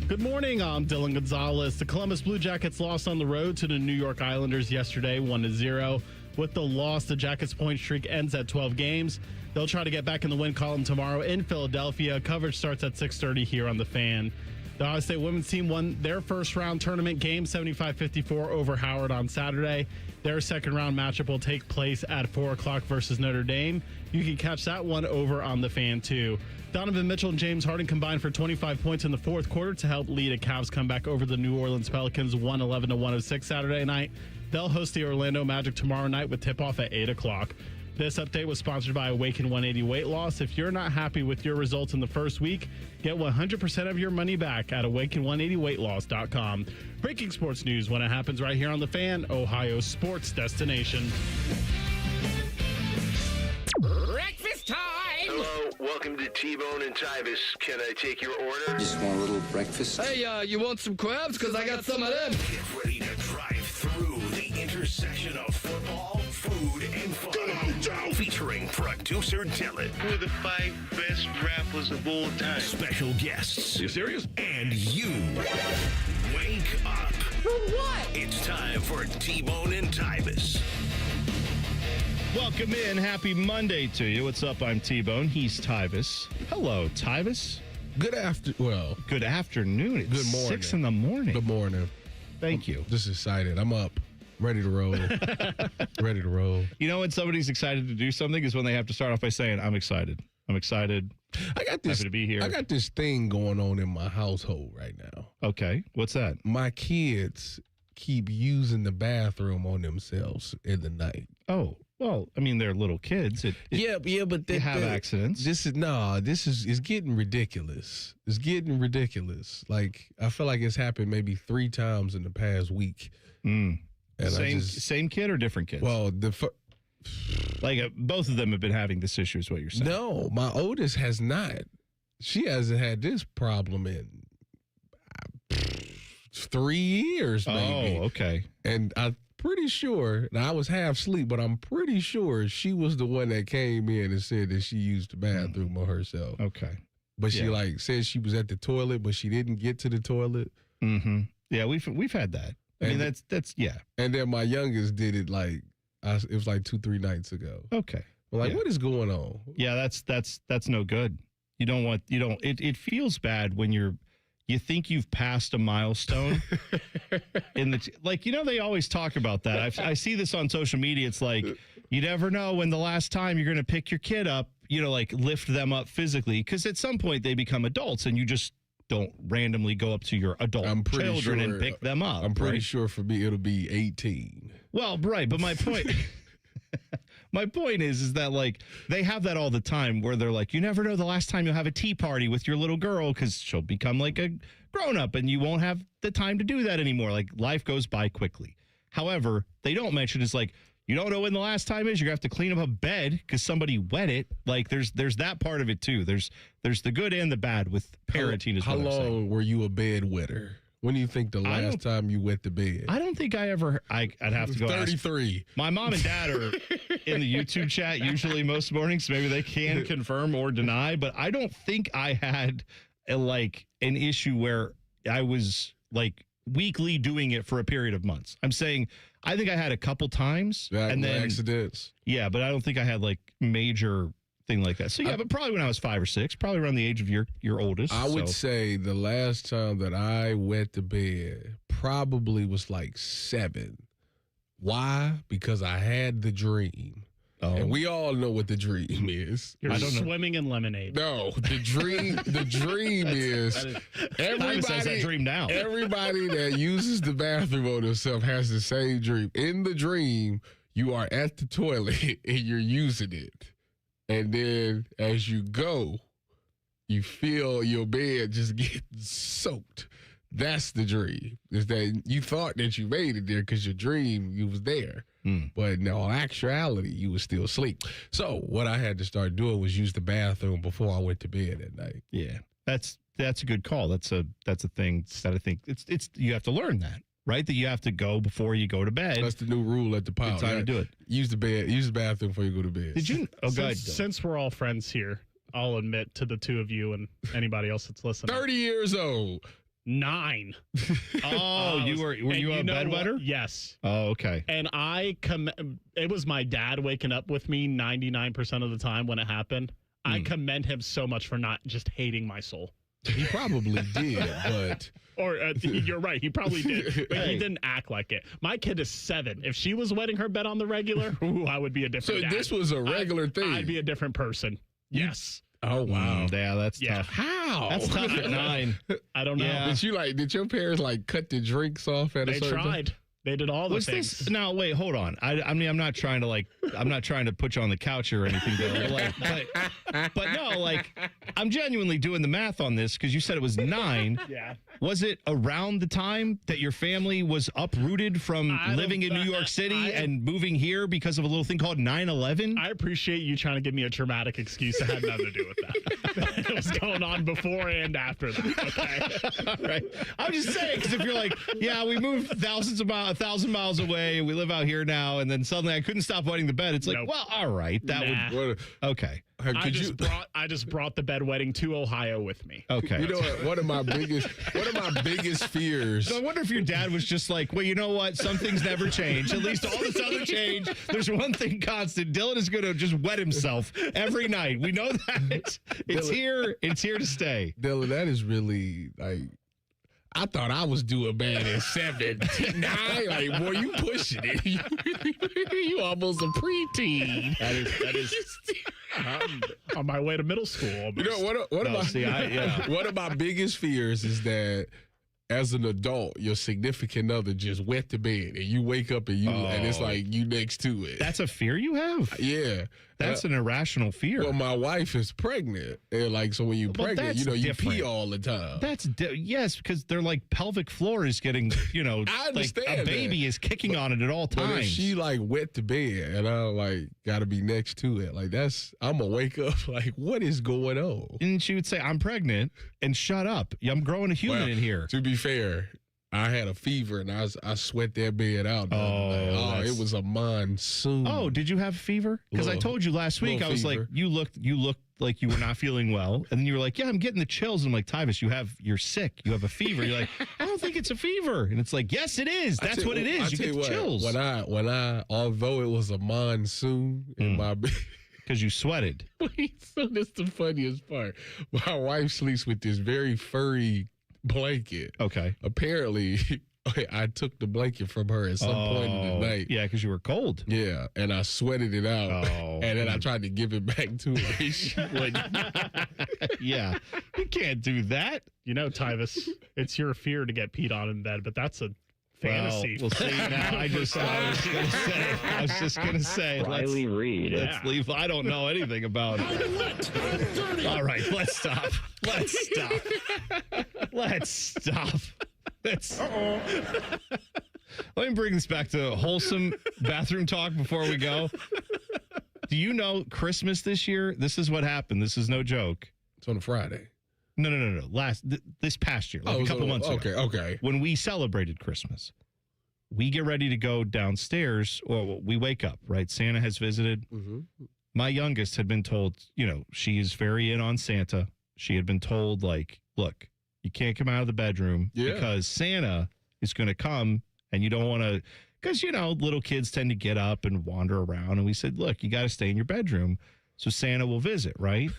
Good morning, I'm Dylan Gonzalez. The Columbus Blue Jackets lost on the road to the New York Islanders yesterday, 1-0. With the loss, the Jackets' point streak ends at 12 games. They'll try to get back in the win column tomorrow in Philadelphia. Coverage starts at 6:30 here on The Fan. The Ohio State women's team won their first-round tournament game 75-54 over Howard on Saturday. Their second-round matchup will take place at 4 o'clock versus Notre Dame. You can catch that one over on The Fan, too. Donovan Mitchell and James Harden combined for 25 points in the fourth quarter to help lead a Cavs comeback over the New Orleans Pelicans 111-106 Saturday night. They'll host the Orlando Magic tomorrow night with tip-off at 8 o'clock. This update was sponsored by Awaken 180 Weight Loss. If you're not happy with your results in the first week, get 100% of your money back at awaken180weightloss.com. Breaking sports news when it happens right here on The Fan, Ohio's sports destination. Breakfast time! Hello, welcome to T-Bone and Tyvis. Can I take your order? Just want a little breakfast. Hey, you want some crabs? Because I got some of them. Get ready to drive through the intersection of football, food, and fun. Featuring producer Dylan. Who are the 5 best rappers of all time? Special guests. You serious? And you. Wake up. For what? It's time for T-Bone and Tyvis. Welcome in. Happy Monday to you. What's up? I'm T-Bone. He's Tyvis. Hello, Tyvis. Good afternoon. Good afternoon. It's Good morning. 6 in the morning. Good morning. Thank you. Just excited. I'm up. Ready to roll. Ready to roll. You know when somebody's excited to do something is when they have to start off by saying, I'm excited. I'm excited. I got this. Happy to be here. I got this thing going on in my household right now. Okay. What's that? My kids keep using the bathroom on themselves in the night. Oh, well, I mean, they're little kids. But they have accidents. This is getting ridiculous. It's getting ridiculous. Like, I feel like it's happened maybe 3 times in the past week. And Same kid or different kids? Well, both of them have been having this issue is what you're saying. No, my oldest has not. She hasn't had this problem in 3 years, maybe. Oh, okay. And I'm pretty sure, now I was half asleep, but I'm pretty sure she was the one that came in and said that she used the bathroom on herself. Okay. But she said she was at the toilet, but she didn't get to the toilet. Mm-hmm. Yeah, we've had that. I mean, that's yeah. And then my youngest did it it was like 2-3 nights ago. Okay. Well, what is going on? Yeah, that's no good. It feels bad when you think you've passed a milestone they always talk about that. I see this on social media. It's like, you never know when the last time you're going to pick your kid up, lift them up physically. Because at some point they become adults and you just don't randomly go up to your adult children and pick them up. I'm pretty sure for me it'll be 18. Well, right. But my point... My point is that, they have that all the time where they're like, you never know the last time you'll have a tea party with your little girl because she'll become like a grown-up and you won't have the time to do that anymore. Life goes by quickly. However, they don't mention is you don't know when the last time is. You're going to have to clean up a bed because somebody wet it. There's that part of it, too. There's the good and the bad with parenting. How long were you a bedwetter? When do you think the last time you wet the bed? I don't think I ever. I'd have to go 33. My mom and dad are in the YouTube chat usually most mornings. Maybe they can confirm or deny, but I don't think I had an issue where I was weekly doing it for a period of months. I'm saying I think I had a couple times and then accidents. Yeah, but I don't think I had major thing like that. So but probably when I was 5 or 6, probably around the age of your oldest. I would say the last time that I wet the bed probably was 7. Why? Because I had the dream. Oh. And we all know what the dream is. You're swimming in lemonade. No, the dream is everybody has that dream now. Everybody that uses the bathroom on themselves has the same dream. In the dream, you are at the toilet and you're using it. And then as you go, you feel your bed just get soaked. That's the dream. Is that you thought that you made it there because your dream, you was there. But in all actuality, you was still asleep. So what I had to start doing was use the bathroom before I went to bed at night. Yeah, that's a good call. That's a thing that I think it's you have to learn that. Right, that you have to go before you go to bed. That's the new rule at the power. Good time to do it. Use the bathroom before you go to bed. Did you? Oh, God. Since we're all friends here, I'll admit to the two of you and anybody else that's listening. 30 years old. 9. Oh, were you a bedwetter? Yes. Oh, okay. And it was my dad waking up with me 99% of the time when it happened. I commend him so much for not just hating my soul. He probably did, but Or you're right, he probably did, but he didn't act like it. My kid is 7. If she was wetting her bed on the regular, I would be a different. so dad. this was a regular thing. I'd be a different person. Yes. Oh wow. Yeah, that's tough. How? That's tough at 9. I don't know. Yeah. Did your parents like cut the drinks off at They a certain time? tried. They did all the Was things. this now? Wait, hold on. I mean, I'm not trying to put you on the couch or anything, though. But no, I'm genuinely doing the math on this because you said it was 9. Yeah. Was it around the time that your family was uprooted from living in New York City and moving here because of a little thing called 9/11? I appreciate you trying to give me a dramatic excuse that had nothing to do with that. It was going on before and after that. Okay. All right. I'm just saying because if you're like, yeah, we moved 1,000 miles away, we live out here now, and then suddenly I couldn't stop wetting the bed. It's like, Nope. well, all right, that Nah. would okay. I just brought the bedwetting to Ohio with me. Okay. You know what? One of my biggest fears. So I wonder if your dad was just like, well, you know what? Some things never change. At least all this other change. There's one thing constant. Dylan is going to just wet himself every night. We know that. It's here. It's here to stay. Dylan, that is really like. I thought I was doing bad at 7, 9. Like, boy, you pushing it. You almost a preteen. That is. I'm on my way to middle school. Almost. You know one of my biggest fears is that as an adult, your significant other just wet the bed and you wake up and and it's like you next to it. That's a fear you have? Yeah. That's an irrational fear. Well, my wife is pregnant. And so when you're pregnant, you different. pee all the time. Yes, because they're like pelvic floor is getting, I understand like a baby is kicking on it at all But if times. she wet the bed and I got to be next to it. I'm going to wake up like, what is going on? And she would say, I'm pregnant and shut up. I'm growing a human in here. To be fair, I had a fever and I sweat that bed out. It was a monsoon. Oh, did you have a fever? Because I told you last week, I was like, you looked like you were not feeling well. And then you were like, yeah, I'm getting the chills. And I'm like, Tyvis, you're sick. You have a fever. You're like, I don't think it's a fever. And it's like, yes, it is. That's what it is. You get the chills. When I, although it was a monsoon in my bed. Because you sweated. So that's the funniest part. My wife sleeps with this very furry blanket. Okay. Apparently, I took the blanket from her at some point in the night. Yeah, because you were cold. Yeah, and I sweated it out. Oh. And then I tried to give it back to her. She wouldn't. Yeah. You can't do that. You know, Tyvis, it's your fear to get peed on in bed, but that's a fantasy. Well, see, now I was just going to say. Riley Reed. Let's leave. I don't know anything about it. All right, let's stop. Let's stop. Let me bring this back to wholesome bathroom talk before we go. Do you know Christmas this year? This is what happened. This is no joke. It's on a Friday. No. This past year, a couple months ago. Okay. When we celebrated Christmas, we get ready to go downstairs, or we wake up, right? Santa has visited. Mm-hmm. My youngest had been told, she is very in on Santa. She had been told, look, you can't come out of the bedroom because Santa is going to come and you don't want to, because, little kids tend to get up and wander around. And we said, look, you got to stay in your bedroom so Santa will visit, right?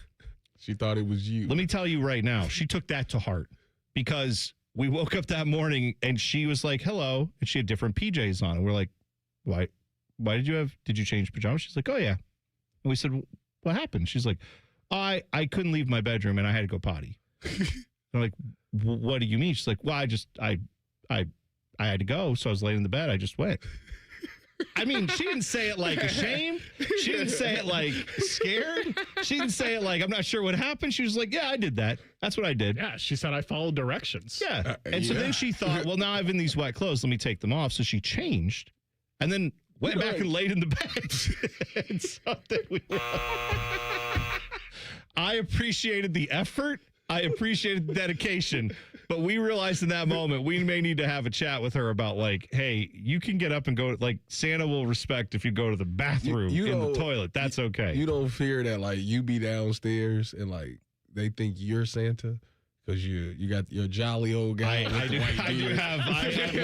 She thought it was you. Let me tell you right now, she took that to heart because we woke up that morning and she was like, hello. And she had different PJs on. And we're like, why did you change pajamas? She's like, oh, yeah. And we said, what happened? She's like, I couldn't leave my bedroom and I had to go potty. I'm like, what do you mean? She's like, well, I had to go. So I was laying in the bed. I just went. I mean, she didn't say it like ashamed. She didn't say it like scared. She didn't say it like, I'm not sure what happened. She was like, yeah, I did that. That's what I did. Yeah, she said I followed directions. Yeah. And so then she thought, well, now I'm in these wet clothes. Let me take them off. So she changed and then went back and laid in the bed. And something I appreciated the effort. I appreciated the dedication, but we realized in that moment we may need to have a chat with her about hey, you can get up and go. Santa will respect if you go to the bathroom in the toilet. That's okay. You don't fear that you be downstairs and they think you're Santa Because you got your jolly old guy. I do have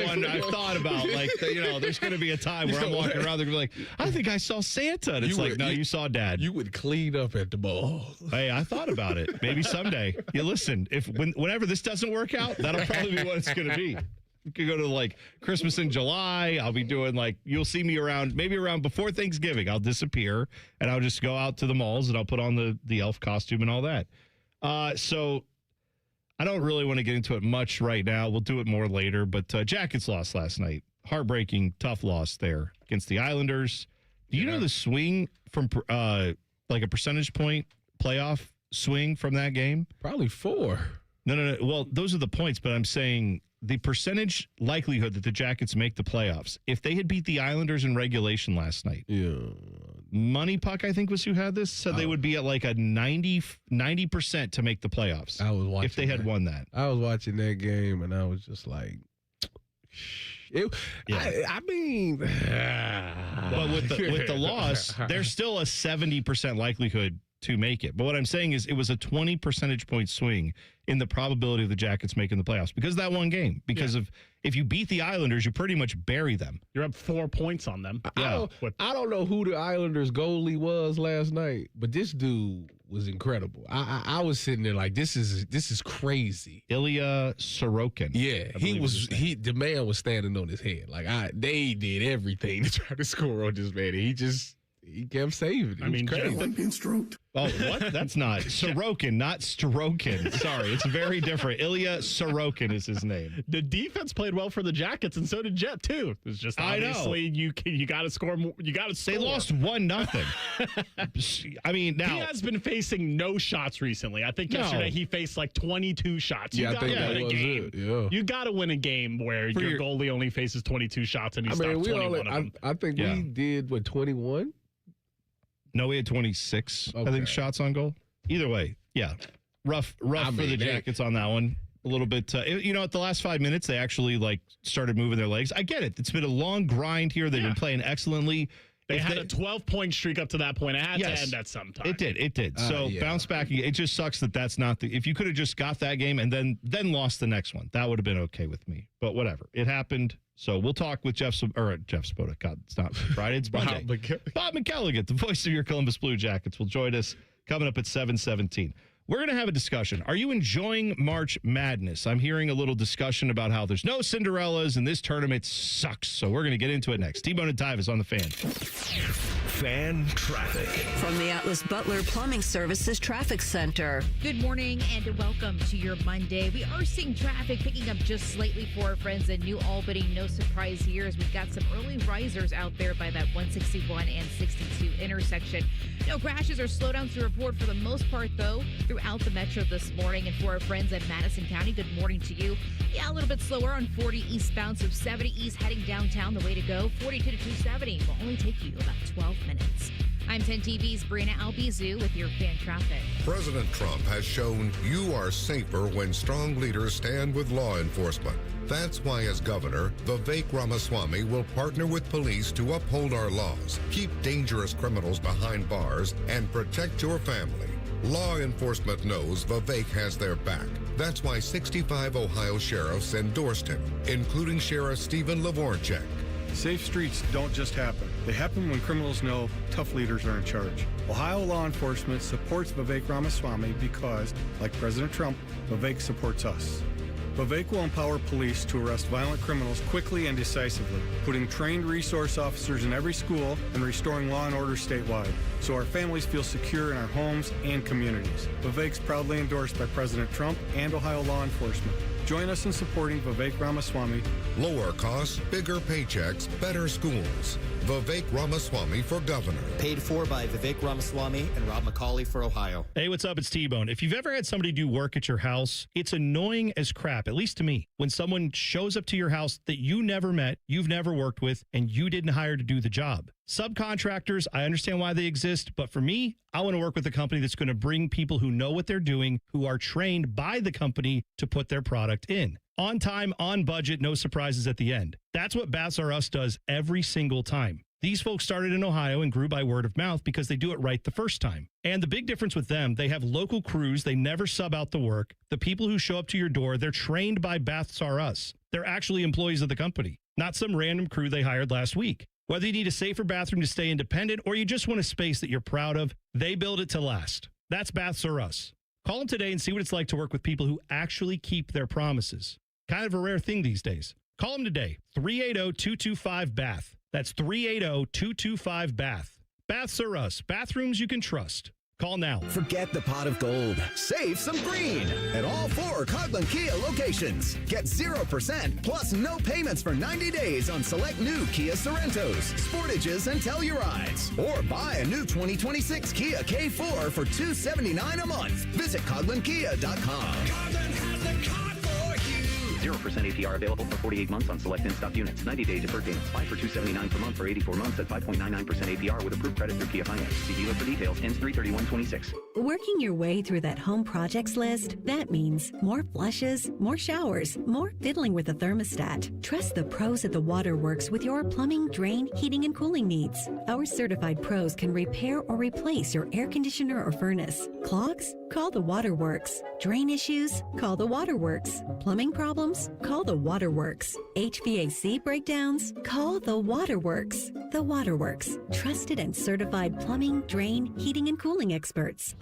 one I've thought about. Like, there's going to be a time where I'm walking around there and be like, I think I saw Santa. And it's you saw Dad. You would clean up at the mall. Hey, I thought about it. Maybe someday. You listen, whenever this doesn't work out, that'll probably be what it's going to be. We could go to like Christmas in July. I'll be doing you'll see me maybe around before Thanksgiving. I'll disappear and I'll just go out to the malls and I'll put on the elf costume and all that. So I don't really want to get into it much right now. We'll do it more later. But Jackets lost last night. Heartbreaking, tough loss there against the Islanders. Do you know the swing from like a percentage point playoff swing from that game? Probably 4. No. Well, those are the points, but I'm saying the percentage likelihood that the Jackets make the playoffs. If they had beat the Islanders in regulation last night. Yeah. Money Puck, I think, was who had this. Said they would be at like a 90% to make the playoffs. I was watching if they had won that. I was watching that game and I was just like, I mean, but with the loss, there's still a 70% likelihood to make it. But what I'm saying is it was a 20 percentage point swing in the probability of the Jackets making the playoffs because of that one game. Because of if you beat the Islanders, you pretty much bury them. You're up 4 points on them. I don't know who the Islanders goalie was last night, but this dude was incredible. I was sitting there like, this is crazy. Ilya Sorokin. Yeah, the man was standing on his head. Like they did everything to try to score on this man. And he kept saving it. I mean, crazy. I'm being stroked. Oh, what? That's not Sorokin, not Strokin. Sorry, it's very different. Ilya Sorokin is his name. The defense played well for the Jackets, and so did Jet too. It's just obviously you got to score more. You got to. They lost 1-0. I mean, now he has been facing no shots recently. I think yesterday he faced like 22 shots. You got to win a game. Yeah. You got to win a game where your goalie only faces 22 shots and he stopped 21 of them. I think we did 21. No, we had 26, I think, shots on goal. Either way, rough for the Jackets on that one. A little bit, at the last 5 minutes, they actually started moving their legs. I get it. It's been a long grind here. They've been playing excellently. They had a 12-point streak up to that point. It had to end at some time. It did. So bounce back. It just sucks that's not if you could have just got that game and then lost the next one, that would have been okay with me. But whatever. It happened. So we'll talk with Jeff Spoda. God, it's not Friday. It's Monday. Bob McElligott, the voice of your Columbus Blue Jackets, will join us coming up at 7:17. We're going to have a discussion. Are you enjoying March Madness? I'm hearing a little discussion about how there's no Cinderellas and this tournament sucks. So we're going to get into it next. T-Bone and Tyvis on the Fan. Fan traffic. From the Atlas Butler Plumbing Services Traffic Center. Good morning and welcome to your Monday. We are seeing traffic picking up just slightly for our friends in New Albany. No surprise here as we've got some early risers out there by that 161 and 62 intersection. No crashes or slowdowns to report for the most part, though, throughout the metro this morning. And for our friends in Madison County, good morning to you. Yeah, a little bit slower on 40 eastbound, so 70 east heading downtown, the way to go. 42 to 270 will only take you about 12 minutes. I'm 10 TV's Brina Albizu with your fan traffic. President Trump has shown you are safer when strong leaders stand with law enforcement. That's why, as governor, Vivek Ramaswamy will partner with police to uphold our laws, keep dangerous criminals behind bars, and protect your family. Law enforcement knows Vivek has their back. That's why 65 Ohio sheriffs endorsed him, including Sheriff Stephen Lavorchek. Safe streets don't just happen. They happen when criminals know tough leaders are in charge. Ohio law enforcement supports Vivek Ramaswamy because, like President Trump, Vivek supports us. Vivek will empower police to arrest violent criminals quickly and decisively, putting trained resource officers in every school and restoring law and order statewide, so our families feel secure in our homes and communities. Vivek's proudly endorsed by President Trump and Ohio law enforcement. Join us in supporting Vivek Ramaswamy. Lower costs, bigger paychecks, better schools. Vivek Ramaswamy for governor. Paid for by Vivek Ramaswamy and Rob McCauley for Ohio. Hey, what's up? It's T-Bone. If you've ever had somebody do work at your house, it's annoying as crap, at least to me, when someone shows up to your house that you never met, you've never worked with, and you didn't hire to do the job. Subcontractors, I understand why they exist, but for me, I want to work with a company that's going to bring people who know what they're doing, who are trained by the company to put their product in. On time, on budget, no surprises at the end. That's what Bass R Us does every single time. These folks started in Ohio and grew by word of mouth because they do it right the first time. And the big difference with them, they have local crews. They never sub out the work. The people who show up to your door, they're trained by Baths R Us. They're actually employees of the company, not some random crew they hired last week. Whether you need a safer bathroom to stay independent or you just want a space that you're proud of, they build it to last. That's Baths R Us. Call them today and see what it's like to work with people who actually keep their promises. Kind of a rare thing these days. Call them today, 380-225-BATH. That's 380-225-BATH. Baths R Us, bathrooms you can trust. Call now. Forget the pot of gold. Save some green at all 4 Coghlan Kia locations. Get 0% plus no payments for 90 days on select new Kia Sorrentos, Sportages, and Tellurides. Or buy a new 2026 Kia K4 for $279 a month. Visit CoglanKia.com. Coghlan has the car for you. 0% APR available for 48 months on select in-stock units. 90-day deferred payments. Buy for $279 per month for 84 months at 5.99% APR with approved credit through Kia Finance. See dealer for details. Ends 3/31/26. Working your way through that home projects list, that means more flushes, more showers, more fiddling with the thermostat. Trust the pros at the Waterworks with your plumbing, drain, heating, and cooling needs. Our certified pros can repair or replace your air conditioner or furnace. Clogs? Call the Waterworks. Drain issues? Call the Waterworks. Plumbing problems? Call the Waterworks. HVAC breakdowns? Call the Waterworks. The Waterworks. Trusted and certified plumbing, drain, heating, and cooling experts.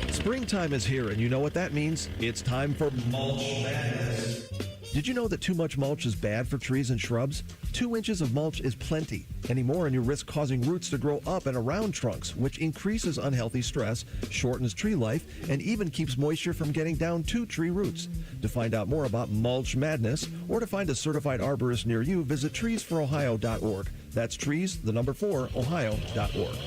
Springtime is here, and you know what that means? It's time for mulch madness. Did you know that too much mulch is bad for trees and shrubs? 2 inches of mulch is plenty. Any more and you risk causing roots to grow up and around trunks, which increases unhealthy stress, shortens tree life, and even keeps moisture from getting down to tree roots. To find out more about mulch madness or to find a certified arborist near you, visit treesforohio.org. That's trees, the number 4, ohio.org.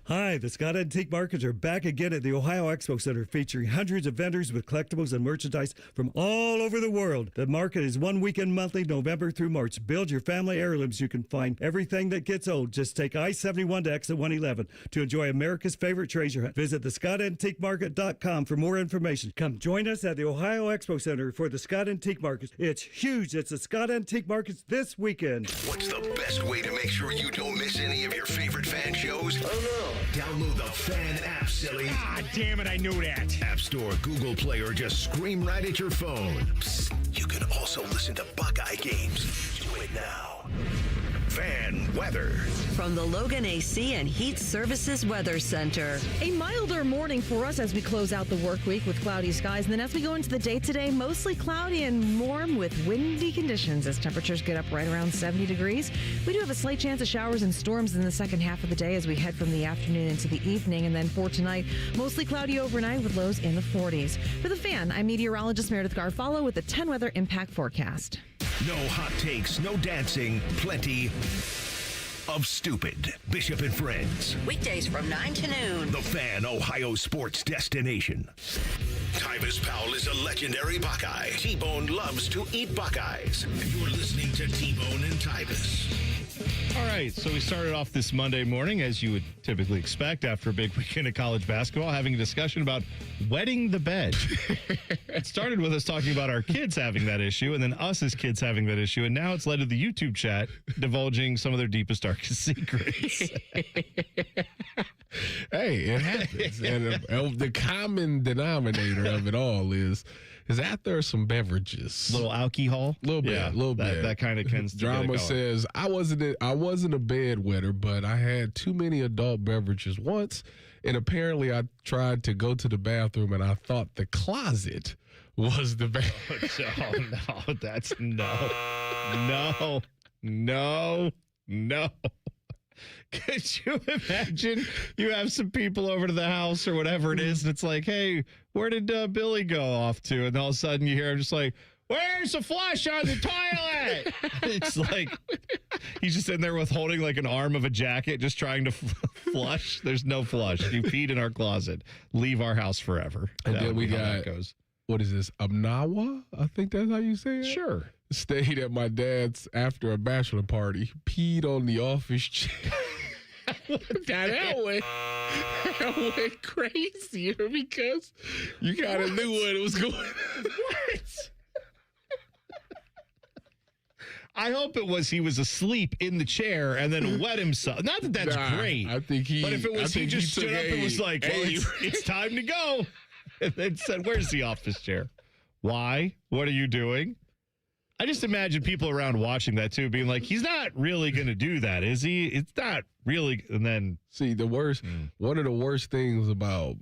Hi, the Scott Antique Markets are back again at the Ohio Expo Center, featuring hundreds of vendors with collectibles and merchandise from all over the world. The market is one weekend monthly, November through March. Build your family heirlooms. You can find everything that gets old. Just take I-71 to exit 111 to enjoy America's favorite treasure hunt. Visit thescottantiquemarket.com for more information. Come join us at the Ohio Expo Center for the Scott Antique Markets. It's huge. It's the Scott Antique Markets this weekend. What's the best way to make sure you don't miss any of your favorite fan shows? Oh no. Download the Fan app, silly. Ah, damn it, I knew that. App Store, Google Play, or just scream right at your phone. Psst, you can also listen to Buckeye games. Do it now. Fan weather. From the Logan AC and Heat Services Weather Center. A milder morning for us as we close out the work week with cloudy skies. And then as we go into the day today, mostly cloudy and warm with windy conditions as temperatures get up right around 70 degrees. We do have a slight chance of showers and storms in the second half of the day as we head from the afternoon into the evening. And then for tonight, mostly cloudy overnight with lows in the 40s. For the Fan, I'm meteorologist Meredith Garfalo with the 10 weather impact forecast. No hot takes, no dancing, plenty of stupid. Bishop and Friends. Weekdays from 9 to noon. The Fan, Ohio sports destination. Tyvis Powell is a legendary Buckeye. T-Bone loves to eat Buckeyes. You're listening to T-Bone and Tyvis. All right, so we started off this Monday morning, as you would typically expect after a big weekend of college basketball, having a discussion about wetting the bed. It started with us talking about our kids having that issue, and then us as kids having that issue, and now it's led to the YouTube chat divulging some of their deepest, darkest secrets. Hey, it happens. And the common denominator of it all is that there are some beverages. Little alcohol? Little bit. That kind of tends to Drama says, I wasn't a bedwetter, but I had too many adult beverages once, and apparently I tried to go to the bathroom, and I thought the closet was the bathroom. Oh, no, that's no. Could you imagine you have some people over to the house or whatever it is, and it's like, hey, where did Billy go off to? And all of a sudden you hear him just like, where's the flush on the toilet? It's like he's just in there holding like an arm of a jacket, just trying to flush. There's no flush. You peed in our closet. Leave our house forever. And that then we got, what is this, Amnawa? I think that's how you say it? Sure. Stayed at my dad's after a bachelor party. Peed on the office chair. that went crazier because you kind of knew what it was going. What? I hope it was he was asleep in the chair and then wet himself. Not that that's great. I think he. But if it was he just stood up and was like, well, it's time to go. And then said, where's the office chair? Why? What are you doing? I just imagine people around watching that too, being like, he's not really going to do that, is he? It's not really. And then. See, one of the worst things about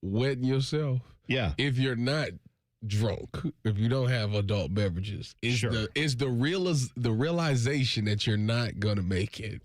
wetting yourself. Yeah. If you're not drunk, if you don't have adult beverages, is the realization that you're not going to make it.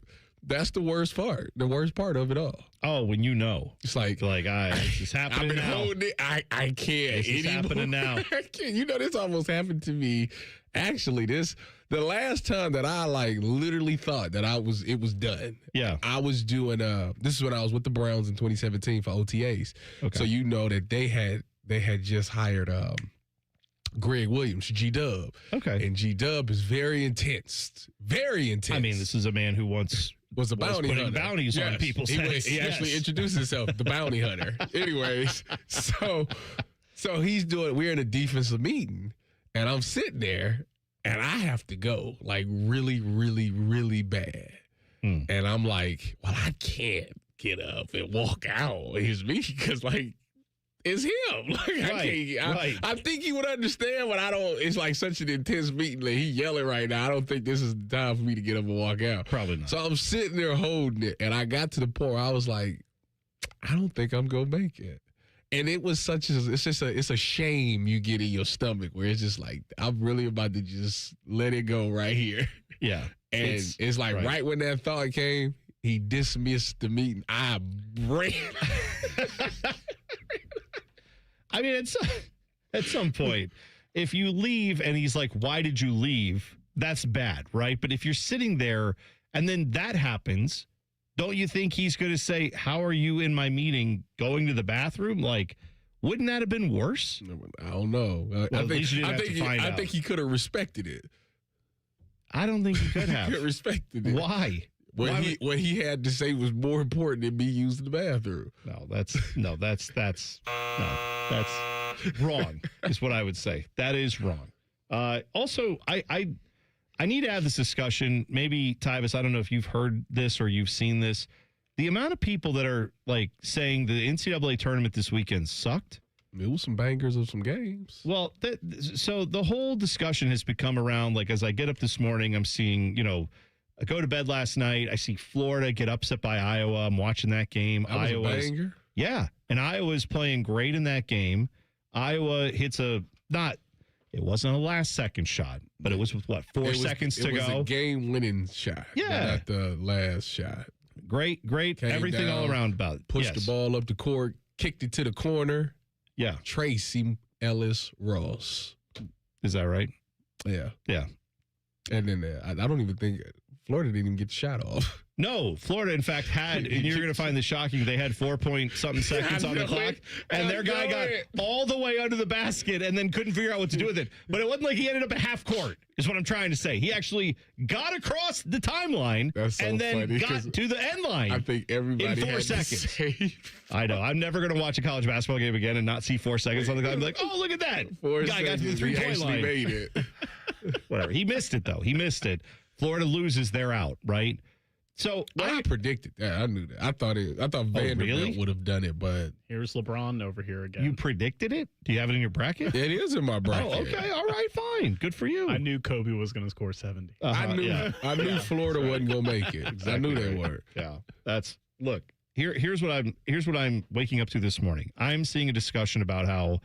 That's the worst part. The worst part of it all. Oh, when you know. It's like this is happening I've been now. holding it. I can't. This is happening now. I can't. You know, this almost happened to me. Actually, the last time that I literally thought that it was done. Yeah. I was doing this is when I was with the Browns in 2017 for OTAs. Okay. So you know that they had just hired Greg Williams, G-Dub. Okay. And G-Dub is very intense. Very intense. I mean, this is a man who once was a bounty hunter. Bounties on people's heads. He actually introduced himself, the bounty hunter. Anyways, so we're in a defensive meeting, and I'm sitting there, and I have to go, really, really, really bad. And I'm like, well, I can't get up and walk out his meeting because, it's him. I think he would understand, but I don't. It's such an intense meeting that he yelling right now. I don't think this is the time for me to get up and walk out. Probably not. So I'm sitting there holding it, and I got to the point where I was like, I don't think I'm gonna make it. And it was it's a shame you get in your stomach where it's just I'm really about to just let it go right here. Yeah. And it's right when that thought came, he dismissed the meeting. I ran. I mean, at some point, if you leave and he's like, why did you leave? That's bad, right? But if you're sitting there and then that happens, don't you think he's going to say, how are you in my meeting going to the bathroom? Wouldn't that have been worse? I don't know. I think he could have respected it. I don't think he could have. Respected it. Why? What he had to say was more important than me using the bathroom. That's wrong, is what I would say. That is wrong. Also, I need to have this discussion. Maybe, Tyvis, I don't know if you've heard this or you've seen this. The amount of people that are saying the NCAA tournament this weekend sucked. It was some bangers of some games. Well, so the whole discussion has become around, as I get up this morning, I'm seeing, I go to bed last night. I see Florida get upset by Iowa. I'm watching that game. That was a banger? Yeah, and Iowa's playing great in that game. Iowa hits it wasn't a last-second shot, but it was with, 4 seconds to go? It was a game-winning shot. Yeah. Not the last shot. Great. Came everything down, all around about it. Pushed the ball up the court, kicked it to the corner. Yeah. Tracy Ellis Ross. Is that right? Yeah. Yeah. And then I don't even think Florida didn't even get the shot off. No, Florida, in fact, had, and you're going to find this shocking, they had 4-point-something seconds on the clock, and their guy got all the way under the basket and then couldn't figure out what to do with it. But it wasn't like he ended up at half court, is what I'm trying to say. He actually got across the timeline and then got to the end line. I think everybody in 4 seconds. I know. I'm never going to watch a college basketball game again and not see 4 seconds on the clock. I'm like, oh, look at that. 4 guy got to the 3-point line. Made it. Whatever. He missed it, though. He missed it. Florida loses, they're out, right? So I predicted that. I knew that. I thought Vanderbilt would have done it, but here's LeBron over here again. You predicted it? Do you have it in your bracket? It is in my bracket. Oh, okay. All right, fine. Good for you. I knew Kobe was going to score 70. I knew Florida wasn't going to make it. Exactly. I knew they were. Yeah. Look. Here's what I'm waking up to this morning. I'm seeing a discussion about how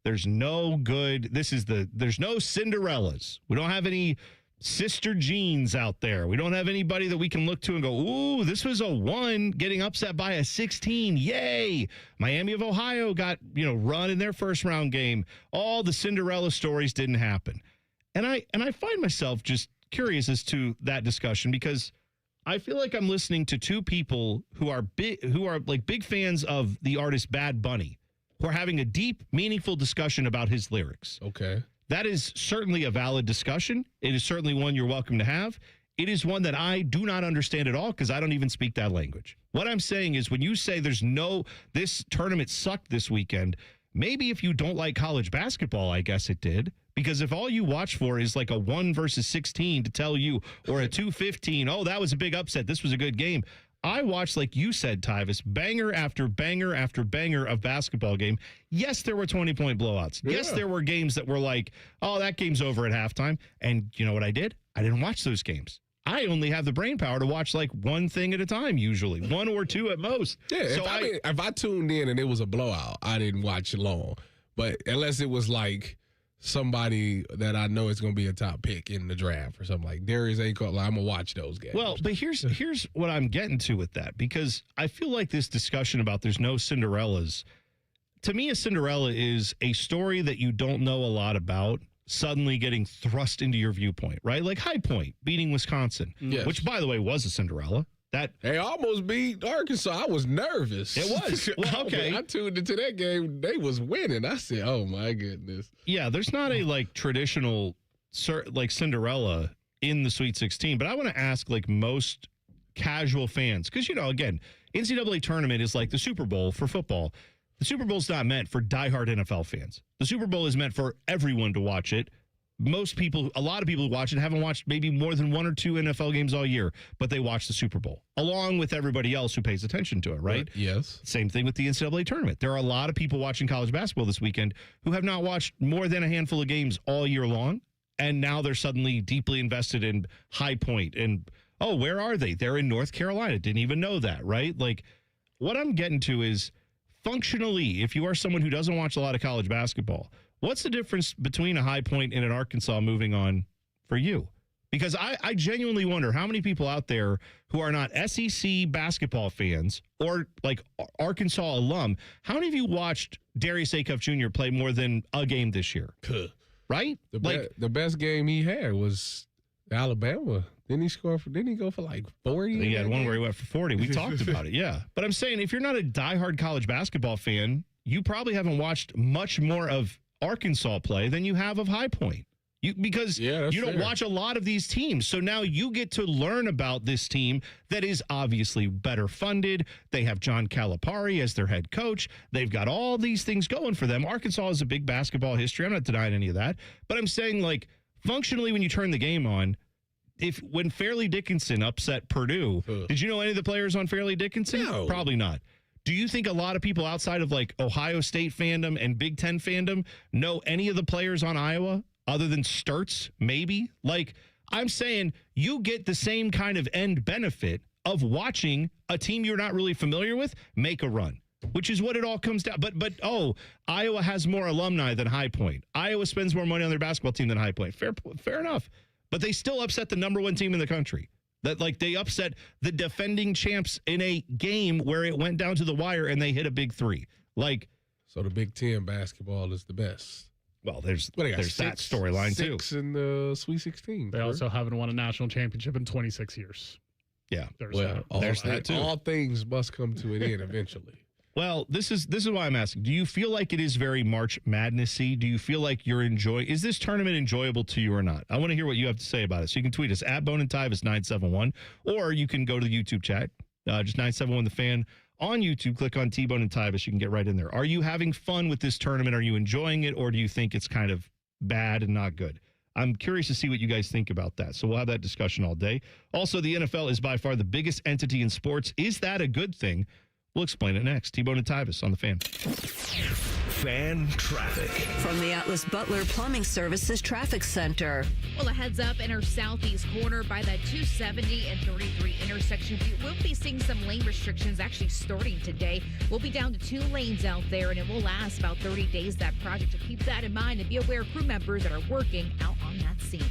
there's no Cinderellas. We don't have any Sister Jeans out there. We don't have anybody that we can look to and go, ooh, this was a 1 getting upset by a 16. Yay. Miami of Ohio got, run in their first round game. All the Cinderella stories didn't happen. And I find myself just curious as to that discussion because I feel like I'm listening to two people who are big fans of the artist Bad Bunny, who are having a deep, meaningful discussion about his lyrics. Okay. That is certainly a valid discussion. It is certainly one you're welcome to have. It is one that I do not understand at all because I don't even speak that language. What I'm saying is when you say this tournament sucked this weekend, maybe if you don't like college basketball, I guess it did. Because if all you watch for is like a 1 versus 16 to tell you, or a 2-15, oh, that was a big upset, this was a good game. I watched, like you said, Tyvis, banger after banger after banger of basketball game. Yes, there were 20-point blowouts. Yeah. Yes, there were games that were like, oh, that game's over at halftime. And you know what I did? I didn't watch those games. I only have the brain power to watch like one thing at a time, usually. 1 or 2 at most. Yeah, so if I tuned in and it was a blowout, I didn't watch it long. But unless it was like somebody that I know is going to be a top pick in the draft or something like Darius Aiko, like, I'm going to watch those games. Well, but here's what I'm getting to with that, because I feel like this discussion about there's no Cinderellas, to me, a Cinderella is a story that you don't know a lot about suddenly getting thrust into your viewpoint, right? Like High Point beating Wisconsin, which, by the way, was a Cinderella. That they almost beat Arkansas. I was nervous. It was. Well, okay. I tuned into that game. They was winning. I said, oh, my goodness. Yeah, there's not a, like, traditional, like, Cinderella in the Sweet 16. But I want to ask, like, most casual fans, because, you know, again, NCAA tournament is like the Super Bowl for football. The Super Bowl's not meant for diehard NFL fans. The Super Bowl is meant for everyone to watch it. Most people, a lot of people who watch it haven't watched maybe more than 1 or 2 NFL games all year, but they watch the Super Bowl along with everybody else who pays attention to it, right? Yes. Same thing with the NCAA tournament. There are a lot of people watching college basketball this weekend who have not watched more than a handful of games all year long, and now they're suddenly deeply invested in High Point. And, oh, where are they? They're in North Carolina. Didn't even know that, right? Like, what I'm getting to is, functionally, if you are someone who doesn't watch a lot of college basketball, what's the difference between a High Point and an Arkansas moving on for you? Because I genuinely wonder how many people out there who are not SEC basketball fans or like Arkansas alum, how many of you watched Darius Aiko Jr. play more than a game this year? Right? The best game he had was Alabama. Didn't he go for like 40? He had one where he went for 40. We talked about it, yeah. But I'm saying if you're not a diehard college basketball fan, you probably haven't watched much more of Arkansas play than you have of High Point. Because you don't watch a lot of these teams. So now you get to learn about this team that is obviously better funded. They have John Calipari as their head coach. They've got all these things going for them. Arkansas has a big basketball history. I'm not denying any of that. But I'm saying, like, functionally, when you turn the game on, when Fairleigh Dickinson upset Purdue, did you know any of the players on Fairleigh Dickinson? No. Probably not. Do you think a lot of people outside of like Ohio State fandom and Big Ten fandom know any of the players on Iowa other than Sturts? Maybe. Like, I'm saying you get the same kind of end benefit of watching a team you're not really familiar with make a run, which is what it all comes down. But Iowa has more alumni than High Point. Iowa spends more money on their basketball team than High Point. Fair enough. But they still upset the number 1 team in the country. That, like, they upset the defending champs in a game where it went down to the wire and they hit a big 3. Like, so the Big Ten basketball is the best. Well, there's that storyline too. 6 in the Sweet 16. They also haven't won a national championship in 26 years. Yeah. There's that too. All things must come to an end eventually. Well, this is why I'm asking. Do you feel like it is very March Madness-y? Do you feel like you're enjoying? Is this tournament enjoyable to you or not? I want to hear what you have to say about it. So you can tweet us at Bone and Tyvis 971, or you can go to the YouTube chat, just 971 The Fan on YouTube. Click on T-Bone and Tyvis. You can get right in there. Are you having fun with this tournament? Are you enjoying it, or do you think it's kind of bad and not good? I'm curious to see what you guys think about that. So we'll have that discussion all day. Also, the NFL is by far the biggest entity in sports. Is that a good thing? We'll explain it next. T-Bone and Tyvis on The Fan. Fan traffic. From the Atlas Butler Plumbing Services Traffic Center. Well, a heads up in our southeast corner by that 270 and 33 intersection. We will be seeing some lane restrictions actually starting today. We'll be down to 2 lanes out there, and it will last about 30 days, that project. So keep that in mind and be aware of crew members that are working out on that scene.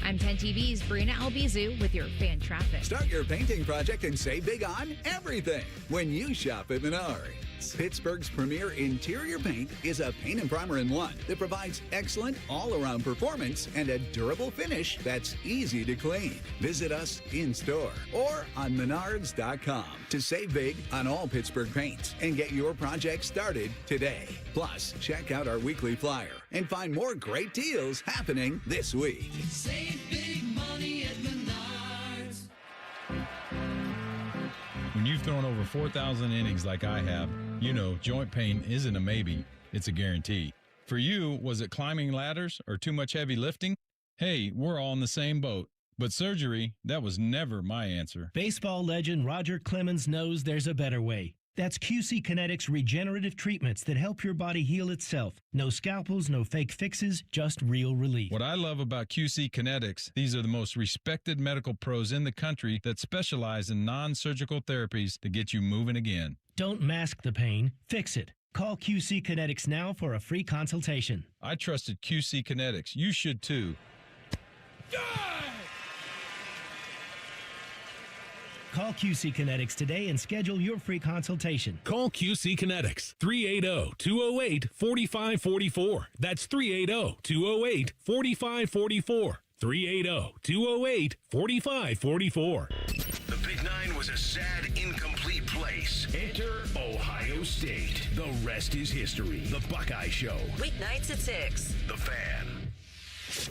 I'm 10 TV's Brianna Albizu with your fan traffic. Start your painting project and save big on everything when you shop at Menards. Pittsburgh's premier interior paint is a paint and primer in one that provides excellent all-around performance and a durable finish that's easy to clean. Visit us in-store or on Menards.com to save big on all Pittsburgh paints and get your project started today. Plus, check out our weekly flyer and find more great deals happening this week. Save big money at Menards. When you've thrown over 4,000 innings like I have, you know joint pain isn't a maybe, it's a guarantee. For you, was it climbing ladders or too much heavy lifting? Hey, we're all in the same boat. But surgery, that was never my answer. Baseball legend Roger Clemens knows there's a better way. That's QC Kinetics regenerative treatments that help your body heal itself. No scalpels, no fake fixes, just real relief. What I love about QC Kinetics, these are the most respected medical pros in the country that specialize in non-surgical therapies to get you moving again. Don't mask the pain, fix it. Call QC Kinetics now for a free consultation. I trusted QC Kinetics. You should too. Call QC Kinetics today and schedule your free consultation. Call QC Kinetics, 380-208-4544. That's 380-208-4544. 380-208-4544. The Big Nine was a sad, incomplete place. Enter Ohio State. The rest is history. The Buckeye Show. Weeknights at 6. The Fan.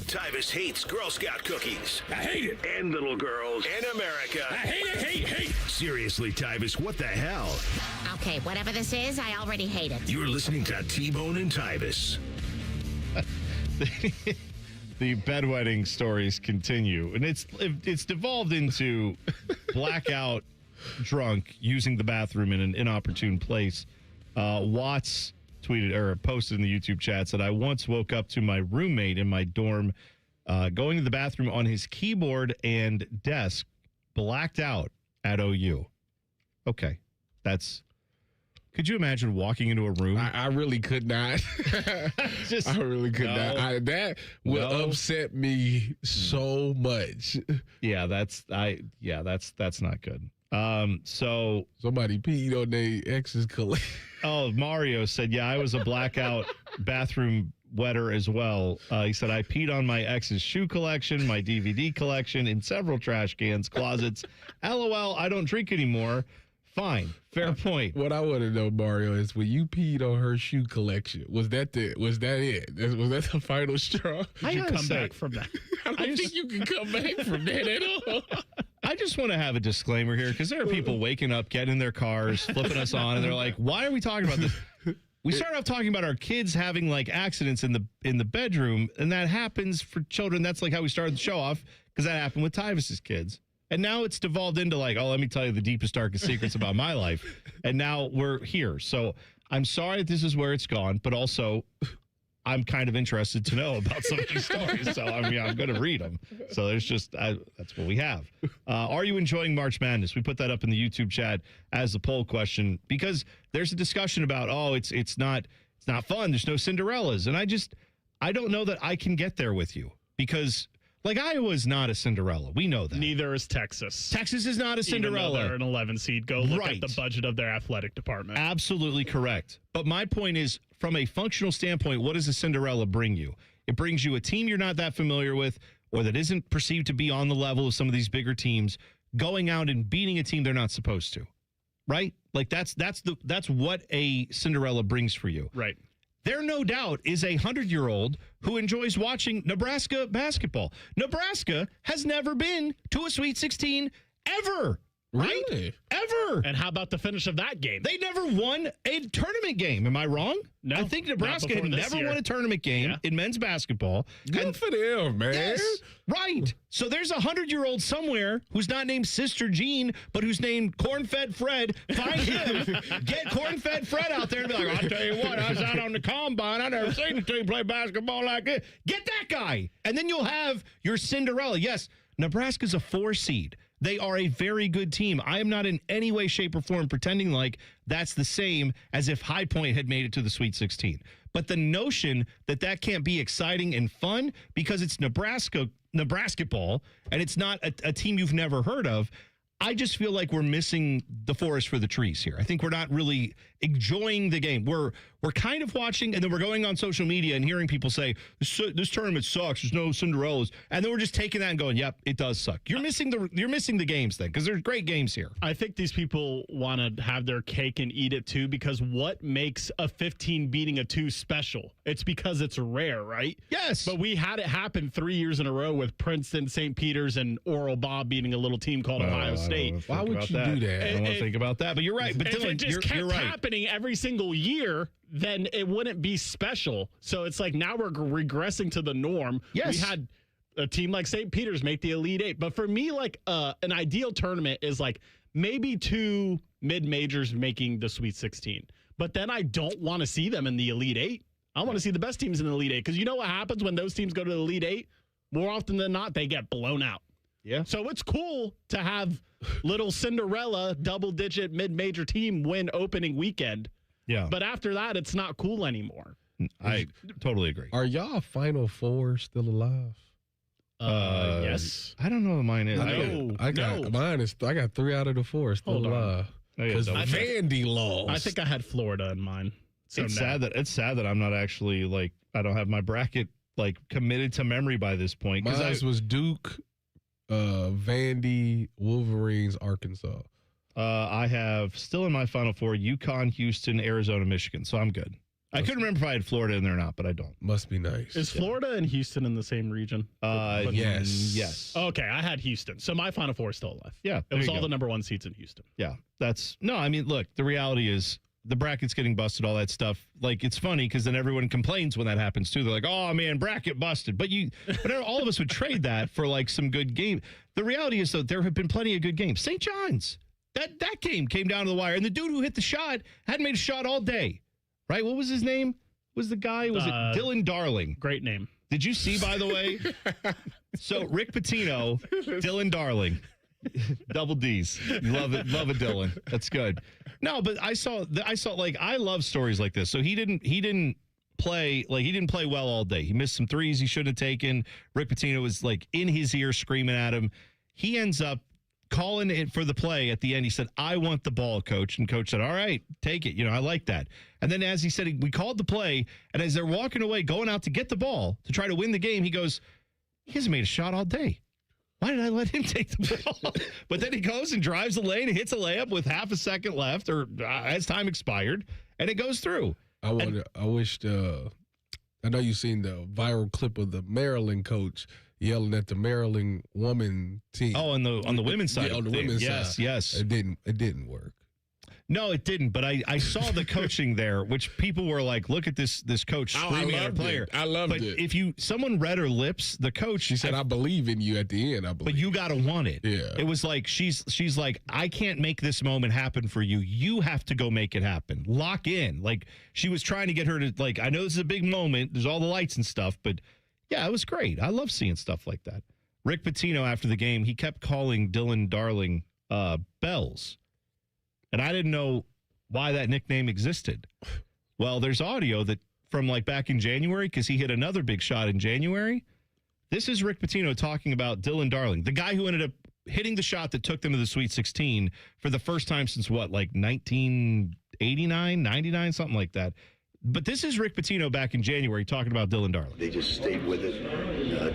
Tyvis hates Girl Scout cookies. I hate it. And little girls. And America. I hate it, hate. Seriously, Tyvis, what the hell? Okay, whatever this is, I already hate it. You're listening to T-Bone and Tyvis. The bedwetting stories continue, and it's devolved into blackout drunk using the bathroom in an inopportune place. Watts tweeted or posted in the YouTube chat, said, I once woke up to my roommate in my dorm going to the bathroom on his keyboard and desk, blacked out at OU. Okay, could you imagine walking into a room? I really could not. I really could not. That would upset me so much. Yeah, that's not good. So somebody peed on their ex's collection. Oh, Mario said, yeah, I was a blackout bathroom wetter as well. He said, I peed on my ex's shoe collection, my DVD collection, in several trash cans, closets. LOL, I don't drink anymore. Fine. Fair point. What I want to know, Mario, is when you peed on her shoe collection, was that it? Was that the final straw? Did you come back from that? I don't think you can come back from that at all. I just want to have a disclaimer here because there are people waking up, getting in their cars, flipping us on, and they're like, why are we talking about this? We started off talking about our kids having like accidents in the bedroom, and that happens for children. That's like how we started the show off because that happened with Tyvis's kids. And now it's devolved into like, oh, let me tell you the deepest, darkest secrets about my life. And now we're here. So I'm sorry that this is where it's gone, but also I'm kind of interested to know about some of these stories. So I'm going to read them. So there's that's what we have. Are you enjoying March Madness? We put that up in the YouTube chat as the poll question because there's a discussion about, it's not fun. There's no Cinderellas. And I don't know that I can get there with you because like Iowa is not a Cinderella. We know that. Neither is Texas. Texas is not a Cinderella. They're an 11 seed. Go look at the budget of their athletic department. Absolutely correct. But my point is, from a functional standpoint, what does a Cinderella bring you? It brings you a team you're not that familiar with or that isn't perceived to be on the level of some of these bigger teams, going out and beating a team they're not supposed to. Right? Like that's what a Cinderella brings for you. Right. There, no doubt, is a 100-year-old who enjoys watching Nebraska basketball. Nebraska has never been to a Sweet 16 ever. Right? Really? Ever. And how about the finish of that game? They never won a tournament game. Am I wrong? No. I think Nebraska had never won a tournament game in men's basketball. Good for them, man. Yes, right. So there's a 100-year-old somewhere who's not named Sister Jean, but who's named Corn-Fed Fred. Find him. Get Corn-Fed Fred out there and be like, I'll tell you what, I was out on the combine. I never seen a team play basketball like this. Get that guy. And then you'll have your Cinderella. Yes, Nebraska's a 4 seed. They are a very good team. I am not in any way, shape, or form pretending like that's the same as if High Point had made it to the Sweet 16. But the notion that can't be exciting and fun because it's Nebraska ball and it's not a team you've never heard of, I just feel like we're missing the forest for the trees here. I think we're not really enjoying the game. We're kind of watching, and then we're going on social media and hearing people say, this tournament sucks, there's no Cinderellas. And then we're just taking that and going, yep, it does suck. You're missing the games then, because there's great games here. I think these people want to have their cake and eat it too, because what makes a 15 beating a 2 special? It's because it's rare, right? Yes. But we had it happen 3 years in a row with Princeton, St. Peter's, and Oral Bob beating a little team called Ohio State. Why would you do that? I don't want to think about that, but you're right. But Dylan, you're right. happening every single year, then it wouldn't be special. So it's like now we're regressing to the norm. Yes. We had a team like St. Peter's make the Elite Eight. But for me, like an ideal tournament is like maybe 2 mid-majors making the Sweet 16. But then I don't want to see them in the Elite Eight. I want to see the best teams in the Elite Eight. Because you know what happens when those teams go to the Elite Eight? More often than not, they get blown out. Yeah. So it's cool to have little Cinderella double-digit mid-major team win opening weekend. Yeah. But after that, it's not cool anymore. I totally agree. Are y'all Final Four still alive? Yes. I don't know what mine is. I got 3 out of the 4 still Hold on. alive. Because Vandy lost. I think I had Florida in mine. So it's no. sad that I'm not actually like I don't have my bracket like committed to memory by this point. Mine was Duke, Vandy, Wolverines, Arkansas. I have still in my Final Four UConn, Houston, Arizona, Michigan. So I'm good. I couldn't remember if I had Florida in there or not, but I don't. Must be nice. Is Florida and Houston in the same region? Yes. Okay, I had Houston. So my Final Four is still alive. Yeah. It was all the number 1 seeds in Houston. Yeah. I mean, look, the reality is the bracket's getting busted, all that stuff. Like, it's funny because then everyone complains when that happens too. They're like, oh man, bracket busted. But all of us would trade that for like some good game. The reality is, though, there have been plenty of good games. St. John's, that game came down to the wire. And the dude who hit the shot hadn't made a shot all day. Right? What was his name? Was the guy? Was it Dylan Darling? Great name. Did you see, by the way? So Rick Pitino, Dylan Darling, double D's. You love it, Dylan. That's good. No, but I saw like I love stories like this. So he didn't play well all day. He missed some threes he shouldn't have taken. Rick Pitino was like in his ear screaming at him. He ends up calling it for the play at the end. He said, I want the ball, coach. And coach said, all right, take it. I like that. And then as he said, we called the play. And as they're walking away, going out to get the ball to try to win the game, he goes, he hasn't made a shot all day. Why did I let him take the ball? But then he goes and drives the lane and hits a layup with half a second left or as time expired. And it goes through. I know you've seen the viral clip of the Maryland coach yelling at the Maryland woman team. Oh, on the women's side. Yeah, on the women's side. Yes. It didn't work. No, it didn't. But I saw the coaching there, which people were like, "Look at this coach screaming at a player." I loved it. If someone read her lips, the coach, she said, "I believe in you." At the end, I believe. But you got to want it. Yeah. It was like she's like, "I can't make this moment happen for you. You have to go make it happen. Lock in." Like she was trying to get her to like. I know this is a big moment. There's all the lights and stuff, but yeah, it was great. I love seeing stuff like that. Rick Pitino after the game, he kept calling Dylan Darling Bells. And I didn't know why that nickname existed. Well, there's audio that from like back in January, because he hit another big shot in January. This is Rick Pitino talking about Dylan Darling, the guy who ended up hitting the shot that took them to the Sweet 16 for the first time since what, like 1989, 99, something like that. But this is Rick Pitino back in January talking about Dylan Darling. They just stayed with it.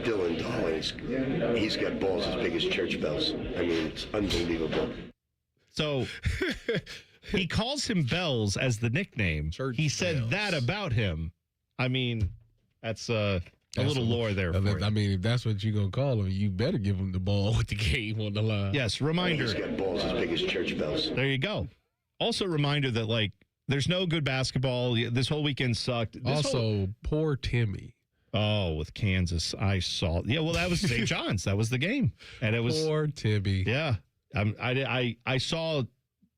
Dylan Darling, he's got balls as big as church bells. I mean, it's unbelievable. So he calls him Bells as the nickname. He said Bells. that about him. I mean, that's a little lore there. For you. I mean, if that's what you're going to call him, you better give him the ball with the game on the line. Yes, reminder. He's got balls as big as church bells. There you go. Also, reminder that, like, there's no good basketball. This whole weekend sucked. Poor Timmy. Oh, with Kansas, I saw. Yeah, well, that was St. John's. That was the game, and it was poor Timmy. Yeah, I saw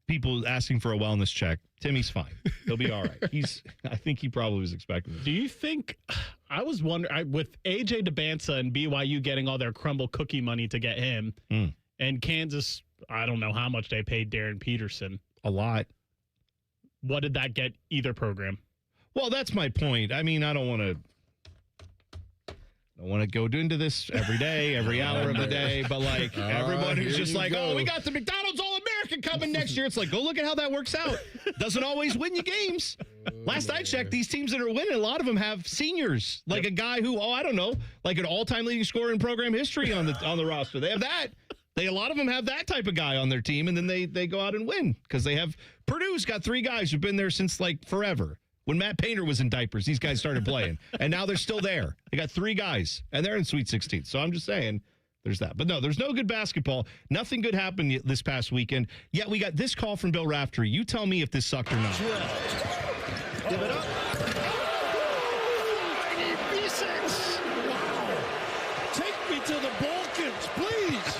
people asking for a wellness check. Timmy's fine. He'll be all right. I think he probably was expecting it. Do you think? I was wondering with AJ DeBanza and BYU getting all their crumble cookie money to get him, and Kansas. I don't know how much they paid Darren Peterson. A lot. What did that get either program? Well, that's my point. I mean, I don't want to go into this every day, every hour of the day, but like everyone who's just like, oh, we got the McDonald's All-American coming next year. It's like, go look at how that works out. Doesn't always win you games. Last I checked, these teams that are winning, a lot of them have seniors, like a guy who, I don't know, like an all-time leading scorer in program history on the roster. They have that. A lot of them have that type of guy on their team, and then they go out and win because they have Purdue's got 3 guys who've been there since like forever. When Matt Painter was in diapers, these guys started playing, and now they're still there. They got 3 guys, and they're in Sweet 16. So I'm just saying, there's that. But no, there's no good basketball. Nothing good happened this past weekend. Yet we got this call from Bill Raftery. You tell me if this sucked or not. Give it up. Wow. Take me to the Balkans, please.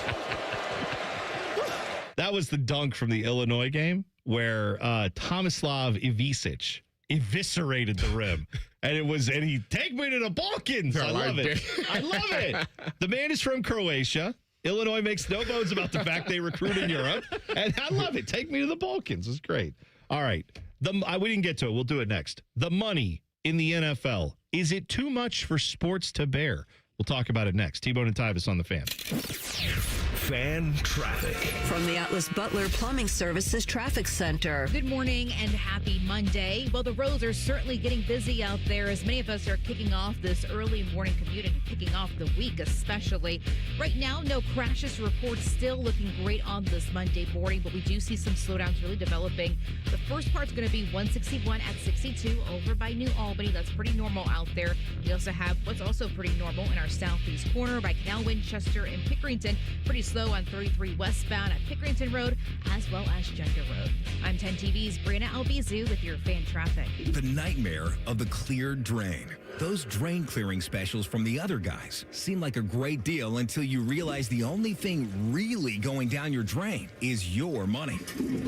That was the dunk from the Illinois game where Tomislav Ivisic eviscerated the rim. And he take me to the Balkans. I love it. I love it. The man is from Croatia. Illinois makes no bones about the fact they recruit in Europe. And I love it. Take me to the Balkans. It's great. All right. We didn't get to it. We'll do it next. The money in the NFL. Is it too much for sports to bear? We'll talk about it next. T-Bone and Tyvis on the Fan. Fan traffic. From the Atlas Butler Plumbing Services Traffic Center. Good morning and happy Monday. Well, the roads are certainly getting busy out there as many of us are kicking off this early morning commute and kicking off the week especially. Right now, no crashes reports, still looking great on this Monday morning, but we do see some slowdowns really developing. The first part's going to be 161 at 62 over by New Albany. That's pretty normal out there. We also have what's also pretty normal in our southeast corner by Canal Winchester and Pickerington. Pretty slow on 33 westbound at Pickerington Road as well as Gender Road. I'm 10 TV's Brianna Albizu with your fan traffic. The nightmare of the cleared drain. Those drain clearing specials from the other guys seem like a great deal until you realize the only thing really going down your drain is your money.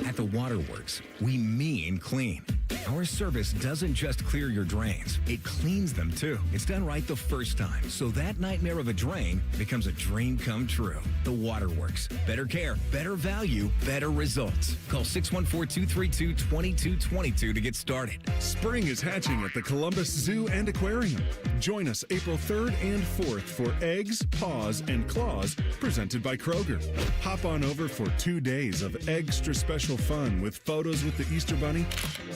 At the Waterworks, we mean clean. Our service doesn't just clear your drains, it cleans them too. It's done right the first time, so that nightmare of a drain becomes a dream come true. The Waterworks. Better care, better value, better results. Call 614-232-2222 to get started. Spring is hatching at the Columbus Zoo and Aquarium. Join us April 3rd and 4th for Eggs, Paws, and Claws presented by Kroger. Hop on over for 2 days of extra special fun with photos with the Easter Bunny.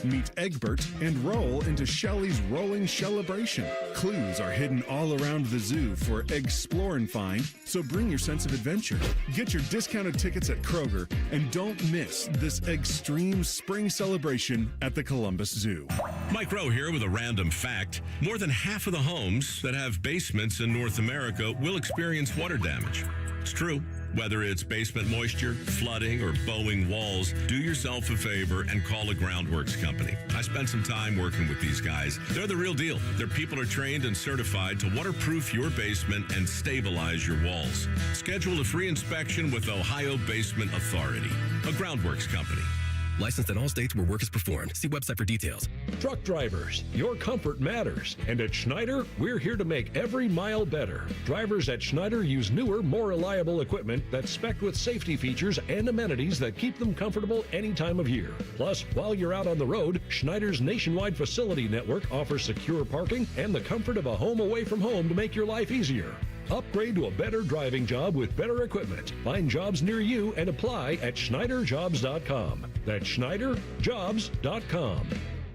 Meet Egbert and roll into Shelley's Rolling Shellebration. Clues are hidden all around the zoo for Explore and Find, so bring your sense of adventure. Get your discounted tickets at Kroger and don't miss this extreme spring celebration at the Columbus Zoo. Mike Rowe here with a random fact. More than half of the homes that have basements in North America will experience water damage. It's true. Whether it's basement moisture, flooding, or bowing walls, do yourself a favor and call a Groundworks company. I spent some time working with these guys. They're the real deal. Their people are trained and certified to waterproof your basement and stabilize your walls. Schedule a free inspection with Ohio Basement Authority, a Groundworks company. Licensed in all states where work is performed. See website for details. Truck drivers, your comfort matters. And at Schneider, we're here to make every mile better. Drivers at Schneider use newer, more reliable equipment that's spec'd with safety features and amenities that keep them comfortable any time of year. Plus, while you're out on the road, Schneider's nationwide facility network offers secure parking and the comfort of a home away from home to make your life easier. Upgrade to a better driving job with better equipment. Find jobs near you and apply at SchneiderJobs.com. That's SchneiderJobs.com.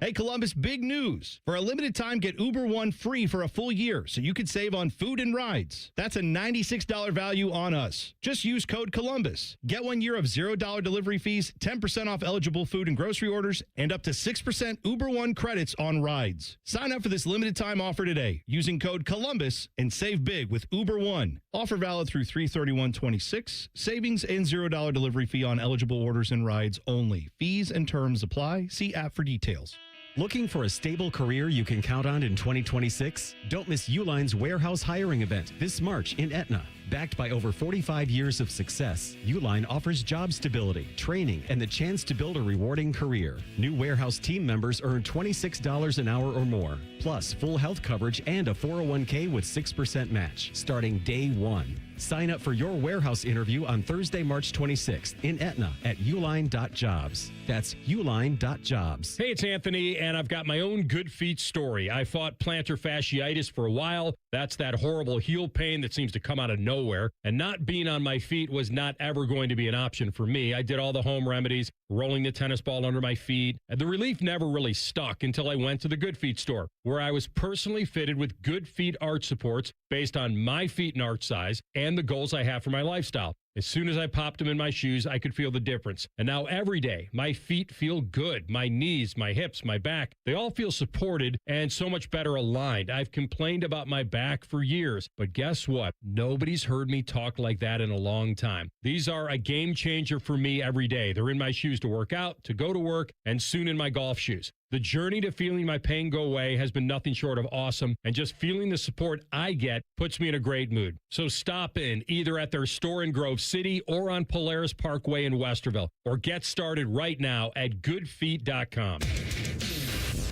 Hey, Columbus, big news. For a limited time, get Uber One free for a full year so you can save on food and rides. That's a $96 value on us. Just use code Columbus. Get 1 year of $0 delivery fees, 10% off eligible food and grocery orders, and up to 6% Uber One credits on rides. Sign up for this limited time offer today using code Columbus and save big with Uber One. Offer valid through 3/31/26. Savings and $0 delivery fee on eligible orders and rides only. Fees and terms apply. See app for details. Looking for a stable career you can count on in 2026? Don't miss Uline's warehouse hiring event this March in Etna. Backed by over 45 years of success, Uline offers job stability, training, and the chance to build a rewarding career. New warehouse team members earn $26 an hour or more, plus full health coverage and a 401k with 6% match, starting day one. Sign up for your warehouse interview on Thursday, March 26th in Etna at uline.jobs. That's uline.jobs. Hey, it's Anthony, and I've got my own good feet story. I fought plantar fasciitis for a while. That's that horrible heel pain that seems to come out of nowhere. And not being on my feet was not ever going to be an option for me. I did all the home remedies, rolling the tennis ball under my feet. And the relief never really stuck until I went to the Good Feet store, where I was personally fitted with Good Feet arch supports based on my feet and arch size and the goals I have for my lifestyle. As soon as I popped them in my shoes, I could feel the difference. And now every day, my feet feel good. My knees, my hips, my back, they all feel supported and so much better aligned. I've complained about my back for years, but guess what? Nobody's heard me talk like that in a long time. These are a game changer for me every day. They're in my shoes to work out, to go to work, and soon in my golf shoes. The journey to feeling my pain go away has been nothing short of awesome, and just feeling the support I get puts me in a great mood. So stop in either at their store in Grove City or on Polaris Parkway in Westerville, or get started right now at goodfeet.com.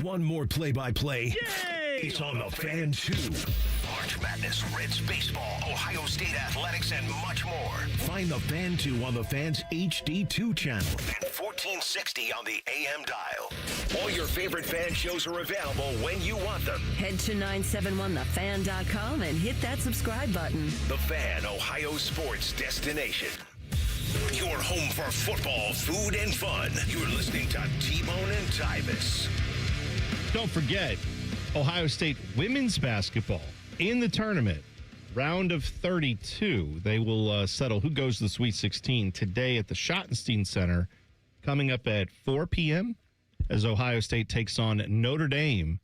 One more play-by-play. It's on the Fan 2. March Madness, Reds baseball, Ohio State athletics, and much more. Find the Fan 2 on the Fan's HD2 channel and 1460 on the AM dial. All your favorite Fan shows are available when you want them. Head to 971thefan.com and hit that subscribe button. The Fan, Ohio sports destination. Your home for football, food, and fun. You're listening to T-Bone and Tyvis. Don't forget, Ohio State women's basketball in the tournament, round of 32. They will settle who goes to the Sweet 16 today at the Schottenstein Center, coming up at 4 p.m. as Ohio State takes on Notre Dame.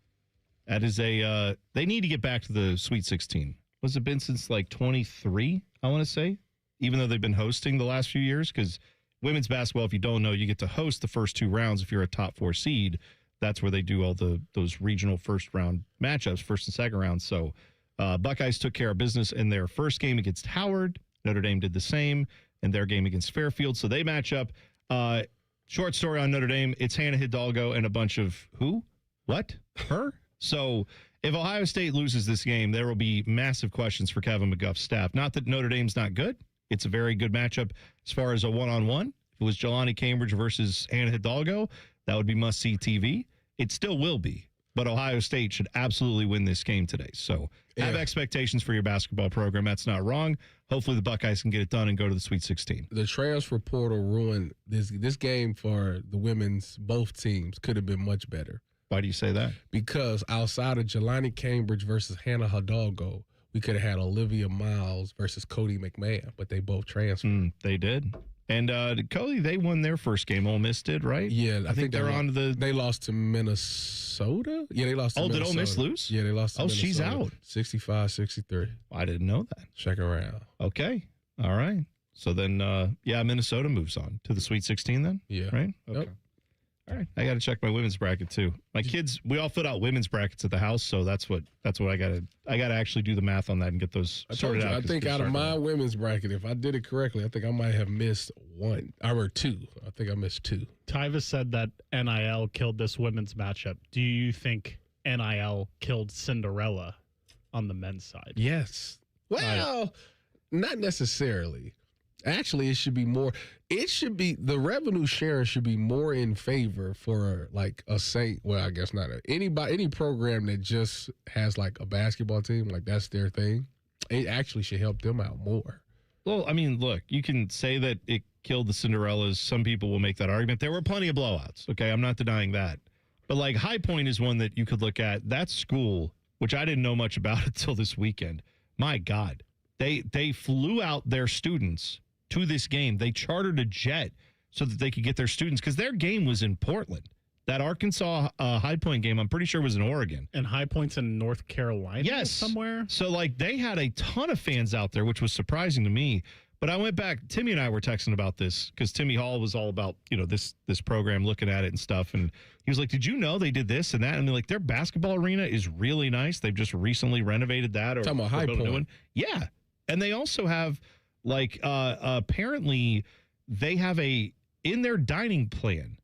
That is they need to get back to the Sweet 16. Was it been since like 23, I want to say, even though they've been hosting the last few years? Because women's basketball, if you don't know, you get to host the first two rounds if you're a top 4 seed. That's where they do all those regional first round matchups, first and second round. So Buckeyes took care of business in their first game against Howard. Notre Dame did the same in their game against Fairfield. So they match up. Short story on Notre Dame, it's Hannah Hidalgo and a bunch of who? What? Her? So if Ohio State loses this game, there will be massive questions for Kevin McGuff's staff. Not that Notre Dame's not good. It's a very good matchup as far as a one-on-one. If it was Jelani Cambridge versus Hannah Hidalgo, that would be must-see TV. It still will be. But Ohio State should absolutely win this game today. So have expectations for your basketball program. That's not wrong. Hopefully the Buckeyes can get it done and go to the Sweet 16. The transfer portal ruined this game for the women's both teams. Could have been much better. Why do you say that? Because outside of Jelani Cambridge versus Hannah Hidalgo, we could have had Olivia Miles versus Cody McMahon, but they both transferred. They did. And Cody, they won their first game. Ole Miss did, right? Yeah, I think they're on to the. They lost to Minnesota. Yeah, they lost to Minnesota. Did Ole Miss lose? Yeah, they lost to Minnesota. She's out. 65-63. I didn't know that. Second round. Okay. All right. So then, Minnesota moves on to the Sweet 16 then? Yeah. Right? Okay. Yep. All right. I got to check my women's bracket too. My kids, we all fill out women's brackets at the house, so that's what I got to actually do the math on that and get those sorted out. I think out of my women's bracket, if I did it correctly, I think I might have missed one or two. I think I missed two. Tyvis said that NIL killed this women's matchup. Do you think NIL killed Cinderella on the men's side? Yes. Well, not necessarily. Actually, it should be more. It should be the revenue sharing should be more in favor for like a Saint. Well, I guess not any program that just has like a basketball team, like that's their thing. It actually should help them out more. Well, I mean, look, you can say that it killed the Cinderellas. Some people will make that argument. There were plenty of blowouts. Okay, I'm not denying that. But like High Point is one that you could look at. That school, which I didn't know much about until this weekend. My God, they flew out their students to this game. They chartered a jet so that they could get their students because their game was in Portland. That Arkansas High Point game, I'm pretty sure was in Oregon. And High Point's in North Carolina somewhere? So, like, they had a ton of fans out there, which was surprising to me. But I went back, Timmy and I were texting about this because Timmy Hall was all about, this program, looking at it and stuff. And he was like, did you know they did this and that? And like, their basketball arena is really nice. They've just recently renovated that. Or talking about High Point. Yeah. And they also have, apparently they have in their dining plan,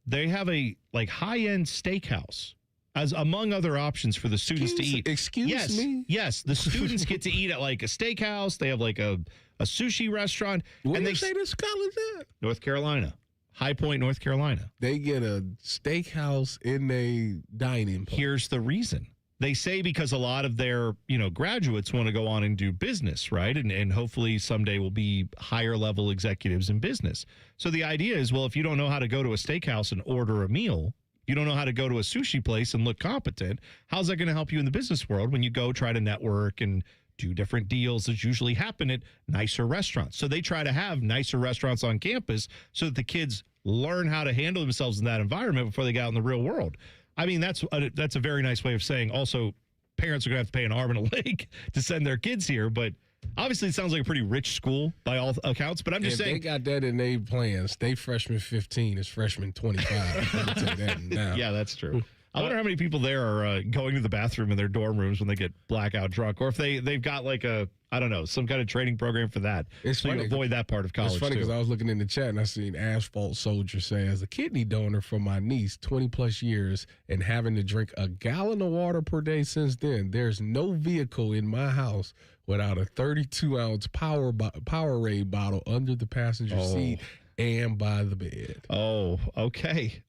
they have a high-end steakhouse as among other options for the students to eat. Excuse me? Yes, the students get to eat at like a steakhouse. They have like a sushi restaurant. Where do you say this college at? North Carolina. High Point, North Carolina. They get a steakhouse in a dining plan. Here's the reason. They say because a lot of their, graduates want to go on and do business, right? And hopefully someday will be higher level executives in business. So the idea is, well, if you don't know how to go to a steakhouse and order a meal, you don't know how to go to a sushi place and look competent, how's that going to help you in the business world when you go try to network and do different deals that usually happen at nicer restaurants. So they try to have nicer restaurants on campus so that the kids learn how to handle themselves in that environment before they get out in the real world. I mean, that's a very nice way of saying also parents are going to have to pay an arm and a leg to send their kids here. But obviously, it sounds like a pretty rich school by all accounts. But I'm just saying. They got that in their plans. They freshman 15 is freshman 25. Let me tell you that now. Yeah, that's true. I wonder how many people there are going to the bathroom in their dorm rooms when they get blackout drunk, or if they've got like some kind of training program for that. It's so funny. you avoid that part of college. It's funny because I was looking in the chat and I seen Asphalt Soldier say, as a kidney donor for my niece, 20 plus years, and having to drink a gallon of water per day since then, there's no vehicle in my house without a 32-ounce Powerade bottle under the passenger seat and by the bed. Oh, okay.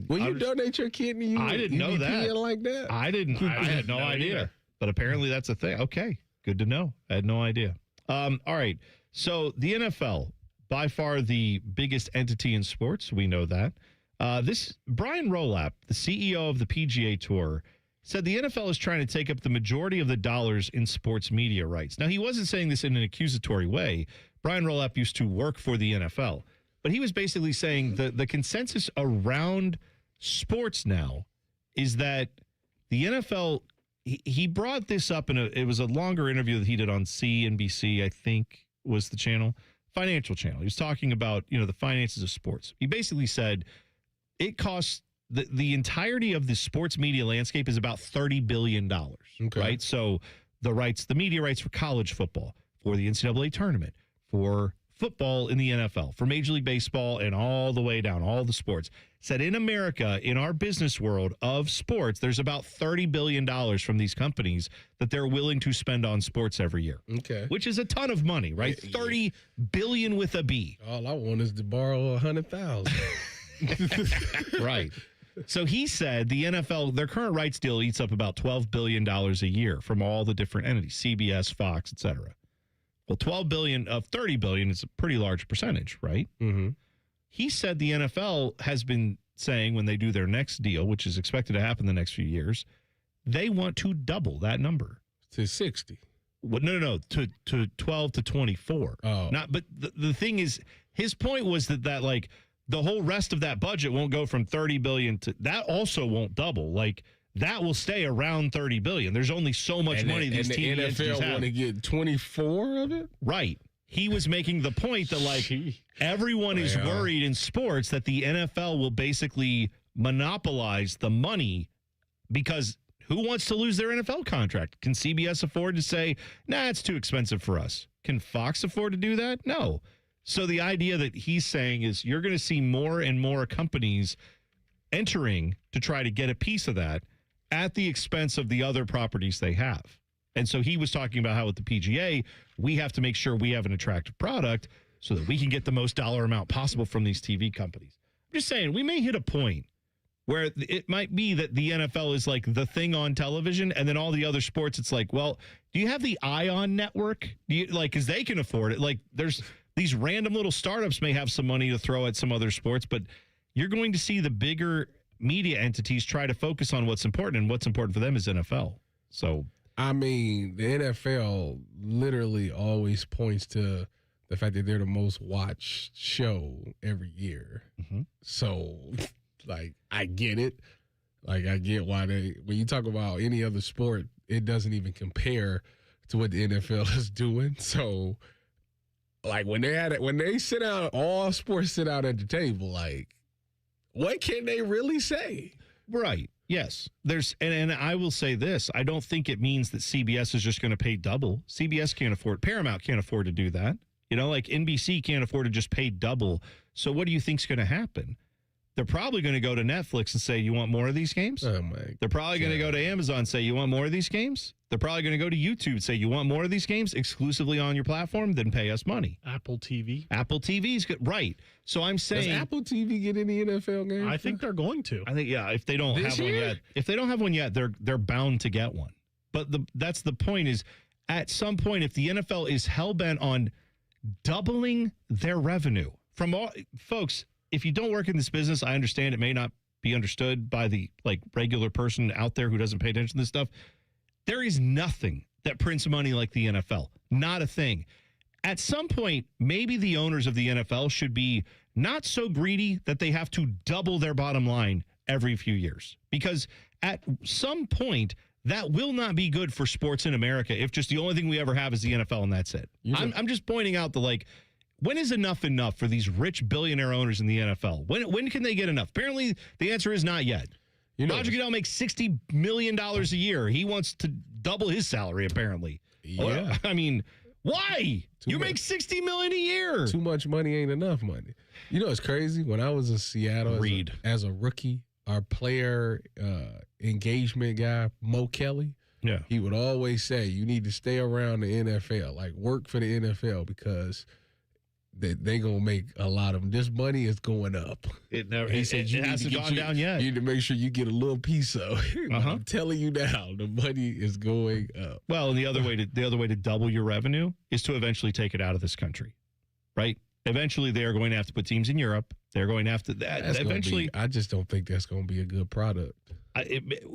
When you donate your kidney, I didn't know that. Like that? I didn't. I had no idea. Either. But apparently that's a thing. Okay, good to know. I had no idea. All right. So the NFL, by far the biggest entity in sports. We know that. This Brian Rolap, the CEO of the PGA Tour, said the NFL is trying to take up the majority of the dollars in sports media rights. Now, he wasn't saying this in an accusatory way. Brian Rolap used to work for the NFL. But he was basically saying the consensus around sports now is that the NFL, he brought this up it was a longer interview that he did on CNBC, I think was the channel, financial channel. He was talking about, the finances of sports. He basically said it costs the entirety of the sports media landscape is about $30 billion, right? So the media rights for college football, for the NCAA tournament, for football in the NFL, for Major League Baseball, and all the way down, all the sports. Said in America, in our business world of sports, there's about $30 billion from these companies that they're willing to spend on sports every year. Okay. Which is a ton of money, right? Yeah. $30 billion with a B. All I want is to borrow $100,000. Right. So he said the NFL, their current rights deal eats up about $12 billion a year from all the different entities, CBS, Fox, et cetera. Well, 12 billion of 30 billion is a pretty large percentage, right? Mm-hmm. He said the NFL has been saying when they do their next deal, which is expected to happen the next few years, they want to double that number to 60. Well, no, to 12 to 24. Oh, but the thing is, his point was that like the whole rest of that budget won't go from 30 billion to that also won't double. Like that will stay around 30 billion. There's only so much money these teams have. And the NFL want to get 24 of it? Right. He was making the point that like everyone is worried in sports that the NFL will basically monopolize the money because who wants to lose their NFL contract? Can CBS afford to say, nah, it's too expensive for us? Can Fox afford to do that? No. So the idea that he's saying is you're going to see more and more companies entering to try to get a piece of that at the expense of the other properties they have. And so he was talking about how with the PGA, we have to make sure we have an attractive product so that we can get the most dollar amount possible from these TV companies. I'm just saying, we may hit a point where it might be that the NFL is like the thing on television, and then all the other sports, it's like, well, do you have the Ion network? Do you, like, because they can afford it. Like, there's these random little startups may have some money to throw at some other sports, but you're going to see the bigger media entities try to focus on what's important, and what's important for them is NFL. So, I mean, the NFL literally always points to the fact that they're the most watched show every year. Mm-hmm. So, like, I get it. Like, I get why when you talk about any other sport, it doesn't even compare to what the NFL is doing. So, like, when they sit down, all sports sit out at the table, like, what can they really say? Right. Yes. There's and I will say this. I don't think it means that CBS is just going to pay double. CBS can't afford, Paramount can't afford to do that. You know, like NBC can't afford to just pay double. So what do you think's going to happen? They're probably going to go to Netflix and say, you want more of these games? Oh, my They're probably going to go to Amazon and say, you want more of these games? They're probably going to go to YouTube and say, you want more of these games exclusively on your platform? Then pay us money. Apple TV. Apple TV's good. Right. So I'm saying. Does Apple TV get any NFL games? I think they're going to. I think, yeah, if they don't This have one year? yet. If they don't have one yet, they're bound to get one. But that's the point is, at some point, if the NFL is hell-bent on doubling their revenue from all folks, if you don't work in this business, I understand it may not be understood by the like regular person out there who doesn't pay attention to this stuff. There is nothing that prints money like the NFL. Not a thing. At some point, maybe the owners of the NFL should be not so greedy that they have to double their bottom line every few years. Because at some point, that will not be good for sports in America if just the only thing we ever have is the NFL and that's it. I'm just pointing out when is enough for these rich billionaire owners in the NFL? When can they get enough? Apparently, the answer is not yet. Roger Goodell makes $60 million a year. He wants to double his salary, apparently. Yeah. I mean, why? You make $60 million a year. Too much money ain't enough money. You know, it's crazy. When I was in Seattle as a rookie, our player engagement guy, Mo Kelly, he would always say, you need to stay around the NFL, like work for the NFL, because they going to make a lot of them. This money is going up. He said it hasn't gone down yet. You need to make sure you get a little piece of it. I'm telling you now, the money is going up. Well, and the other way to double your revenue is to eventually take it out of this country, right? Eventually, they are going to have to put teams in Europe. They're going to have to eventually. I just don't think that's going to be a good product.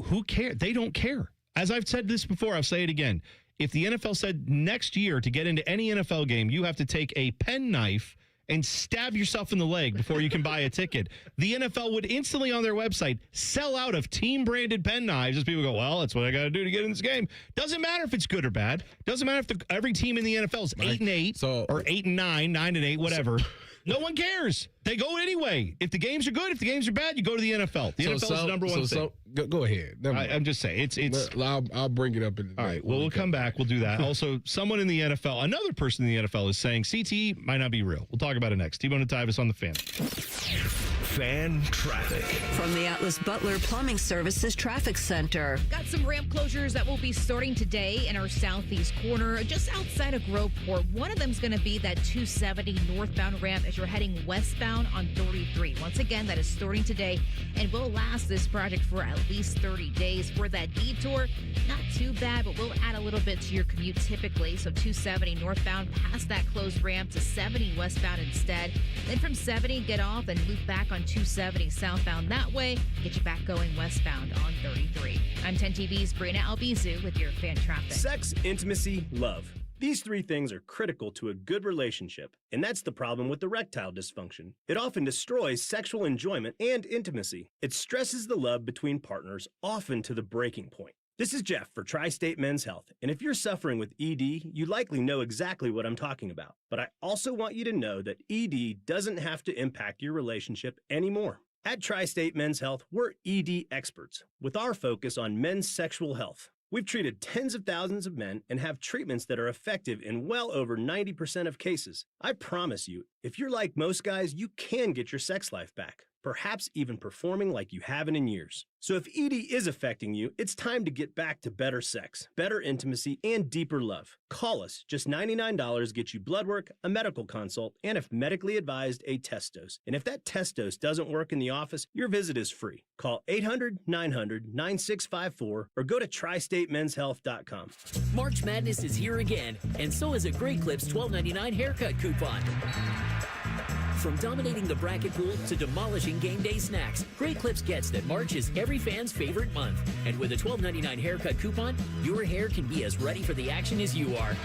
Who cares? They don't care. As I've said this before, I'll say it again. If the NFL said next year to get into any NFL game, you have to take a penknife and stab yourself in the leg before you can buy a ticket, the NFL would instantly on their website sell out of team-branded pen knives as people go, well, that's what I got to do to get in this game. Doesn't matter if it's good or bad. Doesn't matter if every team in the NFL is 8-8 or 8-9, 9-8, whatever. No one cares. They go anyway. If the games are good, if the games are bad, you go to the NFL. The NFL is the number one thing. Go ahead. I'm just saying. I'll bring it up. All right. Well, we'll come back. We'll do that. Also, someone in the NFL, another person in the NFL is saying CTE might not be real. We'll talk about it next. T-Bone and Tyvis on the Fan. Fan traffic. From the Atlas Butler Plumbing Services Traffic Center. Got some ramp closures that will be starting today in our southeast corner, just outside of Groveport. One of them is going to be that 270 northbound ramp as you're heading westbound on 33. Once again, that is starting today and will last this project for at least 30 days. For that detour, not too bad, but we'll add a little bit to your commute typically. So 270 northbound past that closed ramp to 70 westbound instead. Then from 70, get off and loop back on 270 southbound that way, get you back going westbound on 33. I'm 10 TV's Brina Albizu with your fan traffic. Sex, intimacy, love. These three things are critical to a good relationship, and that's the problem with erectile dysfunction. It often destroys sexual enjoyment and intimacy. It stresses the love between partners, often to the breaking point. This is Jeff for Tri-State Men's Health, and if you're suffering with ED, you likely know exactly what I'm talking about. But I also want you to know that ED doesn't have to impact your relationship anymore. At Tri-State Men's Health, we're ED experts, with our focus on men's sexual health. We've treated tens of thousands of men and have treatments that are effective in well over 90% of cases. I promise you, if you're like most guys, you can get your sex life back, perhaps even performing like you haven't in years. So if ED is affecting you, it's time to get back to better sex, better intimacy, and deeper love. Call us. Just $99 gets you blood work, a medical consult, and if medically advised, a test dose. And if that test dose doesn't work in the office, your visit is free. Call 800-900-9654 or go to tristatemenshealth.com. March Madness is here again, and so is a Great Clips $12.99 haircut coupon. From dominating the bracket pool to demolishing game day snacks, Great Clips gets that March is every fan's favorite month. And with a $12.99 haircut coupon, your hair can be as ready for the action as you are.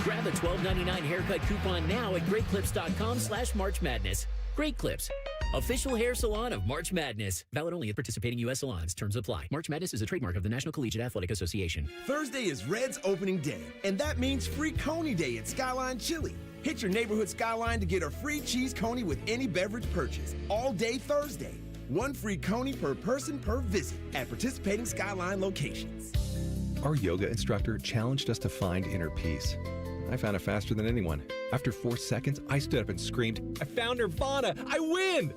Grab a $12.99 haircut coupon now at greatclips.com/March Madness. Great Clips, official hair salon of March Madness. Valid only at participating U.S. salons. Terms apply. March Madness is a trademark of the National Collegiate Athletic Association. Thursday is Reds opening day, and that means free Coney Day at Skyline Chili. Hit your neighborhood Skyline to get a free cheese coney with any beverage purchase. All day Thursday. One free coney per person per visit at participating Skyline locations. Our yoga instructor challenged us to find inner peace. I found it faster than anyone. After 4 seconds, I stood up and screamed, "I found Nirvana! I win!"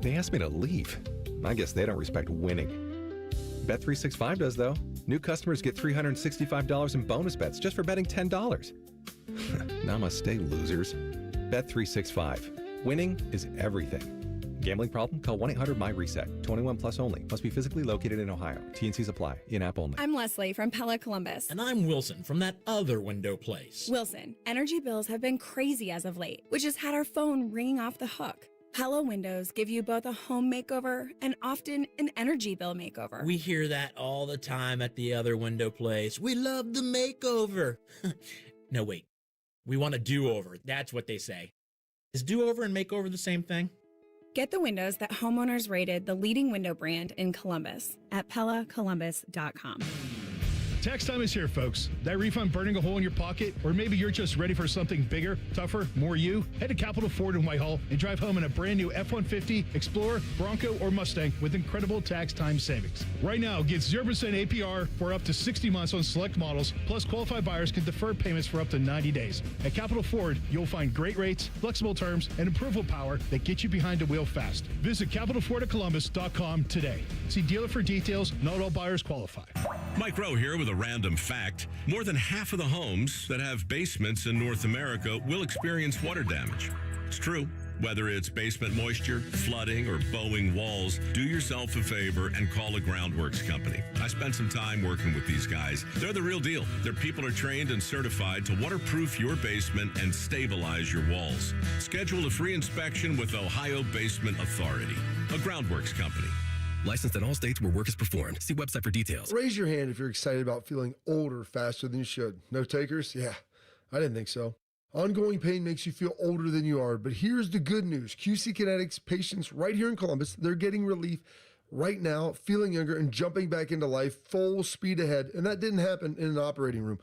They asked me to leave. I guess they don't respect winning. Bet365 does, though. New customers get $365 in bonus bets just for betting $10. Namaste, losers. Bet365. Winning is everything. Gambling problem? Call 1-800-MY-RESET. 21 plus only. Must be physically located in Ohio. T&Cs apply. In-app only. I'm Leslie from Pella Columbus. And I'm Wilson from that other window place. Wilson, energy bills have been crazy as of late, which has had our phone ringing off the hook. Pella windows give you both a home makeover and often an energy bill makeover. We hear that all the time at the other window place. We love the makeover. No, wait. We want a do-over. That's what they say. Is do-over and makeover the same thing? Get the windows that homeowners rated the leading window brand in Columbus at PellaColumbus.com. Tax time is here, folks. That refund burning a hole in your pocket? Or maybe you're just ready for something bigger, tougher, more you? Head to Capitol Ford in Whitehall and drive home in a brand new F-150, Explorer, Bronco, or Mustang with incredible tax time savings. Right now, get 0% APR for up to 60 months on select models, plus qualified buyers can defer payments for up to 90 days. At Capitol Ford, you'll find great rates, flexible terms, and approval power that get you behind the wheel fast. Visit CapitolFordAtColumbus.com today. See dealer for details. Not all buyers qualify. Mike Rowe here with a random fact. More than half of the homes that have basements in North America will experience water damage. It's true. Whether it's basement moisture, flooding, or bowing walls, do yourself a favor and call a groundworks company. I spent some time working with these guys. They're the real deal. Their people are trained and certified to waterproof your basement and stabilize your walls. Schedule a free inspection with Ohio Basement Authority, a groundworks company. Licensed in all states where work is performed. See website for details. Raise your hand if you're excited about feeling older faster than you should. No takers? Yeah, I didn't think so. Ongoing pain makes you feel older than you are, but here's the good news. QC Kinetics patients right here in Columbus, they're getting relief right now, feeling younger and jumping back into life full speed ahead, and that didn't happen in an operating room.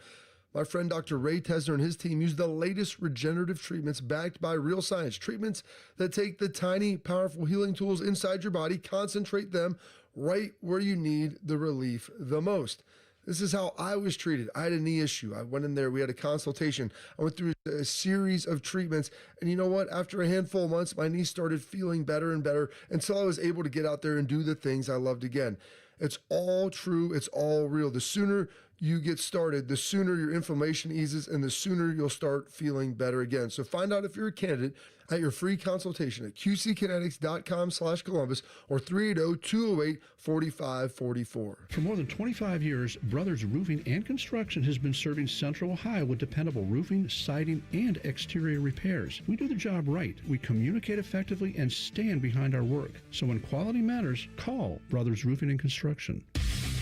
My friend Dr. Ray Tesner and his team use the latest regenerative treatments backed by real science. Treatments that take the tiny, powerful healing tools inside your body, concentrate them right where you need the relief the most. This is how I was treated. I had a knee issue. I went in there. We had a consultation. I went through a series of treatments. And you know what? After a handful of months, my knee started feeling better and better until I was able to get out there and do the things I loved again. It's all true. It's all real. The sooner you get started, the sooner your inflammation eases and the sooner you'll start feeling better again. So find out if you're a candidate at your free consultation at qckinetics.com/Columbus or 380-208-4544. For more than 25 years, Brothers Roofing and Construction has been serving Central Ohio with dependable roofing, siding, and exterior repairs. We do the job right. We communicate effectively and stand behind our work. So when quality matters, call Brothers Roofing and Construction.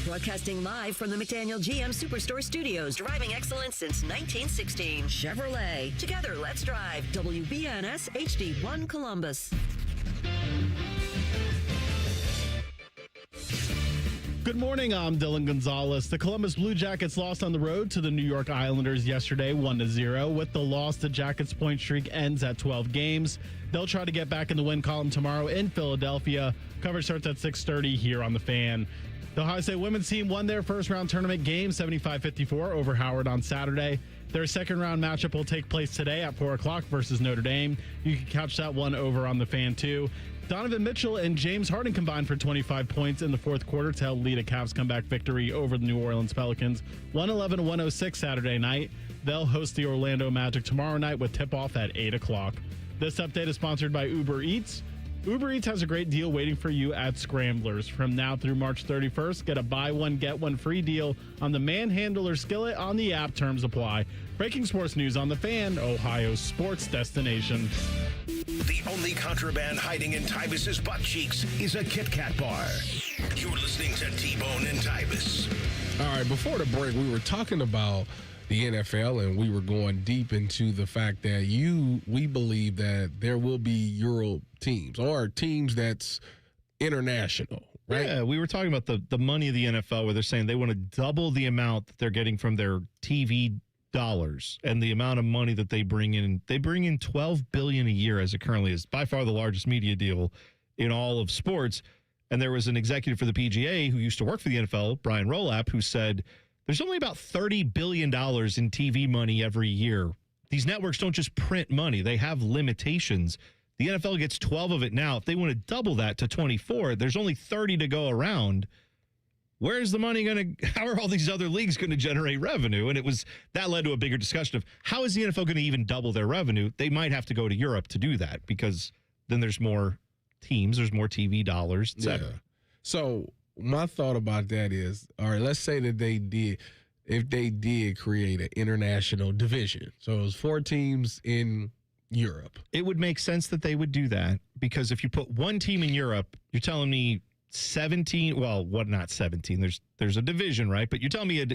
Broadcasting live from the McDaniel GM Superstore Studios. Driving excellence since 1916. Chevrolet. Together, let's drive. WBNS HD1 Columbus. Good morning, I'm Dylan Gonzalez. The Columbus Blue Jackets lost on the road to the New York Islanders yesterday, 1-0. With the loss, the Jackets' point streak ends at 12 games. They'll try to get back in the win column tomorrow in Philadelphia. Coverage starts at 6:30 here on The Fan. The Ohio State women's team won their first-round tournament game 75-54 over Howard on Saturday. Their second-round matchup will take place today at 4 o'clock versus Notre Dame. You can catch that one over on The Fan, too. Donovan Mitchell and James Harden combined for 25 points in the fourth quarter to help lead a Cavs comeback victory over the New Orleans Pelicans. 111-106 Saturday night. They'll host the Orlando Magic tomorrow night with tip-off at 8 o'clock. This update is sponsored by Uber Eats. Uber Eats has a great deal waiting for you at Scramblers. From now through March 31st, get a buy one, get one free deal on the Manhandler skillet on the app. Terms apply. Breaking sports news on The Fan, Ohio's sports destination. The only contraband hiding in Tyvis's butt cheeks is a Kit Kat bar. You're listening to T-Bone and Tyvis. All right, before the break, we were talking about the NFL, and we were going deep into the fact that we believe that there will be Euro teams or teams that's international, right? Yeah, we were talking about the money of the NFL where they're saying they want to double the amount that they're getting from their TV dollars and the amount of money that they bring in. They bring in $12 billion a year as it currently is, by far the largest media deal in all of sports. And there was an executive for the PGA who used to work for the NFL, Brian Rolap, who said there's only about $30 billion in TV money every year. These networks don't just print money. They have limitations. The NFL gets 12 of it now. If they want to double that to 24, there's only 30 to go around. Where's the money going to, how are all these other leagues going to generate revenue? And that led to a bigger discussion of how is the NFL going to even double their revenue? They might have to go to Europe to do that because then there's more teams, there's more TV dollars, et cetera. Yeah. So my thought about that is, all right, let's say that if they did create an international division. So it was 4 teams in Europe. It would make sense that they would do that because if you put one team in Europe, you're telling me 17. Well, what? Not 17. There's a division, right? But you're telling me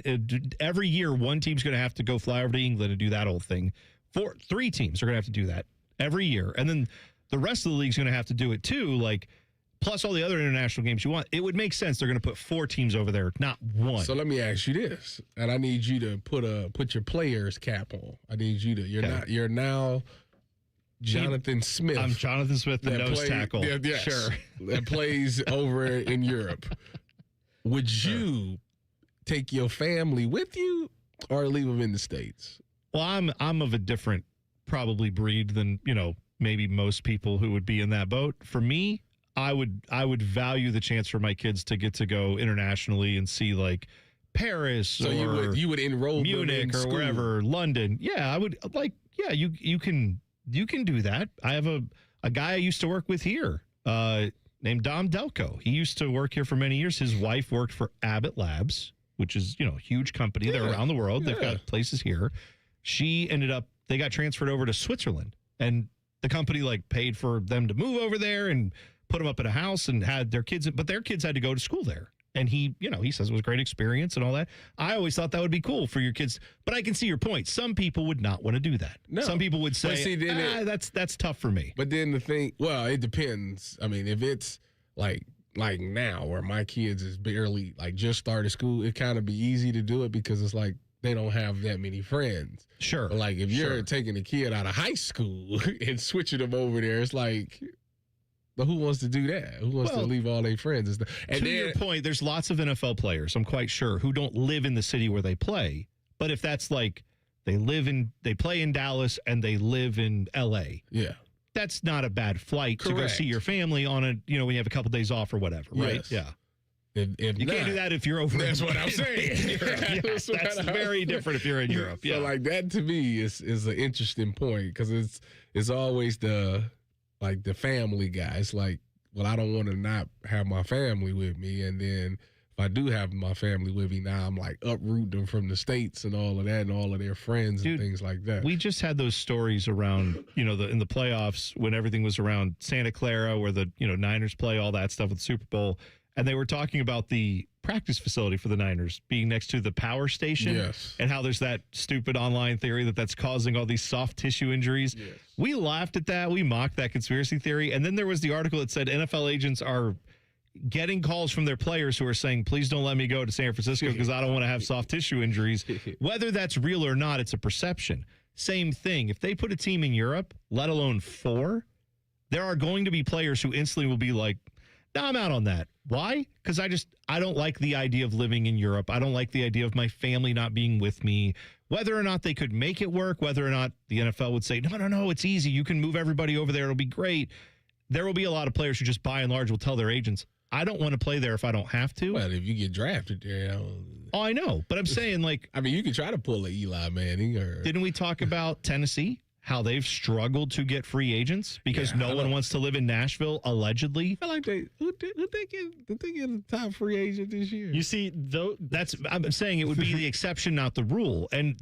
every year one team's going to have to go fly over to England and do that whole thing. 3 teams are going to have to do that every year, and then the rest of the league's going to have to do it too. Like plus all the other international games you want. It would make sense. They're going to put 4 teams over there, not 1. So let me ask you this, and I need you to put your player's cap on. I need you to. You're now Jonathan Smith. I'm Jonathan Smith, the nose tackle. Yes, sure. That plays over in Europe. Would you take your family with you or leave them in the States? Well, I'm of a different probably breed than, maybe most people who would be in that boat. For me, I would value the chance for my kids to get to go internationally and see like Paris so or you would enroll Munich them in or school. wherever, London. Yeah, I would you can do that. I have a guy I used to work with here named Dom Delco. He used to work here for many years. His wife worked for Abbott Labs, which is, a huge company. They're around the world. They've got places here. They got transferred over to Switzerland, and the company paid for them to move over there and put them up in a house and had their kids, but their kids had to go to school there. And he says it was a great experience and all that. I always thought that would be cool for your kids, but I can see your point. Some people would not want to do that. No. Some people would say, that's tough for me. But then the thing, well, it depends. I mean, if it's like now where my kids is barely just started school, it kind of be easy to do it because it's like they don't have that many friends. Sure. But if you're taking a kid out of high school and switching them over there, it's like, but who wants to do that? Who wants to leave all their friends and stuff? And to your point, there's lots of NFL players, I'm quite sure, who don't live in the city where they play. But if that's they play in Dallas and they live in LA. Yeah. That's not a bad flight to go see your family on when you have a couple days off or whatever, right? Yes. Yeah. If you can't do that if you're over. That's what I'm saying. That's very different if you're in Europe. Yeah. So that to me is an interesting point because it's always the family guy. It's I don't want to not have my family with me, and then if I do have my family with me, now I'm uproot them from the States and all of that and all of their friends and things like that. We just had those stories around in the playoffs when everything was around Santa Clara where the Niners play, all that stuff with the Super Bowl. And they were talking about the practice facility for the Niners being next to the power station. Yes. And how there's that stupid online theory that's causing all these soft tissue injuries. Yes. We laughed at that. We mocked that conspiracy theory. And then there was the article that said NFL agents are getting calls from their players who are saying, please don't let me go to San Francisco because I don't want to have soft tissue injuries. Whether that's real or not, it's a perception. Same thing. If they put a team in Europe, let alone 4, there are going to be players who instantly will be like, no, I'm out on that. Why? Because I don't like the idea of living in Europe. I don't like the idea of my family not being with me. Whether or not they could make it work, whether or not the NFL would say, no, it's easy. You can move everybody over there. It'll be great. There will be a lot of players who just by and large will tell their agents, I don't want to play there if I don't have to. Well, if you get drafted there. Oh, I know. But I'm saying you could try to pull a Eli Manning. Didn't we talk about Tennessee? How they've struggled to get free agents because no one wants to live in Nashville, allegedly. I like they get a top free agent this year. You see, I'm saying it would be the exception, not the rule. And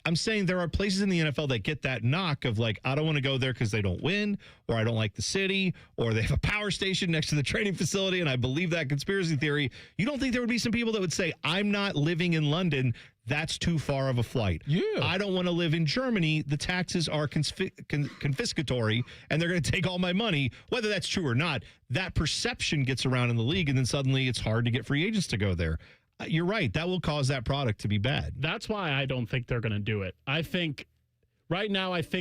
I'm saying there are places in the NFL that get that knock of I don't want to go there because they don't win, or I don't like the city, or they have a power station next to the training facility, and I believe that conspiracy theory. You don't think there would be some people that would say, I'm not living in London. That's too far of a flight. Yeah. I don't want to live in Germany. The taxes are confiscatory, and they're going to take all my money. Whether that's true or not, that perception gets around in the league, and then suddenly it's hard to get free agents to go there. You're right. That will cause that product to be bad. That's why I don't think they're going to do it. I think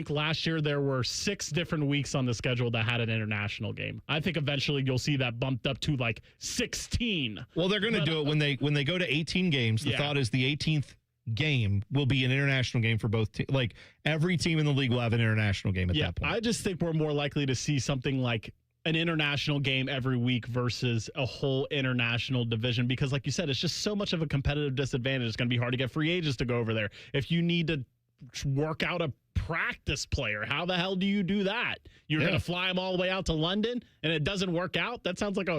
last year there were 6 different weeks on the schedule that had an international game. I think eventually you'll see that bumped up to 16. Well, they're going to do it when they go to 18 games. The thought is the 18th game will be an international game for both teams. Every team in the league will have an international game at that point. I just think we're more likely to see something like an international game every week versus a whole international division because, like you said, it's just so much of a competitive disadvantage. It's going to be hard to get free agents to go over there. If you need to work out a practice player, how the hell do you do that? You're going to fly them all the way out to London and it doesn't work out? That sounds like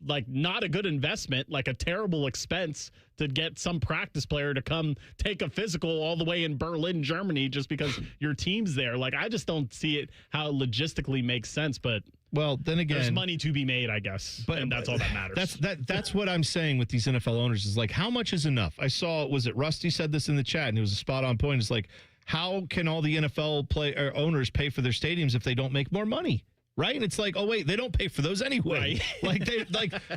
like not a good investment, like a terrible expense to get some practice player to come take a physical all the way in Berlin, Germany, just because your team's there. Like, I just don't see it how it logistically makes sense, but well, then again, there's money to be made, I guess, and that's all that matters. That's what I'm saying with these NFL owners is like, how much is enough? I saw, was it Rusty said this in the chat, and it was a spot on point. It's like, how can all the NFL owners pay for their stadiums if they don't make more money? Right? And it's like, oh, wait, they don't pay for those anyway. Right.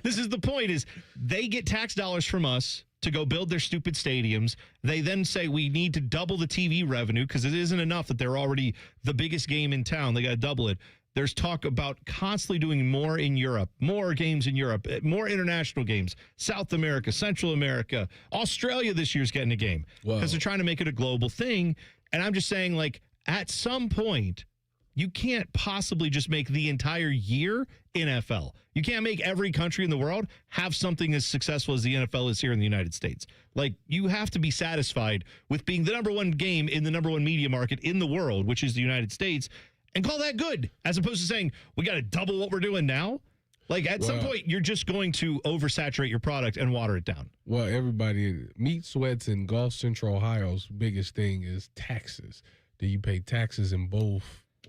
This is the point is they get tax dollars from us to go build their stupid stadiums. They then say we need to double the TV revenue because it isn't enough that they're already the biggest game in town. They got to double it. There's talk about constantly doing more in Europe, more games in Europe, more international games, South America, Central America, Australia this year's getting a game because they're trying to make it a global thing. And I'm just saying, like, at some point, you can't possibly just make the entire year NFL. You can't make every country in the world have something as successful as the NFL is here in the United States. Like, you have to be satisfied with being the number one game in the number one media market in the world, which is the United States, and call that good, as opposed to saying, we got to double what we're doing now. Like, at some point, you're just going to oversaturate your product and water it down. Well, everybody, Meat Sweats in Gulf Central Ohio's biggest thing is taxes. Do you pay taxes in both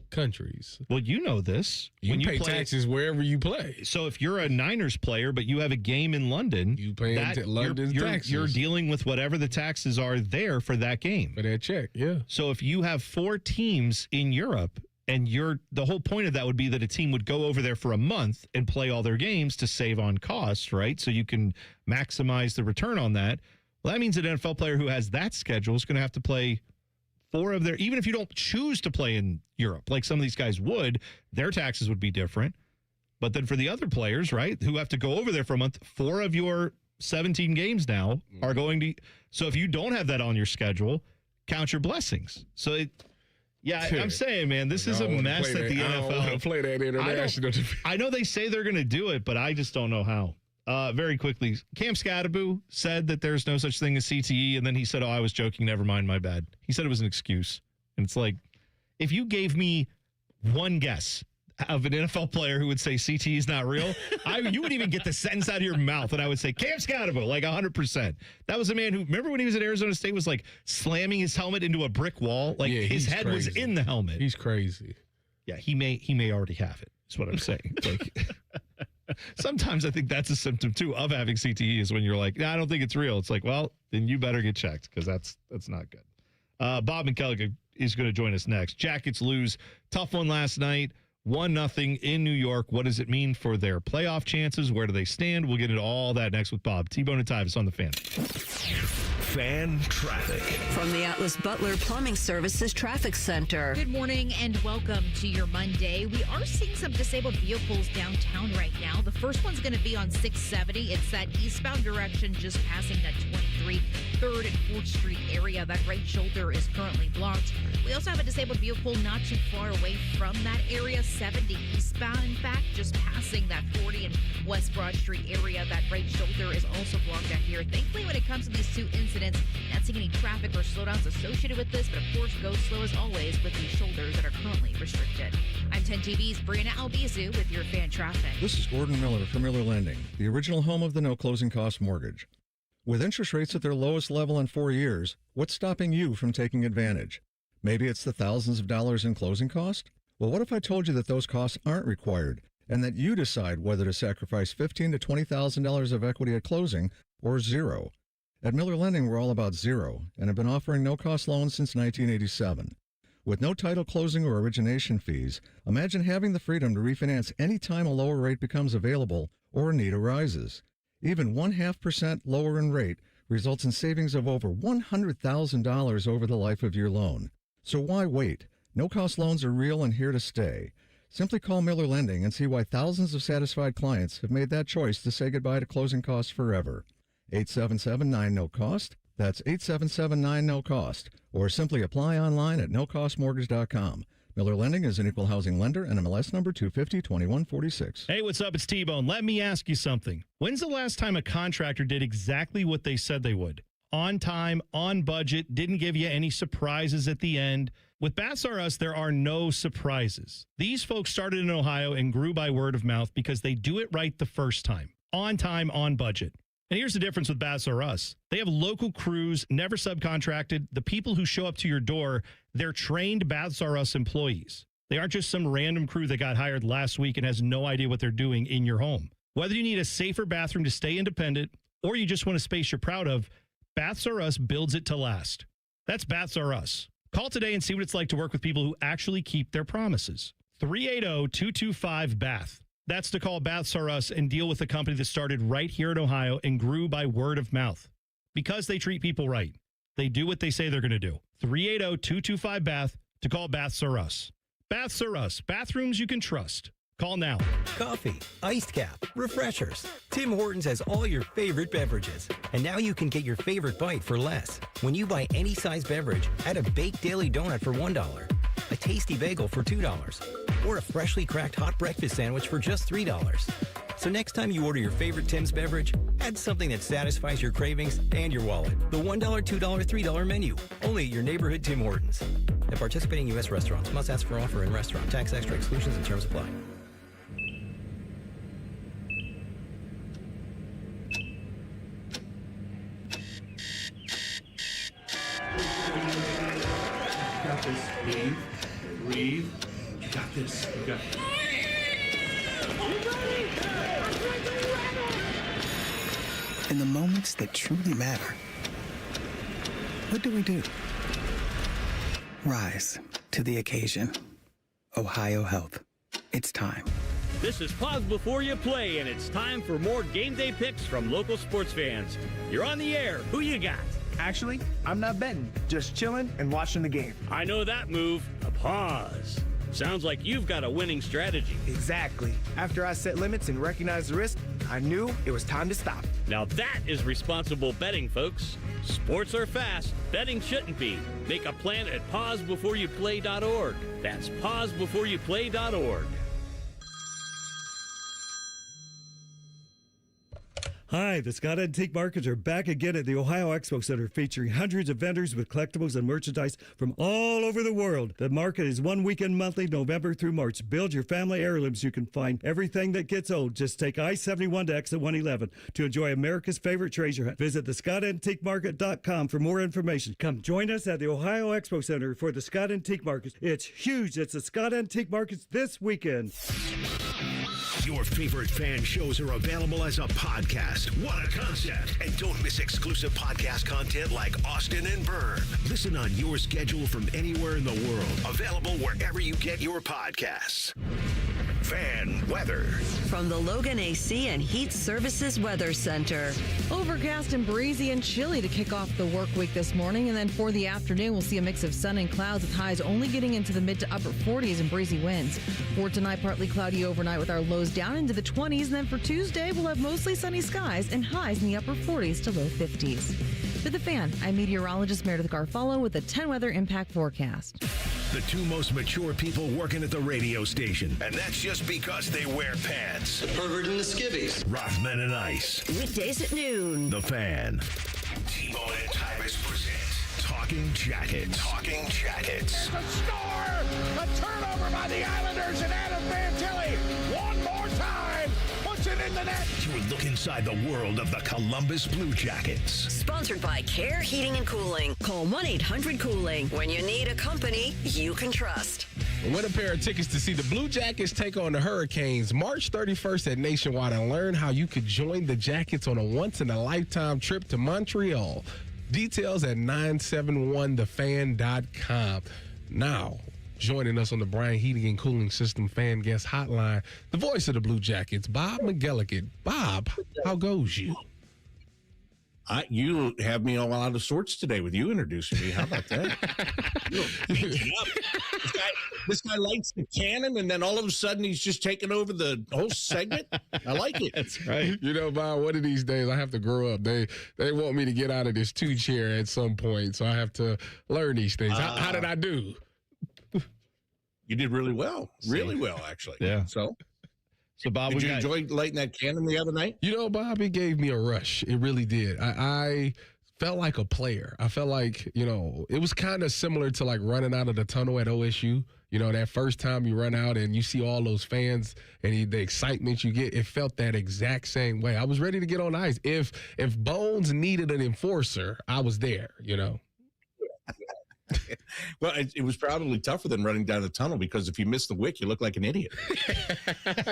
countries? Well, you know this. You pay taxes wherever you play. So if you're a Niners player, but you have a game in London, you pay London's taxes. You're dealing with whatever the taxes are there for that game. For that check, yeah. So if you have 4 teams in Europe, and the whole point of that would be that a team would go over there for a month and play all their games to save on costs, right? So you can maximize the return on that. Well, that means an NFL player who has that schedule is going to have to play 4 of their, even if you don't choose to play in Europe, like some of these guys would, their taxes would be different. But then for the other players, right, who have to go over there for a month, 4 of your 17 games now are going to, so if you don't have that on your schedule, count your blessings. So I'm saying, man, this is a mess that the NFL. I don't want to play that international. I know they say they're going to do it, but I just don't know how. Very quickly, Cam Scadaboo said that there's no such thing as CTE, and then he said, oh, I was joking, never mind, my bad. He said it was an excuse. And it's like, if you gave me one guess of an NFL player who would say CTE is not real, you wouldn't even get the sentence out of your mouth, and I would say, Cam Scadaboo, like 100%. That was a man who, remember when he was at Arizona State, was like slamming his helmet into a brick wall? Like his head was in the helmet. He's crazy. Yeah, he may already have it, is what I'm saying. Like, sometimes I think that's a symptom, too, of having CTE is when you're like, I don't think it's real. It's like, well, then you better get checked because that's not good. Bob McKelligan is going to join us next. Jackets lose. Tough one last night. 1-0 in New York. What does it mean for their playoff chances? Where do they stand? We'll get into all that next with Bob. T-Bone and Tyvis on the Fan. Fan traffic. From the Atlas Butler Plumbing Services Traffic Center. Good morning and welcome to your Monday. We are seeing some disabled vehicles downtown right now. The first one's going to be on 670. It's that eastbound direction just passing that 23 3rd and 4th Street area. That right shoulder is currently blocked. We also have a disabled vehicle not too far away from that area, 70 eastbound. In fact, just passing that 40 and West Broad Street area. That right shoulder is also blocked out here. Thankfully, when it comes to these 2 incidents, not seeing any traffic or slowdowns associated with this, but of course, go slow as always with these shoulders that are currently restricted. I'm 10 TV's Brianna Albizu with your fan traffic. This is Gordon Miller from Miller Lending, the original home of the no closing cost mortgage. With interest rates at their lowest level in 4 years, what's stopping you from taking advantage? Maybe it's the thousands of dollars in closing cost? Well, what if I told you that those costs aren't required and that you decide whether to sacrifice $15,000 to $20,000 of equity at closing or zero? At Miller Lending, we're all about zero and have been offering no-cost loans since 1987. With no title closing or origination fees, imagine having the freedom to refinance any time a lower rate becomes available or a need arises. Even 0.5% lower in rate results in savings of over $100,000 over the life of your loan. So why wait? No-cost loans are real and here to stay. Simply call Miller Lending and see why thousands of satisfied clients have made that choice to say goodbye to closing costs forever. 877-9-NO-COST. That's 877-9-NO-COST. Or simply apply online at nocostmortgage.com. Miller Lending is an equal housing lender and MLS number 250-2146. Hey, what's up? It's T-Bone. Let me ask you something. When's the last time a contractor did exactly what they said they would? On time, on budget, didn't give you any surprises at the end. With Bats R Us, there are no surprises. These folks started in Ohio and grew by word of mouth because they do it right the first time. on time, on budget. And here's the difference with Baths R Us. They have local crews, never subcontracted. The people who show up to your door, they're trained Baths R Us employees. They aren't just some random crew that got hired last week and has no idea what they're doing in your home. Whether you need a safer bathroom to stay independent or you just want a space you're proud of, Baths R Us builds it to last. That's Baths R Us. Call today and see what it's like to work with people who actually keep their promises. 380-225-BATH. That's to call Baths R Us and deal with a company that started right here in Ohio and grew by word of mouth. Because they treat people right. They do what they say they're going to do. 380-225-BATH to call Baths R Us. Baths R Us. Bathrooms you can trust. Call now. Coffee, iced cap, refreshers. Tim Hortons has all your favorite beverages. And now you can get your favorite bite for less. When you buy any size beverage, add a baked daily donut for $1, a tasty bagel for $2, or a freshly cracked hot breakfast sandwich for just $3. So next time you order your favorite Tim's beverage, add something that satisfies your cravings and your wallet. The $1, $2, $3 menu. Only at your neighborhood Tim Hortons. At participating U.S. restaurants, must ask for offer in restaurant. Tax extra exclusions and terms apply. Breathe. You got this. You got it. In the moments that truly matter, what do? Rise to the occasion. Ohio Health. It's time. This is Pause Before You Play, and it's time for more game day picks from local sports fans. You're on the air. Who you got? Actually, I'm not betting, just chilling and watching the game. I know that move. A pause. Sounds like you've got a winning strategy. Exactly. After I set limits and recognized the risk, I knew it was time to stop. Now that is responsible betting, folks. Sports are fast. Betting shouldn't be. Make a plan at pausebeforeyouplay.org. That's pausebeforeyouplay.org. Hi, the Scott Antique Markets are back again at the Ohio Expo Center, featuring hundreds of vendors with collectibles and merchandise from all over the world. The market is one weekend monthly, November through March. Build your family heirlooms. You can find everything that gets old. Just take I-71 to exit 111 to enjoy America's favorite treasure hunt. Visit thescottantiquemarket.com for more information. Come join us at the Ohio Expo Center for the Scott Antique Markets. It's huge. It's the Scott Antique Markets this weekend. Your favorite fan shows are available as a podcast. What a concept. And don't miss exclusive podcast content like Austin and Burn. Listen on your schedule from anywhere in the world. Available wherever you get your podcasts. Fan weather. From the Logan AC and Heat Services Weather Center. Overcast and breezy and chilly to kick off the work week this morning. And then for the afternoon, we'll see a mix of sun and clouds with highs only getting into the mid to upper 40s and breezy winds. For tonight, partly cloudy overnight with our lows down into the 20s. And then for Tuesday, we'll have mostly sunny skies and highs in the upper 40s to low 50s. For The Fan, I'm meteorologist Meredith Garfalo with the 10 weather impact forecast. The two most mature people working at the radio station. And that's just because they wear pants. The pervert and the skivvies. Rothman and Ice. Weekdays at noon. The Fan. T-Bone and Tyvis present Talking Jackets. Talking Jackets. A score! A turnover by the Islanders and Adam Fantilli. One more time. Puts it in the net. You look inside the world of the Columbus Blue Jackets. Sponsored by Care Heating and Cooling. Call 1-800-COOLING. When you need a company you can trust. Win a pair of tickets to see the Blue Jackets take on the Hurricanes March 31st at Nationwide and learn how you could join the Jackets on a once-in-a-lifetime trip to Montreal. Details at 971thefan.com. Now, joining us on the Bryan Heating and Cooling System fan guest hotline, the voice of the Blue Jackets, Bob McGillicuddy. Bob, how goes you? You have me all out of sorts today with you introducing me. How about that? This guy lights the cannon, and then all of a sudden he's just taking over the whole segment. I like it. That's right. You know, Bob, one of these days I have to grow up. They want me to get out of this two chair at some point, so I have to learn these things. How did I do? You did really well. Really well, actually. Yeah. So Bob, did you enjoy lighting that cannon the other night? You know, Bob, it gave me a rush. It really did. I felt like a player. I felt like, it was kind of similar to like running out of the tunnel at OSU. That first time you run out and you see all those fans and the excitement you get, it felt that exact same way. I was ready to get on ice. If Bones needed an enforcer, I was there, Well, it was probably tougher than running down the tunnel because if you miss the wick, you look like an idiot.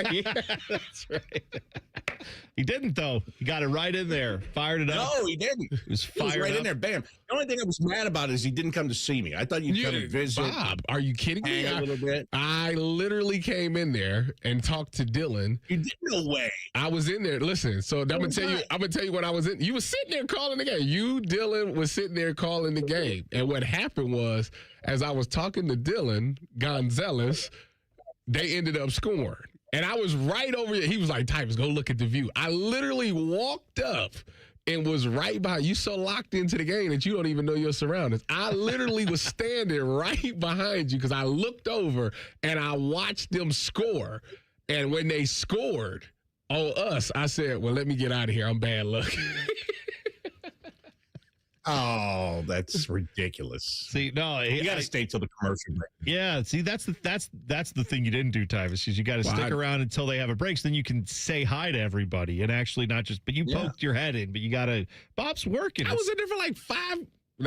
Yeah, that's right. He didn't, though. He got it right in there. Fired it up. No, he didn't. It was fired right up. in there. Bam. The only thing I was mad about is he didn't come to see me. I thought you'd come and visit. Bob, are you kidding me? Hang a little bit. I literally came in there and talked to Dylan. You did? No way. I was in there. Listen, so I'm gonna tell you when I was in. You were sitting there calling the game. You, Dylan, was sitting there calling the game. And what happened was, as I was talking to Dylan Gonzalez, they ended up scoring. And I was right over here. He was like, Tyvis, go look at the view. I literally walked up and was right behind you. So locked into the game that you don't even know your surroundings. I literally was standing right behind you because I looked over and I watched them score. And when they scored on us, I said, well, let me get out of here. I'm bad luck. Oh, that's ridiculous. See, no, you got to stay till the commercial break. Yeah, see, that's the thing you didn't do, Tyvis, is you got to stick around until they have a break, so then you can say hi to everybody and actually not just. But you poked your head in, but you got to. Bob's working. I was in there for like 5.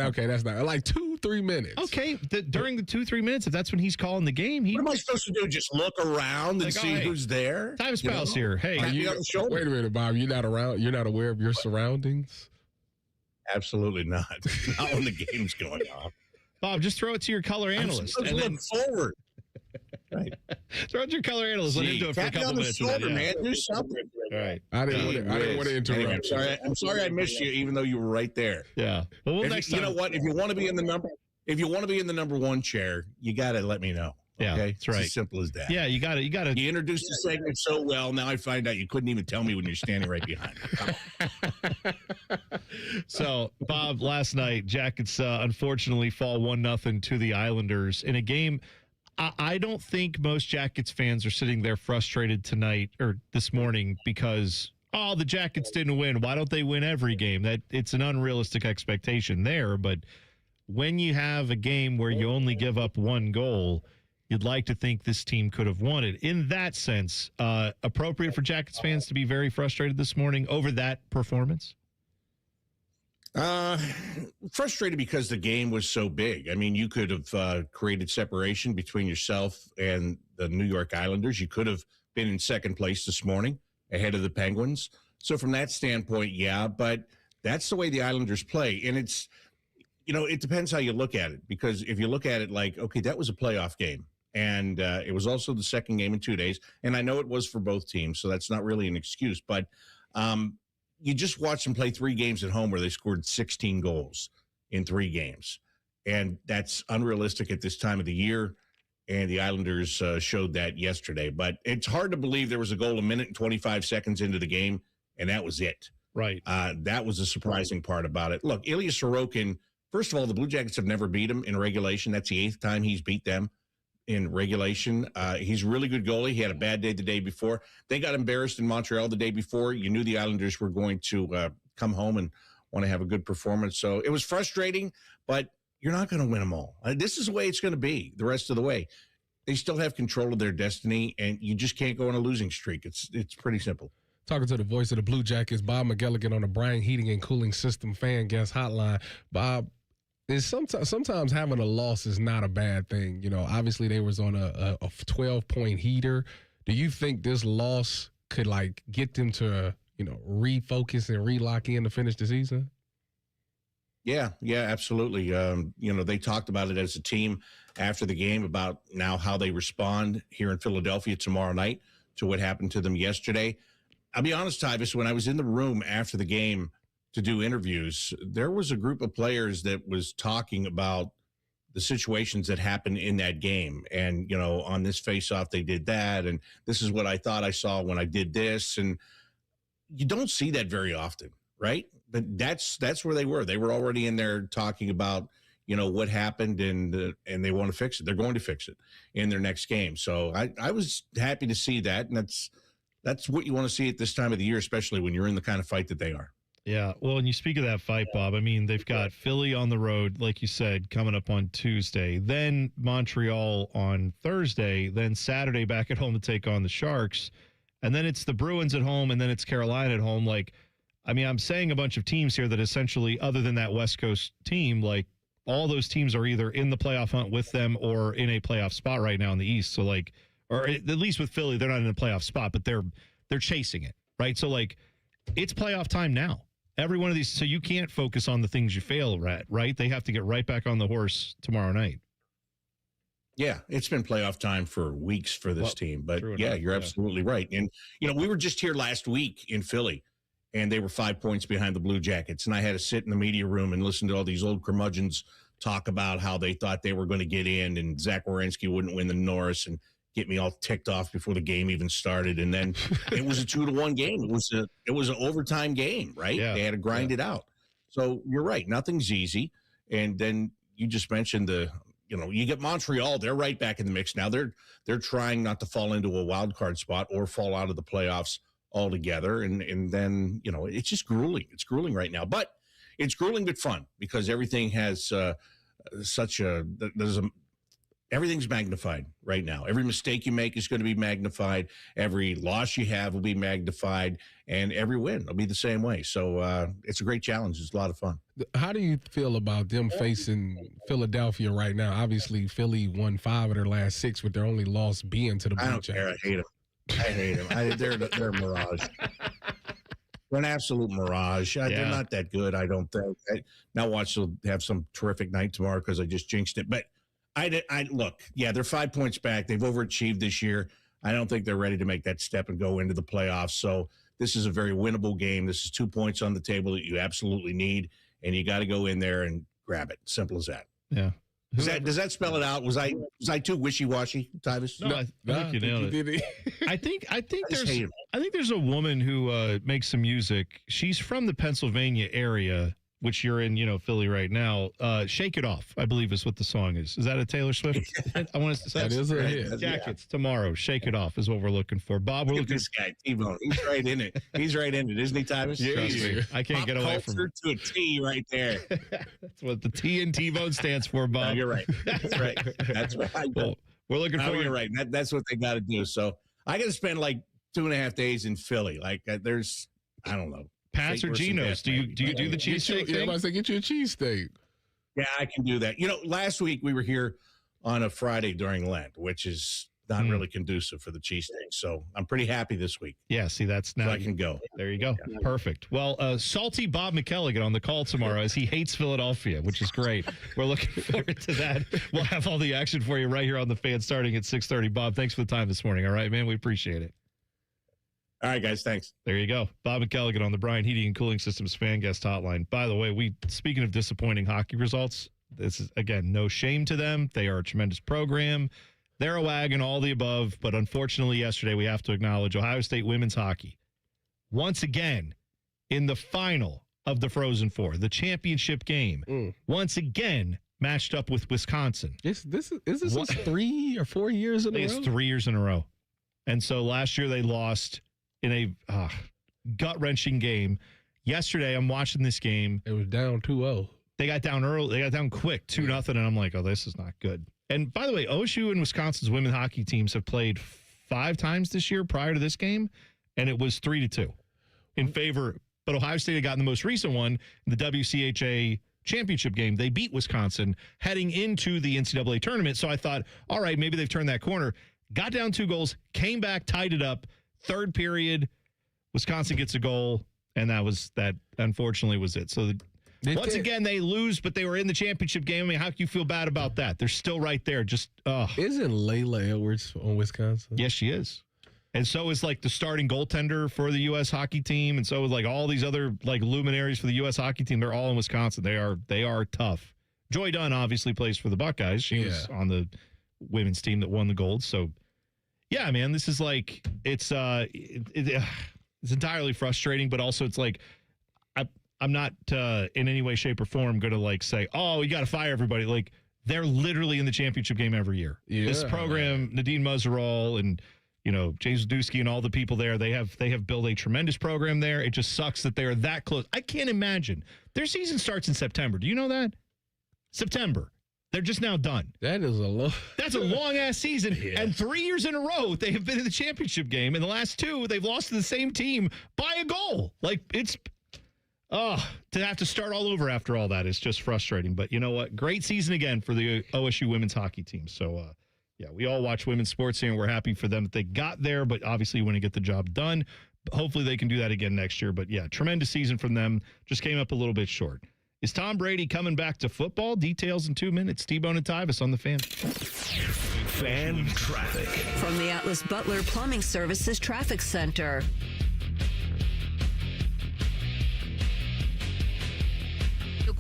Okay, that's not like 2-3 minutes. Okay, during the 2-3 minutes, if that's when he's calling the game, what am I supposed to do? Just look around and see who's there? Tyvis Pals here. Hey, wait a minute, Bob. You're not around. You're not aware of your surroundings. Absolutely not. Not when the game's going on. Bob, just throw it to your color analyst. And look forward. Right. Throw it to your color analyst. Let him do it for a couple minutes. Shoulder, man. Do something. All right. I didn't want to interrupt. Anyway, I'm sorry I missed you, even though you were right there. Yeah. Well, next time. You know what? If you want to be in the number one chair, you got to let me know. Yeah, okay? that's right. It's as simple as that. Yeah, you got to. You introduced the segment so well. Now I find out you couldn't even tell me when you're standing right behind me. So, Bob, last night, Jackets unfortunately fall 1-0 to the Islanders in a game. I don't think most Jackets fans are sitting there frustrated tonight or this morning because, the Jackets didn't win. Why don't they win every game? That it's an unrealistic expectation there. But when you have a game where you only give up one goal, you'd like to think this team could have won it. In that sense, appropriate for Jackets fans to be very frustrated this morning over that performance? Frustrated because the game was so big. I mean, you could have created separation between yourself and the New York Islanders. You could have been in second place this morning ahead of the Penguins. So from that standpoint, yeah, but that's the way the Islanders play. And it's, it depends how you look at it, because if you look at it like, okay, that was a playoff game. And it was also the second game in 2 days. And I know it was for both teams, so that's not really an excuse. But you just watch them play 3 games at home where they scored 16 goals in 3 games. And that's unrealistic at this time of the year. And the Islanders showed that yesterday. But it's hard to believe there was a goal a minute and 25 seconds into the game, and that was it. Right. That was the surprising part about it. Look, Ilya Sorokin, first of all, the Blue Jackets have never beat him in regulation. That's the 8th time he's beat them in regulation. He's a really good goalie. He had a bad day the day before. They got embarrassed in Montreal the day before. You knew the Islanders were going to come home and want to have a good performance. So it was frustrating, but you're not going to win them all. This is the way it's going to be the rest of the way. They still have control of their destiny, and you just can't go on a losing streak. It's pretty simple. Talking to the voice of the Blue Jackets, Bob McGilligan on the Bryan Heating and Cooling System fan guest hotline. Bob, is sometimes having a loss is not a bad thing. Obviously they was on a 12-point heater. Do you think this loss could get them to, refocus and relock in to finish the season? Yeah, absolutely. They talked about it as a team after the game about now how they respond here in Philadelphia tomorrow night to what happened to them yesterday. I'll be honest, Tyvis, when I was in the room after the game to do interviews, there was a group of players that was talking about the situations that happened in that game. And, on this face-off, they did that. And this is what I thought I saw when I did this. And you don't see that very often, right? But that's where they were. They were already in there talking about, what happened and they want to fix it. They're going to fix it in their next game. So I was happy to see that. And that's what you want to see at this time of the year, especially when you're in the kind of fight that they are. Yeah, well, and you speak of that fight, Bob. I mean, they've got Philly on the road, like you said, coming up on Tuesday, then Montreal on Thursday, then Saturday back at home to take on the Sharks, and then it's the Bruins at home, and then it's Carolina at home. Like, I mean, I'm saying a bunch of teams here that essentially, other than that West Coast team, like all those teams are either in the playoff hunt with them or in a playoff spot right now in the East. So, like, or at least with Philly, they're not in a playoff spot, but they're chasing it, right? So, like, it's playoff time now. Every one of these, so you can't focus on the things you fail at, right? They have to get right back on the horse tomorrow night. Yeah, it's been playoff time for weeks for this team. But yeah, you're absolutely right. And, we were just here last week in Philly, and they were 5 points behind the Blue Jackets. And I had to sit in the media room and listen to all these old curmudgeons talk about how they thought they were going to get in and Zach Werenski wouldn't win the Norris and get me all ticked off before the game even started. And then it was a 2-1 game. It was an overtime game, right? Yeah. They had to grind it out. So you're right. Nothing's easy. And then you just mentioned you get Montreal, they're right back in the mix now. They're trying not to fall into a wild card spot or fall out of the playoffs altogether. And then, it's just grueling. It's grueling right now, but it's grueling but fun because everything has everything's magnified right now. Every mistake you make is going to be magnified. Every loss you have will be magnified, and every win will be the same way. So it's a great challenge. It's a lot of fun. How do you feel about them facing Philadelphia right now? Obviously, Philly won 5 of their last 6, with their only loss being to the Blue Jackets. I hate them. They're a mirage. They're an absolute mirage. They're not that good, I don't think. Now watch, they'll have some terrific night tomorrow because I just jinxed it. But I look, they're 5 points back. They've overachieved this year. I don't think they're ready to make that step and go into the playoffs. So this is a very winnable game. This is 2 points on the table that you absolutely need, and you got to go in there and grab it. Simple as that. Yeah. Does that spell it out? Was I too wishy-washy, Tyvis? No, I think you nailed it. I think there's a woman who makes some music. She's from the Pennsylvania area, which you're in, Philly right now. Shake It Off, I believe is what the song is. Is that a Taylor Swift? I want to say that is a hit. Jackets tomorrow. Shake It Off is what we're looking for. Bob, we're looking at this guy, T-Bone. He's right in it. He's right in it, isn't he, Tyvis? Yeah. I can't get away from it. To a T right there. That's what the T in T-Bone stands for, Bob. No, you're right. That's right. That's right. Well, we're looking forward. You're right. That's what they got to do. So I got to spend like 2.5 days in Philly. Like I don't know. Pats or Geno's? Do you do the cheesesteak thing? Yeah, I was like, get you a cheesesteak. Yeah, I can do that. Last week we were here on a Friday during Lent, which is not really conducive for the cheesesteak. So I'm pretty happy this week. Yeah, see, that's now. So I can go. There you go. Yeah. Perfect. Well, salty Bob McElligott on the call tomorrow as he hates Philadelphia, which is great. We're looking forward to that. We'll have all the action for you right here on the Fan starting at 6:30. Bob, thanks for the time this morning. All right, man, we appreciate it. All right, guys. Thanks. There you go. Bob McElligott on the Bryant Heating and Cooling Systems fan guest hotline. By the way, speaking of disappointing hockey results, this is, again, no shame to them. They are a tremendous program. They're a wagon, all the above. But unfortunately, yesterday, we have to acknowledge Ohio State women's hockey, once again, in the final of the Frozen Four, the championship game, once again, matched up with Wisconsin. Is this 3 or 4 years in a row? It's 3 years in a row. And so last year they lost in a gut-wrenching game. Yesterday, I'm watching this game. It was down 2-0. They got down early. They got down quick, 2-0, and I'm like, oh, this is not good. And by the way, OSU and Wisconsin's women's hockey teams have played 5 times this year prior to this game, and it was 3-2 in favor. But Ohio State had gotten the most recent one, the WCHA championship game. They beat Wisconsin heading into the NCAA tournament. So I thought, all right, maybe they've turned that corner. Got down 2 goals, came back, tied it up. Third period, Wisconsin gets a goal, and that unfortunately was it. So once again, they lose, but they were in the championship game. I mean, how can you feel bad about that? They're still right there. Just Isn't Layla Edwards on Wisconsin? Yes, she is. And so is like the starting goaltender for the U.S. hockey team, and so is like all these other like luminaries for the U.S. hockey team. They're all in Wisconsin. They are tough. Joy Dunn obviously plays for the Buckeyes. She was on the women's team that won the gold. So. Yeah, man, this is like it's entirely frustrating, but also it's like I'm not in any way, shape, or form going to like say, oh, you got to fire everybody. Like they're literally in the championship game every year. Yeah. This program, Nadine Muzerall and James Dusky and all the people there, they have built a tremendous program there. It just sucks that they are that close. I can't imagine. Their season starts in September. Do you know that? September. They're just now done. That's a long-ass season. Yeah. And 3 years in a row, they have been in the championship game. And the last 2, they've lost to the same team by a goal. To have to start all over after all that is just frustrating. But you know what? Great season again for the OSU women's hockey team. So, we all watch women's sports here, and we're happy for them that they got there. But obviously, you want to get the job done. Hopefully, they can do that again next year. But, tremendous season from them. Just came up a little bit short. Is Tom Brady coming back to football? Details in 2 minutes. T-Bone and Tyvis on the Fan. Fan traffic. From the Atlas Butler Plumbing Services Traffic Center.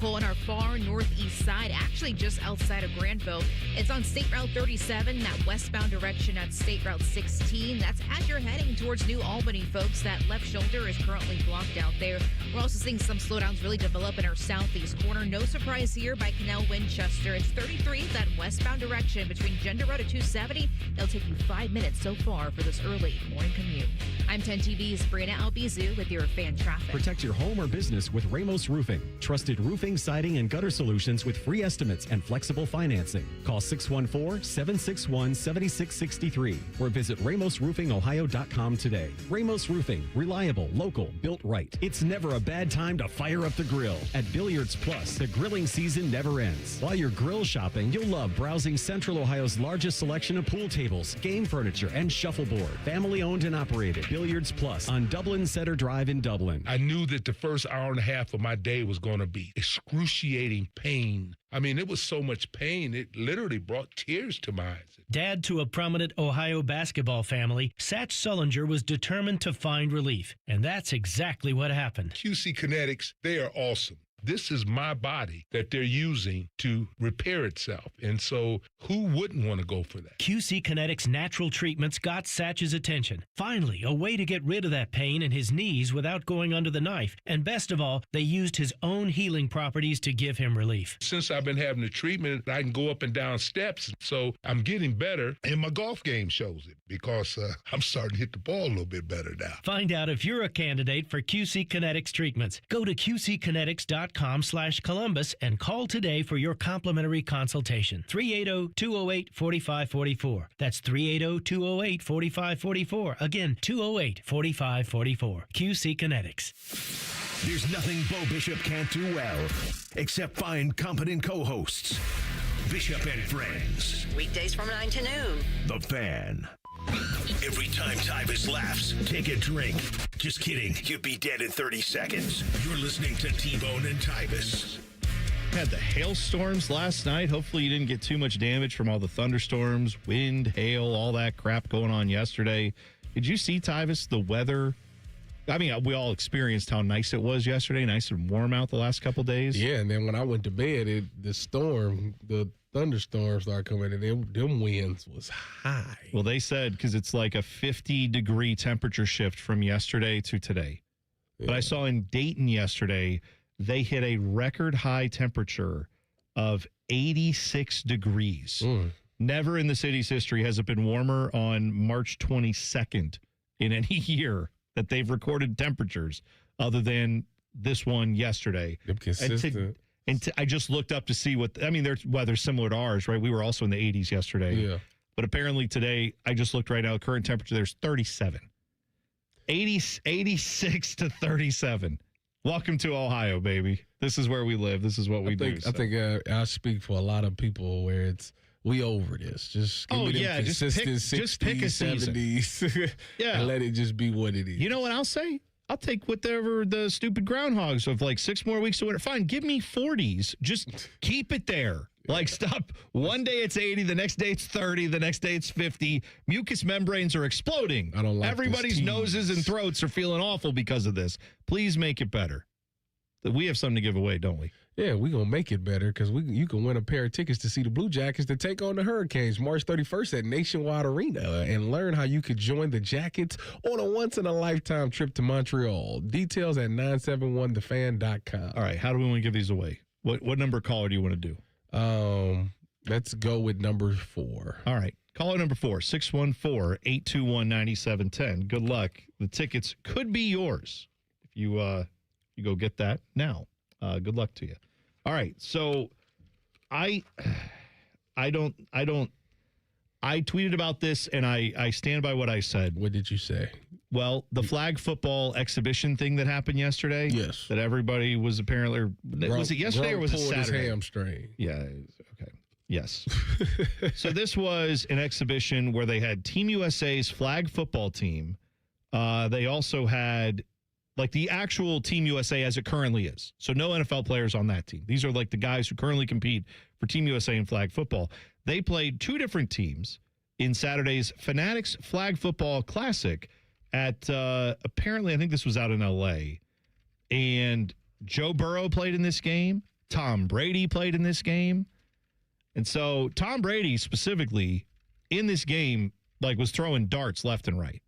On our far northeast side, actually just outside of Granville. It's on State Route 37, that westbound direction at State Route 16. That's as you're heading towards New Albany, folks. That left shoulder is currently blocked out there. We're also seeing some slowdowns really develop in our southeast corner. No surprise here by Canal Winchester. It's 33, that westbound direction between Gender Road at 270. It'll take you 5 minutes so far for this early morning commute. I'm 10 TV's Brianna Albizu with your fan traffic. Protect your home or business with Ramos Roofing. Trusted roofing, siding, and gutter solutions with free estimates and flexible financing. Call 614-761-7663 or visit RamosRoofingOhio.com today. Ramos Roofing. Reliable, local, built right. It's never a bad time to fire up the grill. At Billiards Plus, the grilling season never ends. While you're grill shopping, you'll love browsing Central Ohio's largest selection of pool tables, game furniture, and shuffleboard. Family owned and operated. Billiards Plus on Dublin Center Drive in Dublin. I knew that the first hour and a half of my day was going to be excruciating pain. I mean, it was so much pain, it literally brought tears to my eyes. Dad to a prominent Ohio basketball family, Satch Sullinger was determined to find relief, and that's exactly what happened. QC Kinetics, they are awesome. This is my body that they're using to repair itself. And so who wouldn't want to go for that? QC Kinetics natural treatments got Satch's attention. Finally, a way to get rid of that pain in his knees without going under the knife. And best of all, they used his own healing properties to give him relief. Since I've been having the treatment, I can go up and down steps. So I'm getting better. And my golf game shows it because I'm starting to hit the ball a little bit better now. Find out if you're a candidate for QC Kinetics treatments. Go to QCkinetics.com/Columbus and call today for your complimentary consultation. 380-208-4544. That's 380-208-4544. Again, 208-4544. QC Kinetics. There's nothing Bo Bishop can't do well, except find competent co-hosts. Bishop and Friends. Weekdays from 9 to noon. The Fan. Every time Tyvis laughs, take a drink. Just kidding. You'd be dead in 30 seconds. You're listening to T-Bone and Tyvis. Had the hailstorms last night. Hopefully you didn't get too much damage from all the thunderstorms, wind, hail, all that crap going on yesterday. Did you see, Tyvis, the weather? I mean, we all experienced how nice it was yesterday, nice and warm out the last couple days. Yeah, and then when I went to bed, the thunderstorms started coming, and them winds was high. Well, they said because it's like a 50-degree temperature shift from yesterday to today. Yeah. But I saw in Dayton yesterday, they hit a record high temperature of 86 degrees. Never in the city's history has it been warmer on March 22nd in any year that they've recorded temperatures other than this one yesterday. Consistent. I just looked up to see their weather's similar to ours, right? We were also in the 80s yesterday. Yeah. But apparently today, I just looked right now, the current temperature there's 37. 86 to 37. Welcome to Ohio, baby. This is where we live. This is what we do. I think I speak for a lot of people where we over this. Just give me them consistent 60s, pick a season. 70s. Yeah. And let it just be what it is. You know what I'll say? I'll take whatever the stupid groundhogs of like 6 more weeks to winter. Fine, give me 40s. Just keep it there. Like, stop. One day it's 80, the next day it's 30, the next day it's 50. Mucous membranes are exploding. I don't like Everybody's noses and throats are feeling awful because of this. Please make it better. We have something to give away, don't we? Yeah, we're going to make it better because you can win a pair of tickets to see the Blue Jackets to take on the Hurricanes March 31st at Nationwide Arena and learn how you could join the Jackets on a once-in-a-lifetime trip to Montreal. Details at 971thefan.com. All right, how do we want to give these away? What number caller do you want to do? Let's go with number 4. All right. Caller number 4, 614-821-9710. Good luck. The tickets could be yours if you go get that now. Good luck to you. All right, so I tweeted about this, and I stand by what I said. What did you say? Well, the flag football exhibition thing that happened yesterday. Yes. That everybody was apparently, was it yesterday or was it Saturday? His hamstring. Yeah. Okay. Yes. So this was an exhibition where they had Team USA's flag football team. They also had like the actual Team USA as it currently is. So no NFL players on that team. These are like the guys who currently compete for Team USA in flag football. They played two different teams in Saturday's Fanatics Flag Football Classic at apparently, I think this was out in LA. And Joe Burrow played in this game. Tom Brady played in this game. And so Tom Brady specifically in this game like was throwing darts left and right.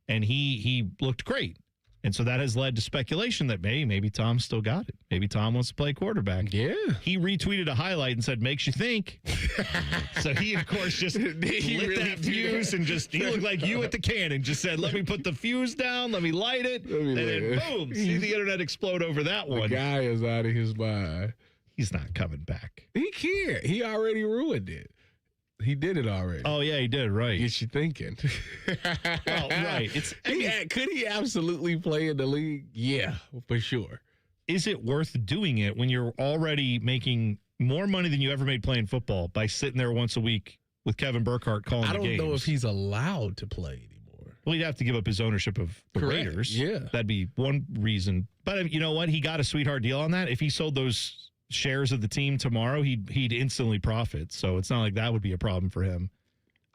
And he looked great. And so that has led to speculation that maybe Tom still got it. Maybe Tom wants to play quarterback. Yeah. He retweeted a highlight and said, makes you think. So he, of course, just lit that fuse and just, he looked like you at the cannon. Just said, let me put the fuse down, let me light it, and then boom, see the internet explode over that one. The guy is out of his mind. He's not coming back. He can't. He already ruined it. He did it already. Oh, yeah, he did, right. Gets you thinking. Well, right. Could he absolutely play in the league? Yeah, for sure. Is it worth doing it when you're already making more money than you ever made playing football by sitting there once a week with Kevin Burkhardt calling the games? I don't know if he's allowed to play anymore. Well, he'd have to give up his ownership of the Raiders. Yeah. That'd be one reason. But you know what? He got a sweetheart deal on that. If he sold those shares of the team tomorrow, he'd instantly profit. So it's not like that would be a problem for him.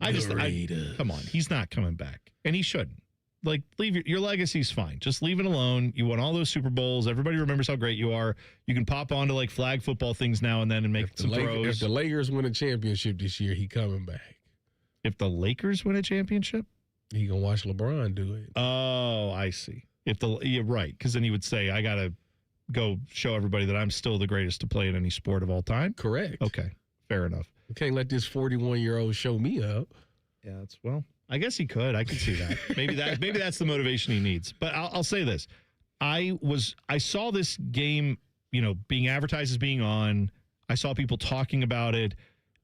Come on, he's not coming back, and he shouldn't. Like, leave your legacy's fine. Just leave it alone. You won all those Super Bowls. Everybody remembers how great you are. You can pop onto like flag football things now and then and make some throws. If the Lakers win a championship this year, he coming back. If the Lakers win a championship, he gonna watch LeBron do it. Oh, I see. You're right, because then he would say, I gotta go show everybody that I'm still the greatest to play in any sport of all time. Correct. Okay, fair enough. You can't let this 41-year-old show me up. Yeah, well, I guess he could. I could see that. Maybe that's the motivation he needs. But I'll say this: I saw this game, being advertised as being on. I saw people talking about it,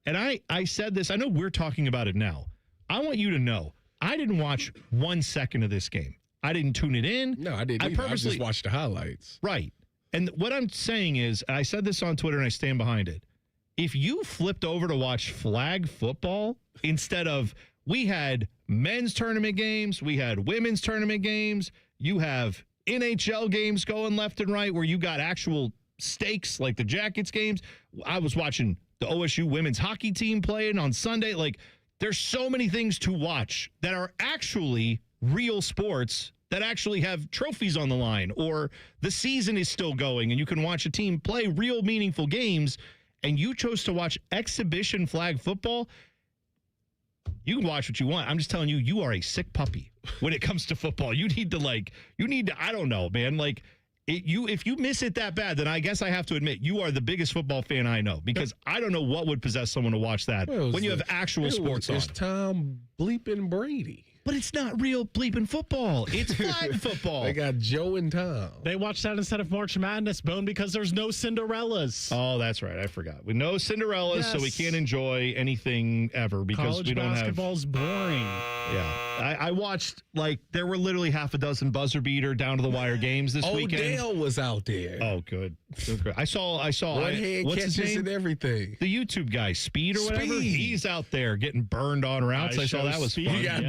and I said this. I know we're talking about it now. I want you to know I didn't watch 1 second of this game. I didn't tune it in. No, I didn't. I just watched the highlights. Right. And what I'm saying is, I said this on Twitter and I stand behind it. If you flipped over to watch flag football instead of, we had men's tournament games, we had women's tournament games, you have NHL games going left and right where you got actual stakes like the Jackets games. I was watching the OSU women's hockey team playing on Sunday. Like, there's so many things to watch that are actually real sports that actually have trophies on the line, or the season is still going and you can watch a team play real meaningful games, and you chose to watch exhibition flag football. You can watch what you want. I'm just telling you, you are a sick puppy when it comes to football. You need to, I don't know, man. Like, if you miss it that bad, then I guess I have to admit you are the biggest football fan I know, because I don't know what would possess someone to watch that when you have actual sports on. It's Tom bleeping Brady. But it's not real bleeping football. It's flag football. They got Joe and Tom. They watched that instead of March Madness, Bone, because there's no Cinderellas. Oh, that's right. I forgot. We know Cinderellas, so we can't enjoy anything ever because College we don't have. Basketball's boring. Yeah. I watched, there were literally half a dozen buzzer beater down to the wire games this weekend. Odell was out there. Oh, good. I saw. One hand what's catches his name? and everything. The YouTube guy, Speed or whatever. He's out there getting burned on routes. I saw that was fun. He got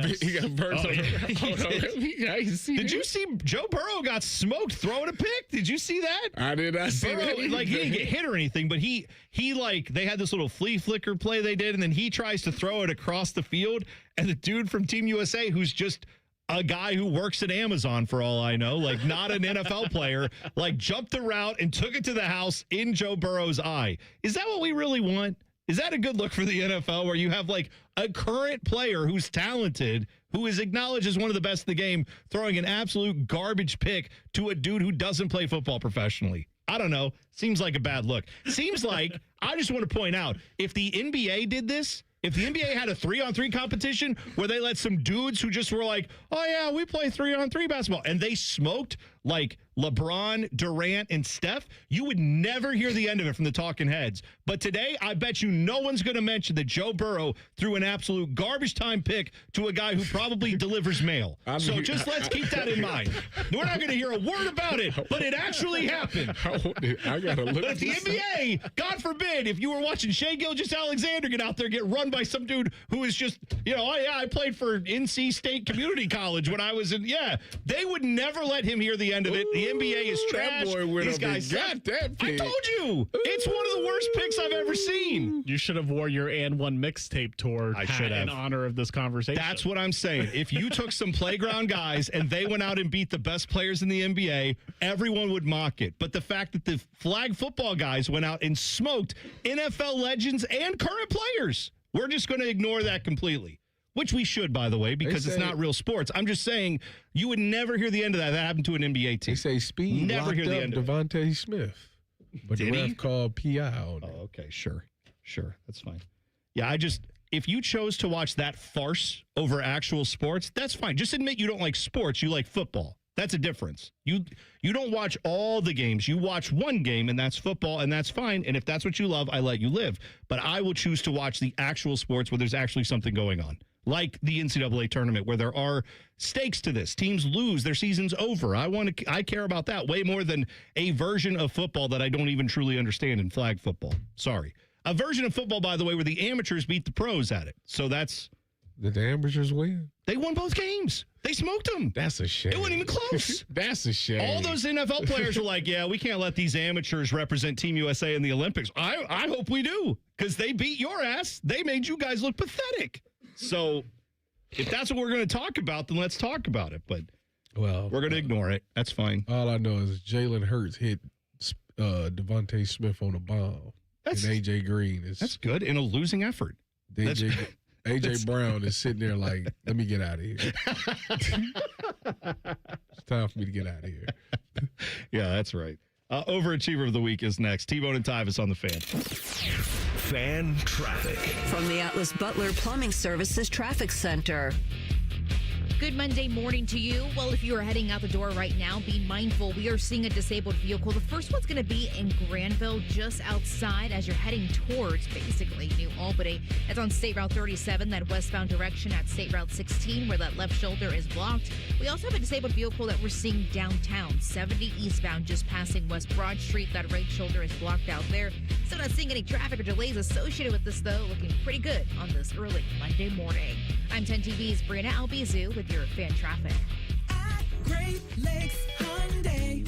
burned on routes. Did you see Joe Burrow got smoked throwing a pick? Did you see that? I did not see Burrow, that. He didn't get hit or anything, but he they had this little flea flicker play they did, and then he tries to throw it across the field, and the dude from Team USA, who's just a guy who works at Amazon for all I know, like not an NFL player, jumped the route and took it to the house in Joe Burrow's eye. Is that what we really want? Is that a good look for the NFL where you have a current player who's talented, who is acknowledged as one of the best in the game, throwing an absolute garbage pick to a dude who doesn't play football professionally? I don't know. Seems like a bad look. Seems like, I just want to point out, if the NBA did this, If the NBA had a 3-on-3 competition where they let some dudes who just were like, oh, yeah, we play 3-on-3 basketball, and they smoked like LeBron, Durant, and Steph, you would never hear the end of it from the talking heads. But today, I bet you no one's going to mention that Joe Burrow threw an absolute garbage time pick to a guy who probably delivers mail. So just let's keep that in mind. We're not going to hear a word about it, but it actually happened. I got to look. But if the NBA, God forbid, if you were watching Shai Gilgeous-Alexander get out there, get run by some dude who is just, oh, yeah, I played for NC State Community College when I was in, they would never let him hear the end of it. The NBA is trash. That boy went These up guys and got that pick. I told you. It's one of the worst picks I've ever seen. You should have wore your And One mixtape tour hat in honor of this conversation. That's what I'm saying. If you took some playground guys and they went out and beat the best players in the NBA, everyone would mock it. But the fact that the flag football guys went out and smoked NFL legends and current players, we're just going to ignore that completely. Which we should, by the way, because it's not real sports. I'm just saying you would never hear the end of that. That happened to an NBA team. They say Speed never hear the end of Devontae Smith. But Did the ref he? called PI on it. Oh, okay, sure. That's fine. Yeah, if you chose to watch that farce over actual sports, that's fine. Just admit you don't like sports, you like football. That's a difference. You don't watch all the games. You watch one game, and that's football, and that's fine. And if that's what you love, I let you live. But I will choose to watch the actual sports where there's actually something going on. Like the NCAA tournament, where there are stakes to this. Teams lose, their season's over. I care about that way more than a version of football that I don't even truly understand in flag football. Sorry. A version of football, by the way, where the amateurs beat the pros at it. So that's... Did the amateurs win? They won both games. They smoked them. That's a shame. It wasn't even close. That's a shame. All those NFL players were like, yeah, we can't let these amateurs represent Team USA in the Olympics. I hope we do, because they beat your ass. They made you guys look pathetic. So if that's what we're going to talk about, then let's talk about it. But we're going to ignore it. That's fine. All I know is Jalen Hurts hit Devontae Smith on a bomb. And AJ Green is... That's good in a losing effort. AJ Brown is sitting there like, let me get out of here. It's time for me to get out of here. Yeah, that's right. Overachiever of the week is next. T-Bone and Tyvis on the Fan. Fan traffic. From the Atlas Butler Plumbing Services Traffic Center. Good Monday morning to you. Well, if you are heading out the door right now, be mindful. We are seeing a disabled vehicle. The first one's going to be in Granville, just outside as you're heading towards basically New Albany. It's on State Route 37, that westbound direction at State Route 16, where that left shoulder is blocked. We also have a disabled vehicle that we're seeing downtown, 70 eastbound, just passing West Broad Street. That right shoulder is blocked out there. Still not seeing any traffic or delays associated with this, though. Looking pretty good on this early Monday morning. I'm 10 TV's Brianna Albizu with your fan traffic. At Great Lakes Hyundai,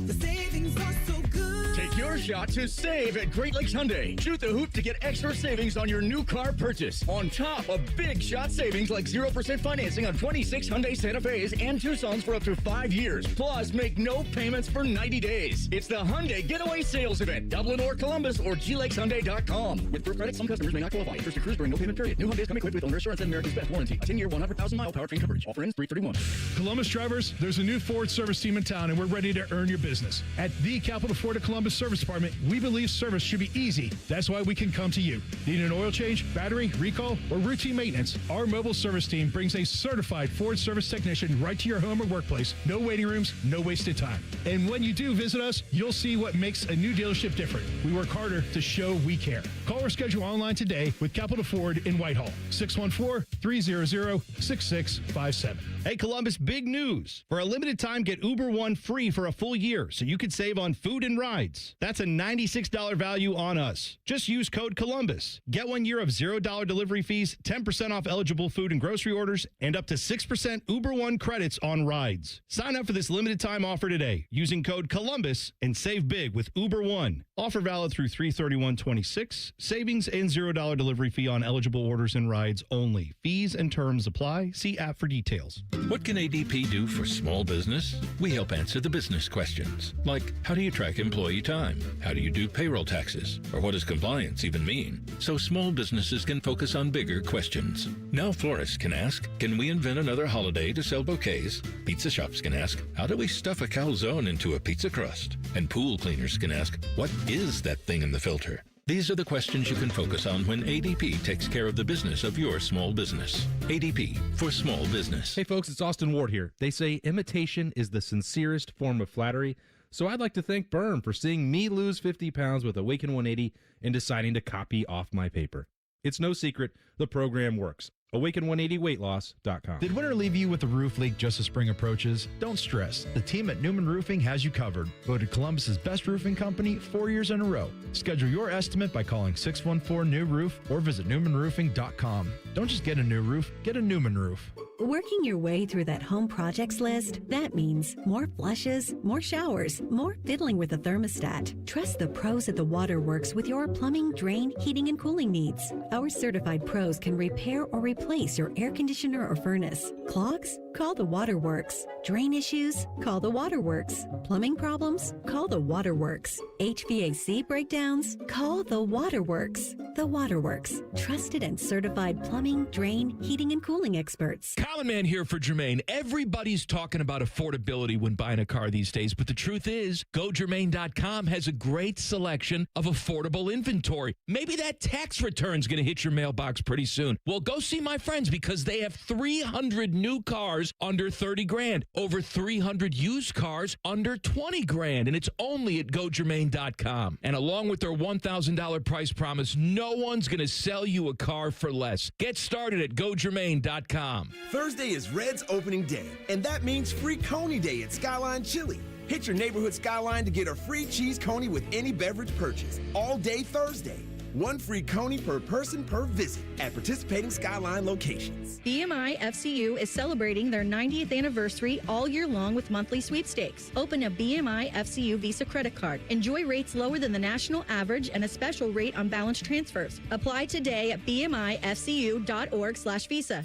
the savings are so good. Take your shot to save at Great Lakes Hyundai. Shoot the hoop to get extra savings on your new car purchase. On top of big shot savings like 0% financing on 26 Hyundai Santa Fe's and Tucson's for up to 5 years. Plus, make no payments for 90 days. It's the Hyundai Getaway Sales Event. Dublin or Columbus or glakeshyundai.com. With first credit, some customers may not qualify. Interest accrues during no payment period. New Hyundais come equipped with owner assurance and America's Best warranty. A 10-year, 100,000-mile powertrain coverage. Offer ends 3/31. Columbus drivers, there's a new Ford service team in town, and we're ready to earn your business. At the Capital Ford of Columbus Service Department, we believe service should be easy. That's why we can come to you. Need an oil change, battery, recall, or routine maintenance? Our mobile service team brings a certified Ford service technician right to your home or workplace. No waiting rooms, no wasted time. And when you do visit us, you'll see what makes a new dealership different. We work harder to show we care. Call or schedule online today with Capital Ford in Whitehall. 614-300-6657. Hey, Columbus, big news. For a limited time, get Uber One free for a full year so you could save on food and rides. That's a $96 value on us. Just use code Columbus. Get 1 year of $0 delivery fees, 10% off eligible food and grocery orders, and up to 6% Uber One credits on rides. Sign up for this limited time offer today using code Columbus and save big with Uber One. Offer valid through 3/31/26. Savings and $0 delivery fee on eligible orders and rides only. Fees and terms apply. See app for details. What can ADP do for small business? We help answer the business questions, like how do you track employee time? How do you do payroll taxes? Or what does compliance even mean? So small businesses can focus on bigger questions. Now florists can ask, can we invent another holiday to sell bouquets? Pizza shops can ask, how do we stuff a calzone into a pizza crust? And pool cleaners can ask, what is that thing in the filter? These are the questions you can focus on when ADP takes care of the business of your small business. ADP for small business. Hey folks, it's Austin Ward here. They say imitation is the sincerest form of flattery, so I'd like to thank Berm for seeing me lose 50 pounds with Awaken 180 and deciding to copy off my paper. It's no secret, the program works. Awaken180weightloss.com. Did winter leave you with a roof leak just as spring approaches? Don't stress. The team at Newman Roofing has you covered. Voted Columbus's best roofing company 4 years in a row. Schedule your estimate by calling 614-NEW-ROOF or visit newmanroofing.com. Don't just get a new roof, get a Newman roof. Working your way through that home projects list, that means more flushes, more showers, more fiddling with the thermostat. Trust the pros at the Waterworks with your plumbing, drain, heating, and cooling needs. Our certified pros can repair or replace your air conditioner or furnace. Clogs? Call the Waterworks. Drain issues? Call the Waterworks. Plumbing problems? Call the Waterworks. HVAC breakdowns? Call the Waterworks. The Waterworks. Trusted and certified plumbing, drain, heating, and cooling experts. Common Man here for Jermaine. Everybody's talking about affordability when buying a car these days, but the truth is, GoJermaine.com has a great selection of affordable inventory. Maybe that tax return's going to hit your mailbox pretty soon. Well, go see my friends because they have 300 new cars under 30 grand, over 300 used cars under 20 grand, and it's only at GoJermaine.com. And along with their $1,000 price promise, no one's going to sell you a car for less. Get started at GoJermaine.com. Thursday is Red's opening day, and that means free Coney Day at Skyline Chili. Hit your neighborhood Skyline to get a free cheese coney with any beverage purchase all day Thursday. One free coney per person per visit at participating Skyline locations. BMI FCU is celebrating their 90th anniversary all year long with monthly sweepstakes. Open a BMI FCU Visa credit card. Enjoy rates lower than the national average and a special rate on balance transfers. Apply today at bmifcu.org/visa.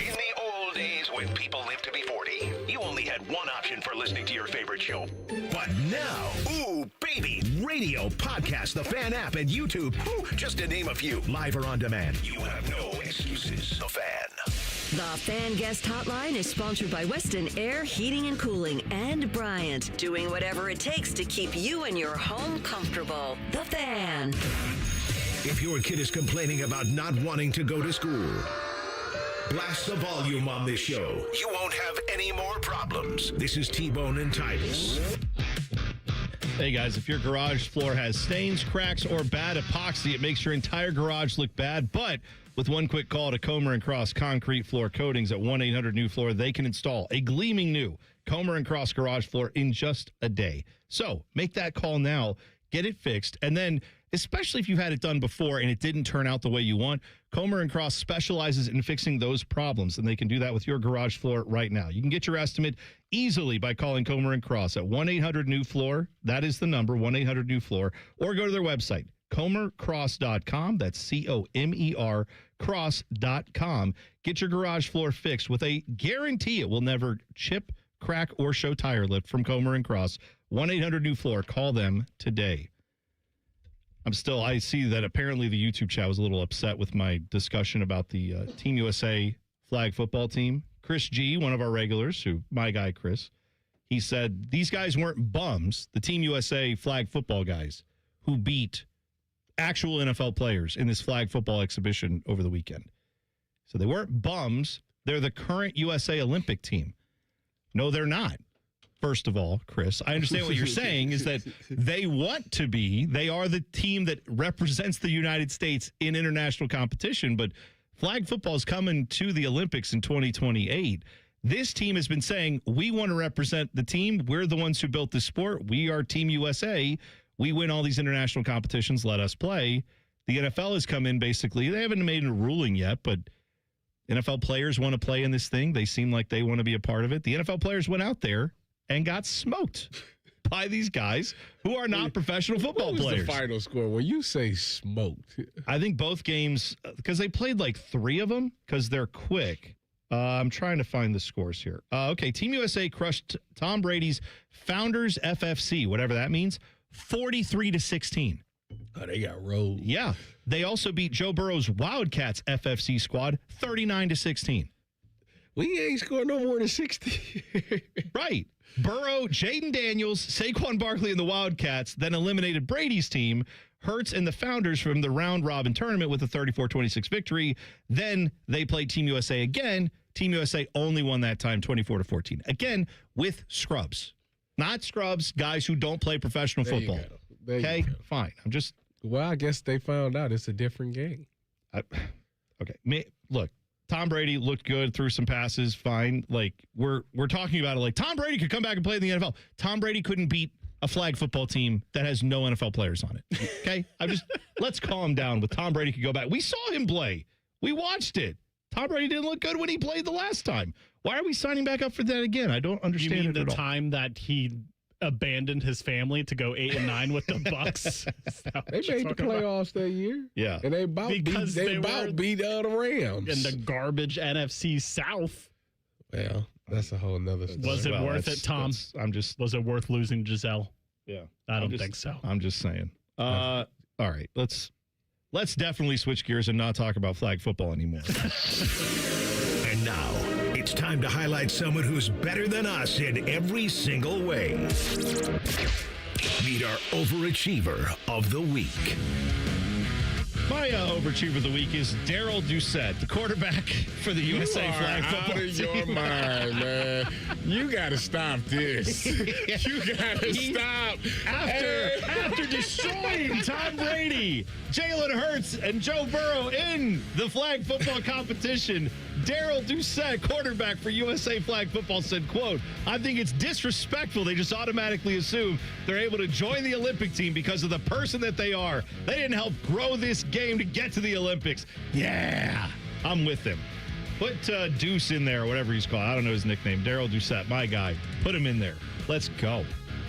In the old days when people lived to be 40, you only had one option for listening to your favorite show. But now, ooh, baby, radio, podcast, the Fan app, and YouTube, just to name a few, live or on demand. You have no excuses. The Fan. The Fan Guest Hotline is sponsored by Weston Air Heating and Cooling and Bryant, doing whatever it takes to keep you and your home comfortable. The Fan. If your kid is complaining about not wanting to go to school, blast the volume on this show. You won't have any more problems. This is T-Bone and Tyvis. Hey guys, if your garage floor has stains, cracks, or bad epoxy, it makes your entire garage look bad. But with one quick call to Comer and Cross Concrete Floor Coatings at 1-800-NEW-FLOOR, they can install a gleaming new Comer and Cross garage floor in just a day. So make that call now, get it fixed, and then, especially if you've had it done before and it didn't turn out the way you want, Comer and Cross specializes in fixing those problems, and they can do that with your garage floor right now. You can get your estimate easily by calling Comer and Cross at 1-800-NEW-FLOOR. That is the number, 1-800-NEW-FLOOR, or go to their website, comercross.com. That's C-O-M-E-R cross.com. Get your garage floor fixed with a guarantee it will never chip, crack, or show tire lift from Comer and Cross. 1-800-NEW-FLOOR. Call them today. I see that apparently the YouTube chat was a little upset with my discussion about the Team USA flag football team. Chris G., one of our regulars, my guy Chris, he said these guys weren't bums, the Team USA flag football guys who beat actual NFL players in this flag football exhibition over the weekend. So they weren't bums. They're the current USA Olympic team. No, they're not. First of all, Chris, I understand what you're saying is that they want to be. They are the team that represents the United States in international competition, but flag football is coming to the Olympics in 2028. This team has been saying, we want to represent the team. We're the ones who built the sport. We are Team USA. We win all these international competitions. Let us play. The NFL has come in basically. They haven't made a ruling yet, but NFL players want to play in this thing. They seem like they want to be a part of it. The NFL players went out there and got smoked by these guys who are not professional football players. What was the final score when you say smoked? I think both games, because they played like 3 of them, because they're quick. I'm trying to find the scores here. Okay, Team USA crushed Tom Brady's Founders FFC, whatever that means, 43-16. Oh, they got rolled. Yeah. They also beat Joe Burrow's Wildcats FFC squad 39-16. We ain't scored no more than 60. Right. Burrow, Jaden Daniels, Saquon Barkley, and the Wildcats then eliminated Brady's team, Hurts and the Founders from the round-robin tournament with a 34-26 victory. Then they played Team USA again. Team USA only won that time 24-14. Again, with scrubs. Not scrubs, guys who don't play professional football. Okay, fine. Well, I guess they found out it's a different game. Look, Tom Brady looked good, threw some passes, fine. Like, we're talking about it like Tom Brady could come back and play in the NFL. Tom Brady couldn't beat a flag football team that has no NFL players on it. Okay? Let's calm down with Tom Brady could go back. We saw him play. We watched it. Tom Brady didn't look good when he played the last time. Why are we signing back up for that again? I don't understand it at all. You mean the time that he abandoned his family to go 8-9 with the Bucks? They made the playoffs that year. Yeah. And they about beat the Rams. In the garbage NFC South. Well, that's a whole nother story. Was it worth it, Tom? Was it worth losing Giselle? Yeah. I don't think so. I'm just saying. All right. Let's definitely switch gears and not talk about flag football anymore. And now, it's time to highlight someone who's better than us in every single way. Meet our overachiever of the week. My overachiever of the week is Daryl Doucette, the quarterback for the USA flag football out of team. your mind, man. You got to stop this. You got to stop. After destroying Tom Brady, Jalen Hurts, and Joe Burrow in the flag football competition, Daryl Doucette, quarterback for USA flag football, said, quote, "I think it's disrespectful. They just automatically assume they're able to join the Olympic team because of the person that they are. They didn't help grow this game to get to the Olympics." Yeah, I'm with him. Put Deuce in there, whatever he's called. I don't know his nickname. Daryl Doucette, my guy. Put him in there. Let's go.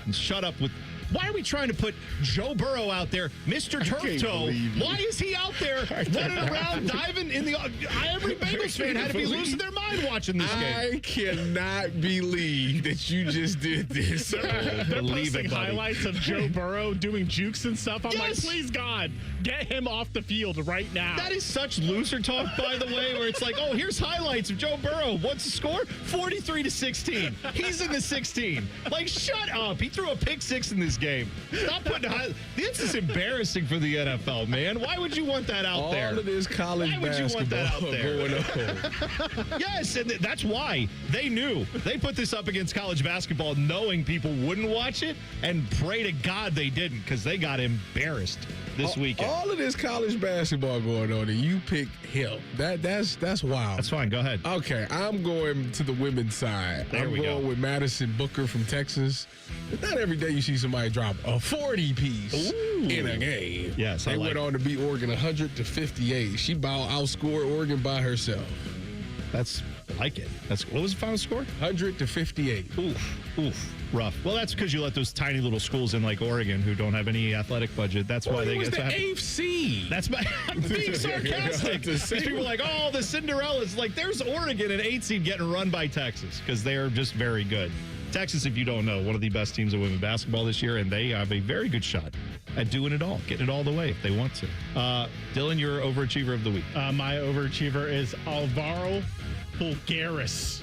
And shut up with... Why are we trying to put Joe Burrow out there, Mr. Turf Toe? Why is he out there running around, diving in the... Every Bengals fan had to be losing their mind watching this game. I cannot believe that you just did this. They're posting highlights of Joe Burrow doing jukes and stuff. I'm like, please, God, get him off the field right now. That is such loser talk, by the way, where it's like, oh, here's highlights of Joe Burrow. What's the score? 43-16. He's in the 16. Like, shut up. He threw a pick six in this game. Stop putting this is embarrassing for the NFL, man. Why would you want that out there? All of this college basketball going on. Yes, and that's why they knew. They put this up against college basketball knowing people wouldn't watch it, and pray to God they didn't, because they got embarrassed this weekend. All of this college basketball going on, and you pick him. That's wild. That's fine. Go ahead. Okay, I'm going to the women's side. I'm going with Madison Booker from Texas. Not every day you see somebody drop a 40-piece in a game. Yes, they went on to beat Oregon 100-58. She outscored Oregon by herself. I like it. What was the final score? 100-58. Oof. Rough. Well, that's because you let those tiny little schools in like Oregon who don't have any athletic budget. That's why they get the eighth seed. I'm being sarcastic. People are like, oh, the Cinderellas. Like, there's Oregon, an 8 seed, getting run by Texas because they are just very good. Texas, if you don't know, one of the best teams of women's basketball this year, and they have a very good shot at doing it all, getting it all the way if they want to. Dylan, your overachiever of the week. My overachiever is Alvaro Bulgaris.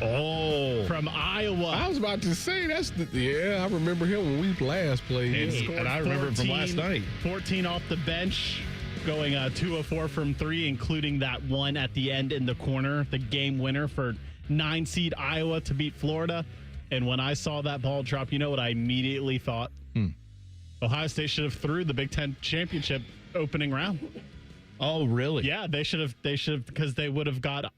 From Iowa. I was about to say, I remember him when we last played. And I remember him from last night. 14 off the bench, going 2 of 4 from 3, including that one at the end in the corner, the game winner for 9 seed Iowa to beat Florida. And when I saw that ball drop, you know what I immediately thought? Ohio State should have threw the Big Ten championship opening round. Oh, really? Yeah, they should have, because they would have got.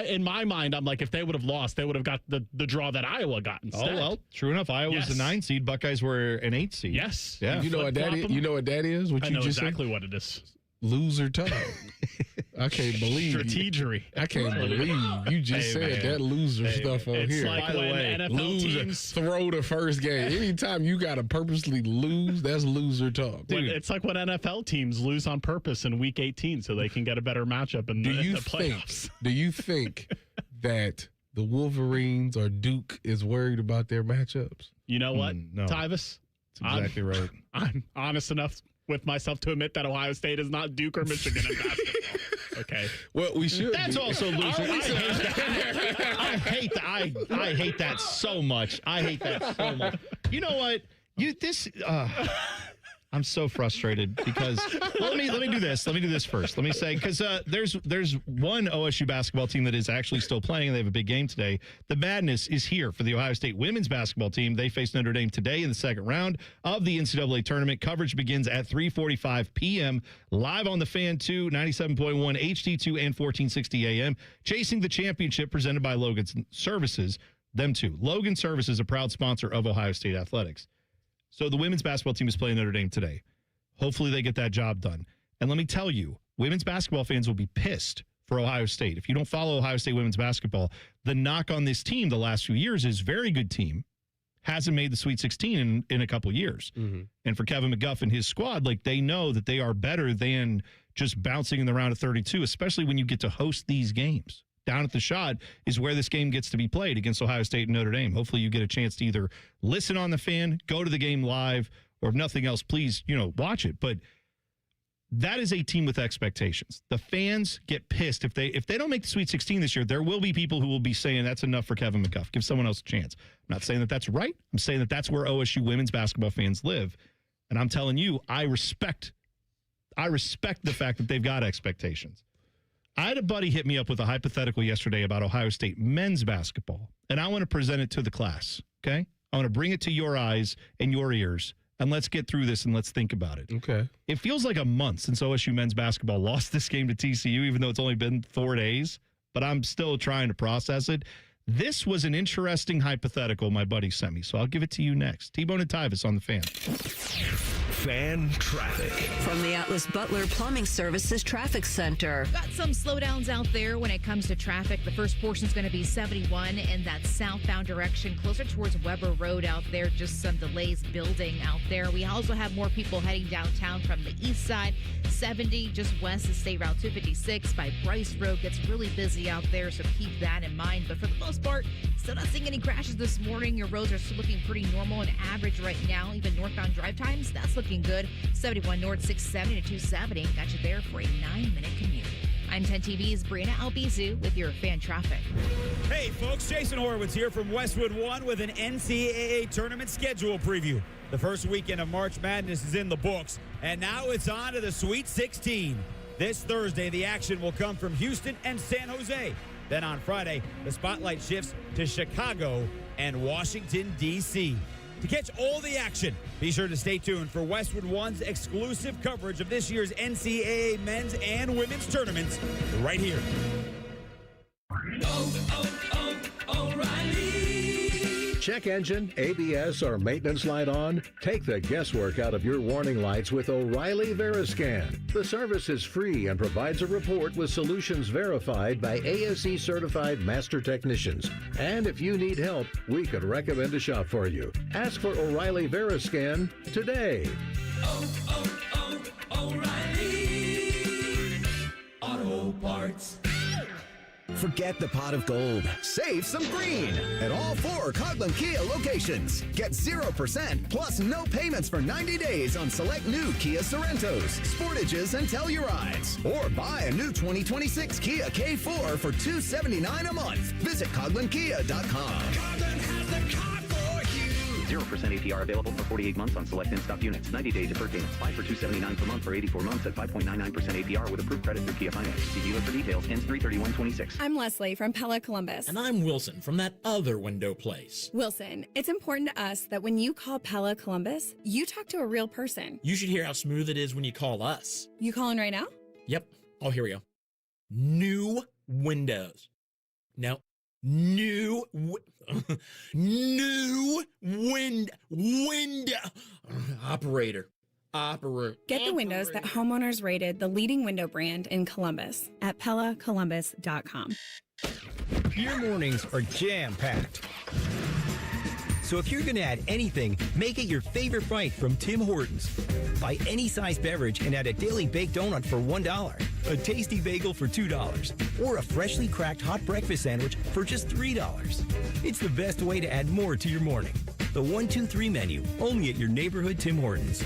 In my mind, I'm like, if they would have lost, they would have got the draw that Iowa got instead. Oh, well, true enough. Iowa was the 9 seed. Buckeyes were an 8 seed. Yes. Yeah. You know what that is? You know what that is? What I you know just exactly said? what it is. Loser talk. I can't believe strategery. I can't believe you just said that loser stuff on it's here. Like when NFL loser, teams throw the first game. Anytime you got to purposely lose, that's loser talk. It's like when NFL teams lose on purpose in Week 18 so they can get a better matchup in the playoffs. Do you think that the Wolverines or Duke is worried about their matchups? You know what, no. Tyvis? That's exactly right. I'm honest enough with myself to admit that Ohio State is not Duke or Michigan in basketball. Okay. Well, we should. That's be. also loser. I hate that so much. I hate that so much. You know what? I'm so frustrated because let me do this. Let me do this first. Let me say, because there's one OSU basketball team that is actually still playing, and they have a big game today. The madness is here for the Ohio State women's basketball team. They face Notre Dame today in the second round of the NCAA tournament. Coverage begins at 3:45 p.m. live on the Fan 2, 97.1 HD2 and 1460 AM. Chasing the championship presented by Logan Services. Them too. Logan Services, a proud sponsor of Ohio State athletics. So the women's basketball team is playing Notre Dame today. Hopefully they get that job done. And let me tell you, women's basketball fans will be pissed for Ohio State. If you don't follow Ohio State women's basketball, the knock on this team the last few years is very good team. Hasn't made the Sweet 16 in a couple years. Mm-hmm. And for Kevin McGuff and his squad, like they know that they are better than just bouncing in the round of 32, especially when you get to host these games. Down at the Shot is where this game gets to be played against Ohio State and Notre Dame. Hopefully you get a chance to either listen on the Fan, go to the game live, or if nothing else, please, watch it. But that is a team with expectations. The fans get pissed if they don't make the Sweet 16 this year. There will be people who will be saying that's enough for Kevin McGuff. Give someone else a chance. I'm not saying that that's right. I'm saying that that's where OSU women's basketball fans live. And I'm telling you, I respect the fact that they've got expectations. I had a buddy hit me up with a hypothetical yesterday about Ohio State men's basketball, and I want to present it to the class, okay? I want to bring it to your eyes and your ears, and let's get through this and let's think about it. Okay. It feels like a month since OSU men's basketball lost this game to TCU, even though it's only been 4 days, but I'm still trying to process it. This was an interesting hypothetical my buddy sent me, so I'll give it to you next. T-Bone and Tyvis on the Fan. Fan traffic. From the Atlas Butler Plumbing Services Traffic Center. Got some slowdowns out there when it comes to traffic. The first portion is going to be 71 in that southbound direction, closer towards Weber Road out there. Just some delays building out there. We also have more people heading downtown from the east side. 70 just west of State Route 256 by Bryce Road gets really busy out there, so keep that in mind. But for the most part, still not seeing any crashes this morning. Your roads are still looking pretty normal and average right now. Even northbound drive times, that's looking good. 71 North 670 to 270 got you there for a 9-minute commute. I'm 10 TV's Brianna Albizu with your fan traffic. Hey folks, Jason Horowitz here from Westwood One with an NCAA tournament schedule preview. The first weekend of March Madness is in the books, and now it's on to the Sweet 16. This Thursday, the action will come from Houston and San Jose. Then on Friday, the spotlight shifts to Chicago and Washington, D.C. To catch all the action, be sure to stay tuned for Westwood One's exclusive coverage of this year's NCAA men's and women's tournaments right here. O'Reilly. Check engine, ABS, or maintenance light on? Take the guesswork out of your warning lights with O'Reilly Veriscan. The service is free and provides a report with solutions verified by ASE certified master technicians. And if you need help, we could recommend a shop for you. Ask for O'Reilly Veriscan today. O'Reilly Auto Parts. Forget the pot of gold. Save some green at all 4 Coghlan Kia locations. Get 0% plus no payments for 90 days on select new Kia Sorentos, Sportages, and Tellurides. Or buy a new 2026 Kia K4 for $279 a month. Visit CoglanKia.com. Coghlan has the car for you. 0% APR available for 48 months on select in-stock units. 90-day deferred payments. 5 for $279 per month for 84 months at 5.99% APR with approved credit through Kia Finance. See dealer for details. Ends 3/31/26. I'm Leslie from Pella Columbus. And I'm Wilson from that other window place. Wilson, it's important to us that when you call Pella Columbus, you talk to a real person. You should hear how smooth it is when you call us. You calling right now? Yep. Oh, here we go. New windows. No. New window. Operator. Get the windows that homeowners rated the leading window brand in Columbus at PellaColumbus.com. Your mornings are jam-packed. So if you're going to add anything, make it your favorite bite from Tim Hortons. Buy any size beverage and add a daily baked donut for $1, a tasty bagel for $2, or a freshly cracked hot breakfast sandwich for just $3. It's the best way to add more to your morning. The 1, 2, 3 menu, only at your neighborhood Tim Hortons.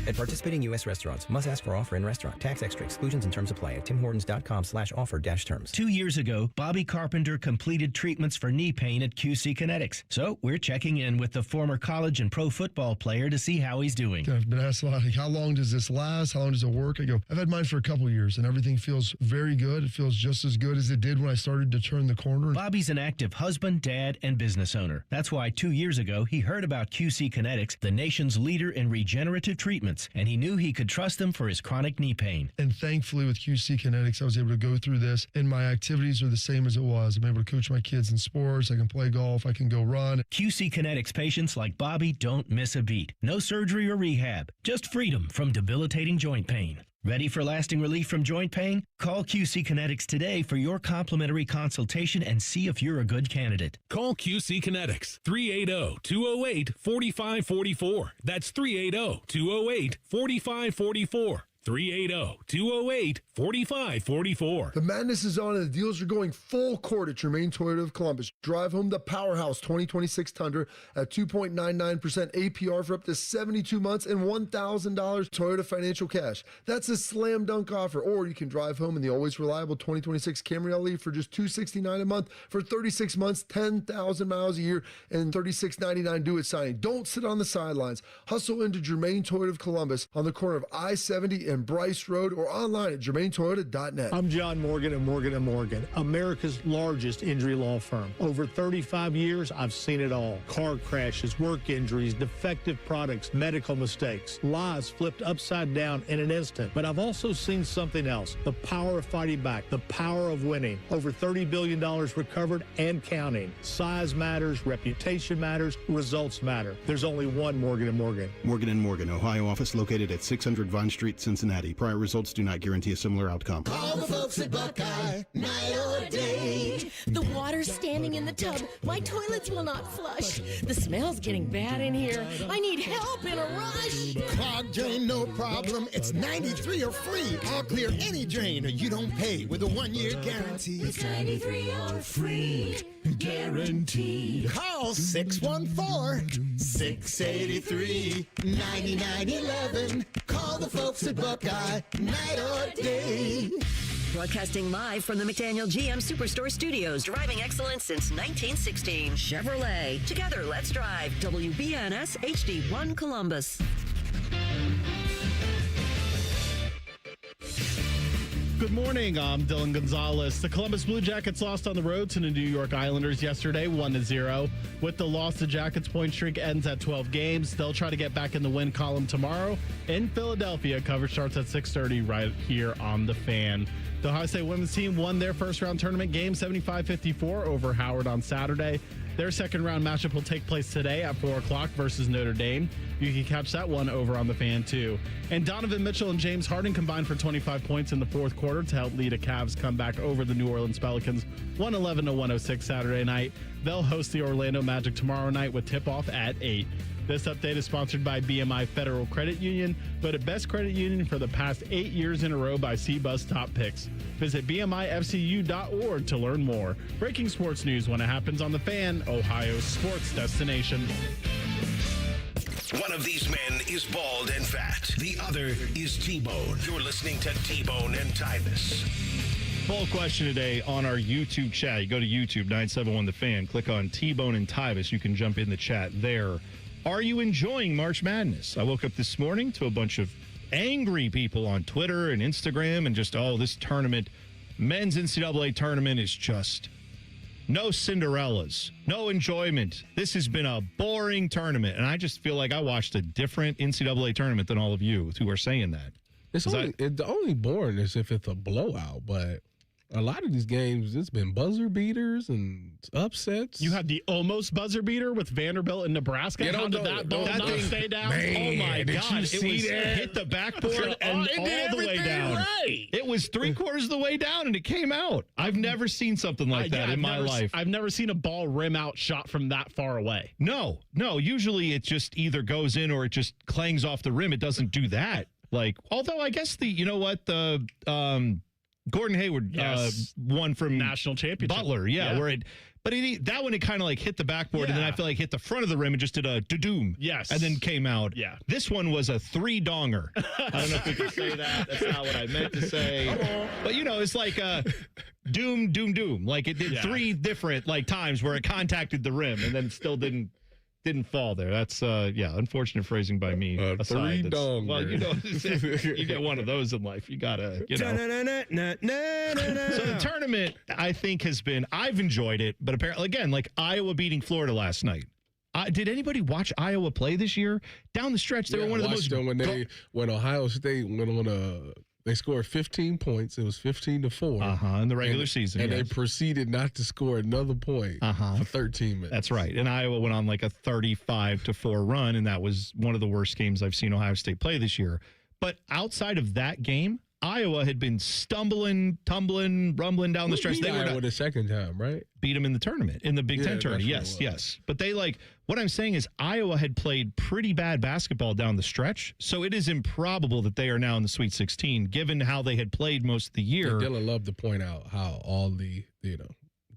At participating U.S. restaurants, must ask for offer in restaurant. Tax extra. Exclusions and terms apply at timhortons.com/offer-terms. 2 years ago, Bobby Carpenter completed treatments for knee pain at QC Kinetics. So we're checking in with the former college and pro football player to see how he's doing. I've been asked a lot, like, how long does this last? How long does it work? I go, I've had mine for a couple years, and everything feels very good. It feels just as good as it did when I started to turn the corner. Bobby's an active husband, dad, and business owner. That's why 2 years ago, he heard about QC Kinetics, the nation's leader in regenerative treatments, and he knew he could trust them for his chronic knee pain. And thankfully, with QC Kinetics, I was able to go through this, and my activities are the same as it was. I'm able to coach my kids in sports. I can play golf. I can go run. QC Kinetics patients like Bobby don't miss a beat. No surgery or rehab, just freedom from debilitating joint pain. Ready for lasting relief from joint pain? Call QC Kinetics today for your complimentary consultation and see if you're a good candidate. Call QC Kinetics, 380-208-4544. That's 380-208-4544. 380-208-4544. The madness is on and the deals are going full court at Germain Toyota of Columbus. Drive home the Powerhouse 2026 Tundra at 2.99% APR for up to 72 months and $1,000 Toyota financial cash. That's a slam dunk offer. Or you can drive home in the always reliable 2026 Camry LE for just $269 a month for 36 months, 10,000 miles a year, and $36.99 due at signing. Don't sit on the sidelines. Hustle into Germain Toyota of Columbus on the corner of I-70 and Bryce Road or online at germaintoyota.net. I'm John Morgan of Morgan & Morgan, America's largest injury law firm. Over 35 years, I've seen it all. Car crashes, work injuries, defective products, medical mistakes, lives flipped upside down in an instant. But I've also seen something else, the power of fighting back, the power of winning. Over $30 billion recovered and counting. Size matters, reputation matters, results matter. There's only one Morgan & Morgan. Morgan & Morgan, Ohio office located at 600 Vine Street, Cincinnati. Prior results do not guarantee a similar outcome. Call the folks at Buckeye, night or day. The water's standing in the tub. My toilets will not flush. The smell's getting bad in here. I need help in a rush. Clogged drain, no problem. It's 93 or free. I'll clear any drain or you don't pay with a 1-year guarantee. It's 93 or free. Guaranteed. Call 614-683-9911. Call the folks at Buckeye, night or day. Broadcasting live from the McDaniel GM Superstore Studios. Driving excellence since 1916. Chevrolet. Together, let's drive. WBNS HD1 Columbus. Good morning, I'm Dylan Gonzalez. The Columbus Blue Jackets lost on the road to the New York Islanders yesterday, 1-0. With the loss, the Jackets' point streak ends at 12 games. They'll try to get back in the win column tomorrow in Philadelphia. Coverage starts at 6:30 right here on The Fan. The Ohio State women's team won their first-round tournament game 75-54 over Howard on Saturday. Their second-round matchup will take place today at 4 o'clock versus Notre Dame. You can catch that one over on The Fan, too. And Donovan Mitchell and James Harden combined for 25 points in the fourth quarter to help lead a Cavs comeback over the New Orleans Pelicans 111-106 Saturday night. They'll host the Orlando Magic tomorrow night with tip-off at 8. This update is sponsored by BMI Federal Credit Union, voted best credit union for the past 8 years in a row by CBuzz Top Picks. Visit BMIFCU.org to learn more. Breaking sports news when it happens on The Fan, Ohio's sports destination. One of these men is bald and fat. The other is T-Bone. You're listening to T-Bone and Tyvis. Poll question today on our YouTube chat. You go to YouTube, 971 The Fan. Click on T-Bone and Tyvis. You can jump in the chat there. Are you enjoying March Madness? I woke up this morning to a bunch of angry people on Twitter and Instagram and just, this tournament, men's NCAA tournament is just no Cinderellas, no enjoyment. This has been a boring tournament. And I just feel like I watched a different NCAA tournament than all of you who are saying that. The only boring is if it's a blowout, but a lot of these games, it's been buzzer beaters and upsets. You had the almost buzzer beater with Vanderbilt and Nebraska. How did that ball not stay down? Man, oh, my God. It hit the backboard and all the way down. Right. It was 3/4 of the way down, and it came out. I've never seen something like that in my life. I've never seen a ball rim out shot from that far away. No. Usually it just either goes in or it just clangs off the rim. It doesn't do that. Although I guess Gordon Hayward won from national championship. Butler, where it But that one, it kind of like hit the backboard, and then I feel like hit the front of the rim and just did a da-doom. Yes. And then came out. Yeah. This one was a 3-donger. I don't know if we can say that. That's not what I meant to say. But, it's like doom, doom, doom. Like it did 3 different times where it contacted the rim and then still didn't fall there. That's unfortunate phrasing by me. 3-donger. Well, you get one of those in life. You gotta, So the tournament, I think, I've enjoyed it, but apparently, again, like Iowa beating Florida last night. Did anybody watch Iowa play this year? Down the stretch, they were one of the most. When Ohio State went on they scored 15 points. It was 15-4. In the regular season. And they proceeded not to score another point for 13 minutes. That's right. And Iowa went on like a 35-4 run, and that was one of the worst games I've seen Ohio State play this year. But outside of that game, Iowa had been stumbling, tumbling, rumbling down the stretch. They were Iowa the second time, right? Beat them in the tournament, in the Big Ten tournament. Yes. But they what I'm saying is Iowa had played pretty bad basketball down the stretch, so it is improbable that they are now in the Sweet 16, given how they had played most of the year. Dylan loved to point out how all the,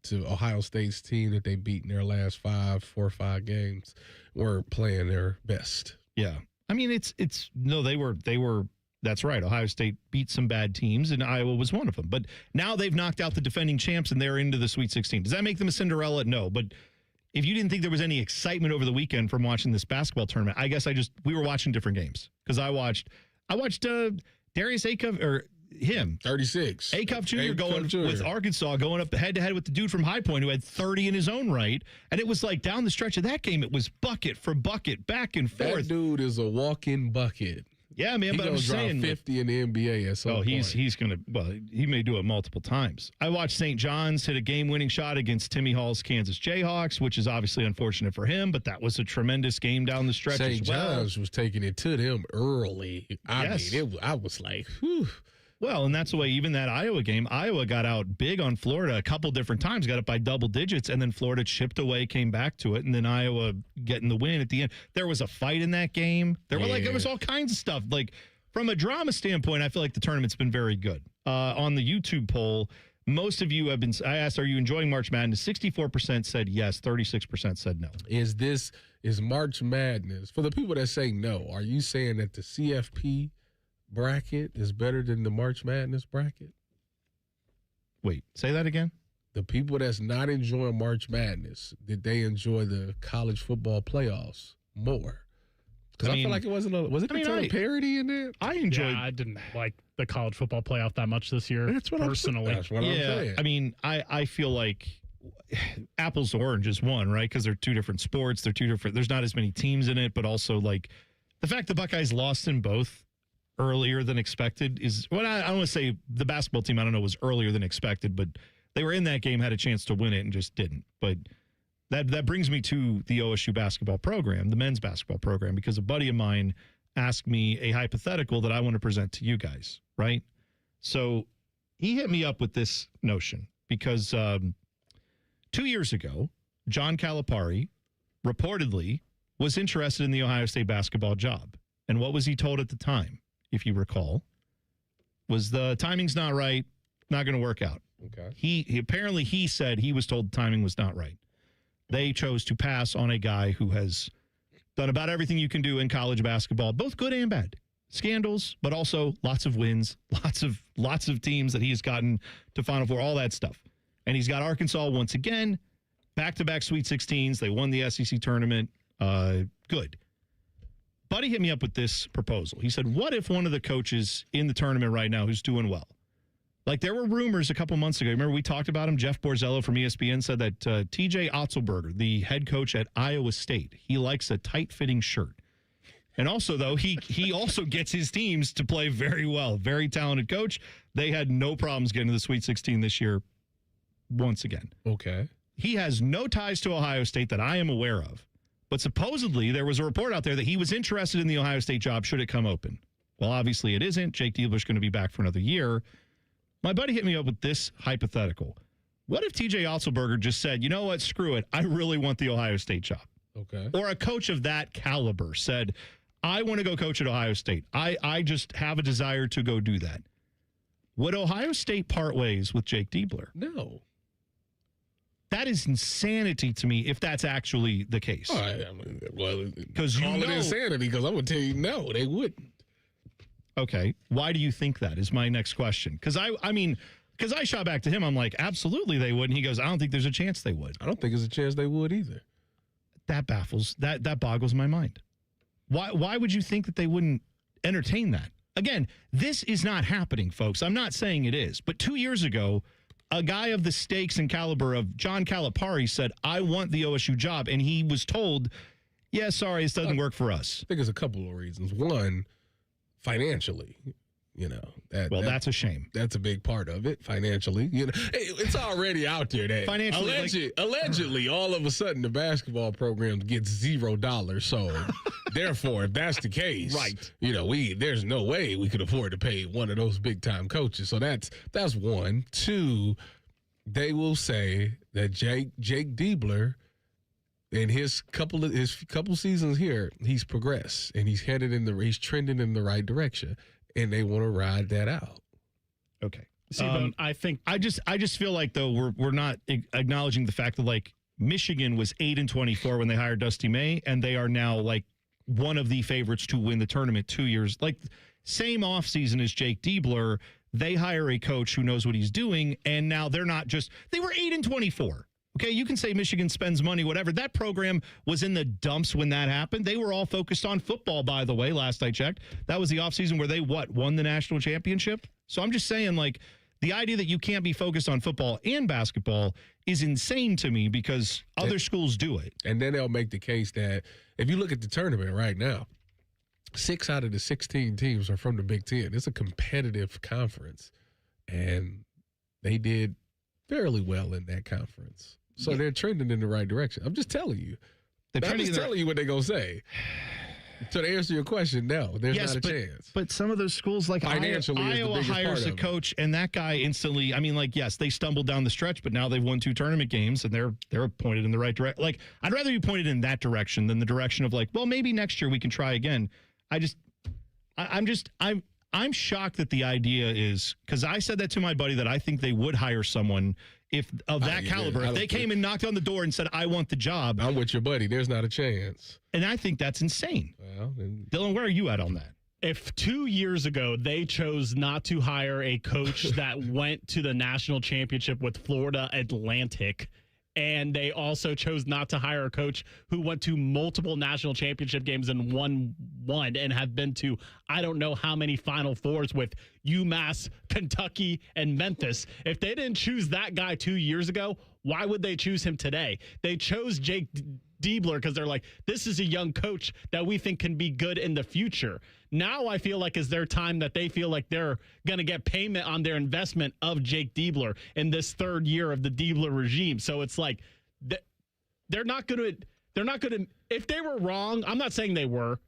to Ohio State's team that they beat in their last 4 or 5 games weren't playing their best. Yeah. I mean, they were. That's right. Ohio State beat some bad teams, and Iowa was one of them. But now they've knocked out the defending champs, and they're into the Sweet 16. Does that make them a Cinderella? No. But if you didn't think there was any excitement over the weekend from watching this basketball tournament, I guess we were watching different games. Because I watched Darius Acuff, or him. 36. Acuff Jr. going with Arkansas, going up head-to-head with the dude from High Point who had 30 in his own right. And it was like down the stretch of that game, it was bucket for bucket, back and forth. That dude is a walk-in bucket. Yeah, man, but I'm saying 50 in the NBA at some point. He's going to, he may do it multiple times. I watched St. John's hit a game-winning shot against Timmy Hall's Kansas Jayhawks, which is obviously unfortunate for him, but that was a tremendous game down the stretch St. as well. John's was taking it to them early. I was like, whew. Well, and that's the way, even that Iowa game, Iowa got out big on Florida a couple different times, got up by double digits, and then Florida chipped away, came back to it, and then Iowa getting the win at the end. There was a fight in that game. There was all kinds of stuff. Like, from a drama standpoint, I feel like the tournament's been very good. On the YouTube poll, most of you have been, I asked, are you enjoying March Madness? 64% said yes, 36% said no. Is March Madness, for the people that say no, are you saying that the CFP bracket is better than the March Madness bracket? Wait, say that again? The people that's not enjoying March Madness, did they enjoy the college football playoffs more? Because I feel like it wasn't a ton of parity in there. I enjoyed. Yeah, I didn't like the college football playoff that much this year. That's what personally. That's what I'm saying. I mean, I feel like apples to oranges one, right? Because they're two different sports. They're two different. There's not as many teams in it, but also like the fact the Buckeyes lost in both earlier than expected is, well, I don't want to say the basketball team, I don't know, was earlier than expected, but they were in that game, had a chance to win it, and just didn't. But that brings me to the OSU basketball program, the men's basketball program, because a buddy of mine asked me a hypothetical that I want to present to you guys, right? So he hit me up with this notion because 2 years ago, John Calipari reportedly was interested in the Ohio State basketball job. And what was he told at the time, if you recall, was the timing's not right, not going to work out. Okay. He apparently said he was told the timing was not right. They chose to pass on a guy who has done about everything you can do in college basketball, both good and bad. Scandals, but also lots of wins, lots of teams that he's gotten to Final Four, all that stuff. And he's got Arkansas once again, back-to-back Sweet 16s. They won the SEC tournament. Good. Buddy hit me up with this proposal. He said, what if one of the coaches in the tournament right now who's doing well, like there were rumors a couple months ago, remember we talked about him, Jeff Borzello from ESPN said that TJ Otzelberger, the head coach at Iowa State, he likes a tight-fitting shirt. And also, though, he also gets his teams to play very well. Very talented coach. They had no problems getting to the Sweet 16 this year once again. Okay. He has no ties to Ohio State that I am aware of. But supposedly there was a report out there that he was interested in the Ohio State job should it come open. Well, obviously it isn't. Jake Diebler's going to be back for another year. My buddy hit me up with this hypothetical. What if TJ Otzelberger just said, you know what, screw it, I really want the Ohio State job? Okay. Or a coach of that caliber said, I want to go coach at Ohio State. I just have a desire to go do that. Would Ohio State part ways with Jake Diebler? No. That is insanity to me if that's actually the case. Because call it insanity, because I'm going to tell you, no, they wouldn't. Okay. Why do you think that is my next question? Because I shot back to him. I'm like, absolutely they would. And he goes, I don't think there's a chance they would. I don't think there's a chance they would either. That boggles my mind. Why would you think that they wouldn't entertain that? Again, this is not happening, folks. I'm not saying it is. But 2 years ago, a guy of the stakes and caliber of John Calipari said, I want the OSU job. And he was told, yeah, sorry, this doesn't work for us. I think there's a couple of reasons. One, financially, that's a shame. That's a big part of it, financially. It's already out there that financially, allegedly, all of a sudden the basketball program gets $0. So therefore, if that's the case, right? There's no way we could afford to pay one of those big time coaches. So that's one. Two, they will say that Jake Diebler, in his couple seasons here, he's progressed and he's trending in the right direction, and they want to ride that out. Okay. See, but I think I just feel like though we're not acknowledging the fact that like Michigan was 8-24 when they hired Dusty May, and they are now like one of the favorites to win the tournament 2 years. Like same offseason as Jake Diebler, they hire a coach who knows what he's doing, and now they were 8-24. Okay, you can say Michigan spends money, whatever. That program was in the dumps when that happened. They were all focused on football, by the way, last I checked. That was the offseason where they, won the national championship? So I'm just saying, like, the idea that you can't be focused on football and basketball is insane to me because other schools do it. And then they'll make the case that if you look at the tournament right now, 6 out of the 16 teams are from the Big Ten. It's a competitive conference, and they did fairly well in that conference. So they're trending in the right direction. I'm just telling you. I'm just telling you what they're going to say. So to answer your question, no, there's not a chance. But some of those schools, like financially, Iowa hires a coach, and that guy instantly, yes, they stumbled down the stretch, but now they've won 2 tournament games, and they're pointed in the right direction. Like, I'd rather be pointed in that direction than the direction of like, well, maybe next year we can try again. I'm shocked that the idea is, because I said that to my buddy that I think they would hire someone of that caliber. If they came and knocked on the door and said, I want the job. I'm with your buddy. There's not a chance. And I think that's insane. Well, Dylan, where are you at on that? If 2 years ago they chose not to hire a coach that went to the national championship with Florida Atlantic, and they also chose not to hire a coach who went to multiple national championship games and won one and have been to I don't know how many Final Fours with UMass, Kentucky, and Memphis. If they didn't choose that guy 2 years ago, why would they choose him today? They chose Jake Diebler because they're like, this is a young coach that we think can be good in the future. Now I feel like is their time that they feel like they're going to get payment on their investment of Jake Diebler in this third year of the Diebler regime. So it's like they're not going to, if they were wrong, I'm not saying they were,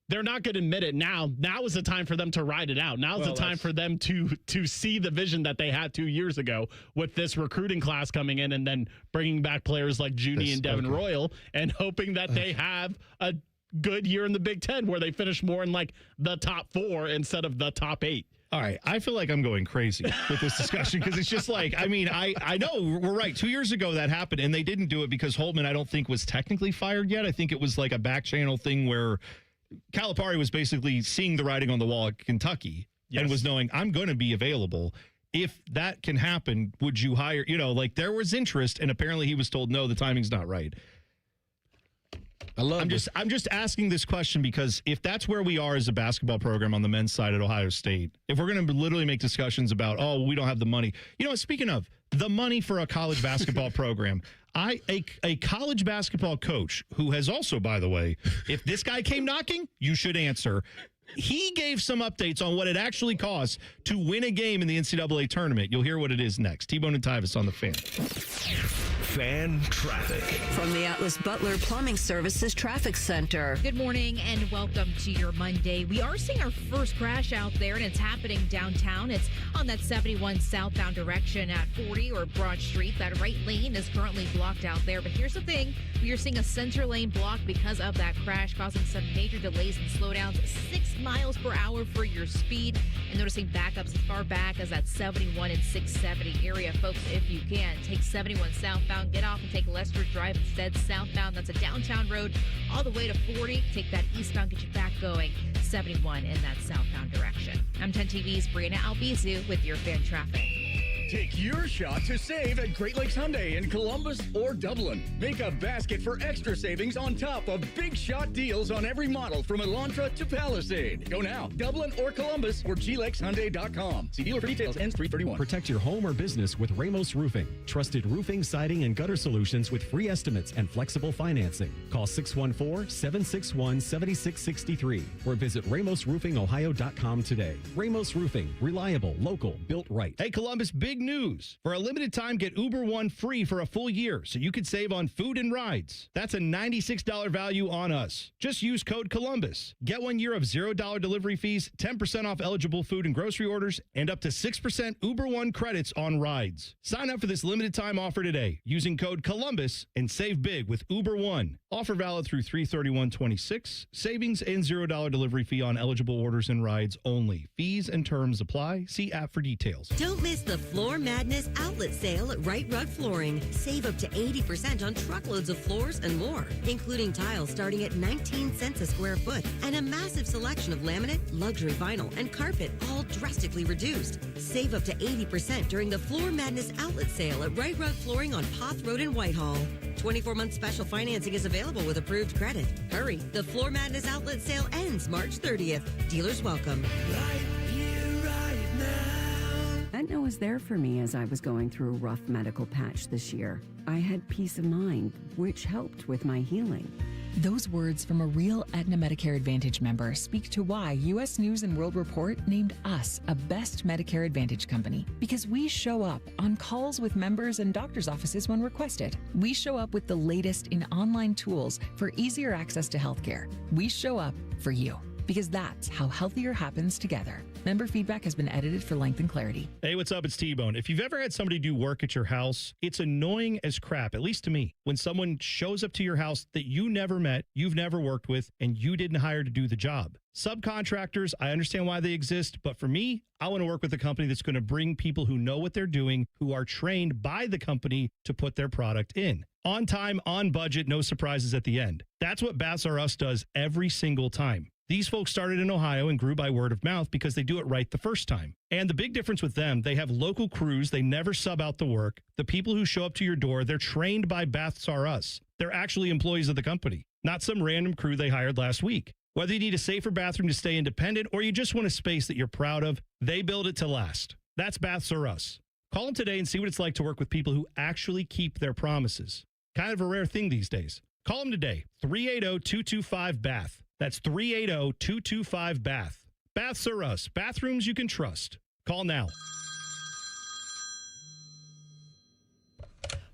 they're not going to admit it now. Now is the time for them to ride it out. Now is the time for them to see the vision that they had 2 years ago with this recruiting class coming in and then bringing back players like Judy and Devin Royal and hoping that they have a good year in the Big Ten where they finish more in like the top 4 instead of the top 8. All right. I feel like I'm going crazy with this discussion because it's just like, I know we're right. 2 years ago that happened and they didn't do it because Holtman, I don't think, was technically fired yet. I think it was like a back channel thing where Calipari was basically seeing the writing on the wall at Kentucky and was knowing I'm going to be available. If that can happen, would you hire, there was interest and apparently he was told, no, the timing's not right. I'm just asking this question because if that's where we are as a basketball program on the men's side at Ohio State, if we're going to literally make discussions about, we don't have the money. Speaking of the money for a college basketball program, a college basketball coach who has also, by the way, if this guy came knocking, you should answer. He gave some updates on what it actually costs to win a game in the NCAA tournament. You'll hear what it is next. T-Bone and Tyvis on the Fan. Fan Traffic. From the Atlas Butler Plumbing Services Traffic Center. Good morning and welcome to your Monday. We are seeing our first crash out there, and it's happening downtown. It's on that 71 southbound direction at 40 or Broad Street. That right lane is currently blocked out there. But here's the thing. We are seeing a center lane block because of that crash, causing some major delays and slowdowns. 6 miles per hour for your speed. And noticing backups as far back as that 71 and 670 area. Folks, if you can, take 71 southbound, get off and take Lester Drive instead southbound. That's a downtown road all the way to 40. Take that eastbound, get you back going 71 in that southbound direction. I'm 10 TV's Brianna Albizu with your fan traffic. Take your shot to save at Great Lakes Hyundai in Columbus or Dublin. Make a basket for extra savings on top of big shot deals on every model from Elantra to Palisade. Go now, Dublin or Columbus or glexhyundai.com. See dealer for details. Ends 3/31. Protect your home or business with Ramos Roofing. Trusted roofing, siding, and gutter solutions with free estimates and flexible financing. Call 614-761-7663 or visit RamosRoofingOhio.com today. Ramos Roofing. Reliable, local, built right. Hey, Columbus, big news. For a limited time, get Uber One free for a full year so you could save on food and rides. That's a $96 value on us. Just use code Columbus. Get 1 year of $0 delivery fees, 10% off eligible food and grocery orders, and up to 6% Uber One credits on rides. Sign up for this limited time offer today using code Columbus and save big with Uber One. Offer valid through 3/31/26. Savings and $0 delivery fee on eligible orders and rides only. Fees and terms apply. See app for details. Don't miss the Floor Madness outlet sale at Right Rug Flooring. Save up to 80% on truckloads of floors and more, including tiles starting at 19 cents a square foot and a massive selection of laminate, luxury vinyl, and carpet, all drastically reduced. Save up to 80% during the Floor Madness outlet sale at Right Rug Flooring on Poth Road in Whitehall. 24-month special financing is available with approved credit. Hurry, the Floor Madness outlet sale ends March 30th. Dealers welcome. Aetna was there for me as I was going through a rough medical patch this year. I had peace of mind, which helped with my healing. Those words from a real Aetna Medicare Advantage member speak to why U.S. News & World Report named us a best Medicare Advantage company. Because we show up on calls with members and doctors' offices when requested. We show up with the latest in online tools for easier access to healthcare. We show up for you. Because that's how healthier happens together. Member feedback has been edited for length and clarity. Hey, what's up? It's T-Bone. If you've ever had somebody do work at your house, it's annoying as crap, at least to me, when someone shows up to your house that you never met, you've never worked with, and you didn't hire to do the job. Subcontractors, I understand why they exist, but for me, I want to work with a company that's going to bring people who know what they're doing, who are trained by the company to put their product in. On time, on budget, no surprises at the end. That's what Baths R Us does every single time. These folks started in Ohio and grew by word of mouth because they do it right the first time. And the big difference with them, they have local crews. They never sub out the work. The people who show up to your door, they're trained by Baths R Us. They're actually employees of the company, not some random crew they hired last week. Whether you need a safer bathroom to stay independent or you just want a space that you're proud of, they build it to last. That's Baths R Us. Call them today and see what it's like to work with people who actually keep their promises. Kind of a rare thing these days. Call them today, 380-225-BATH. That's 380-225-BATH. Baths R Us. Bathrooms you can trust. Call now.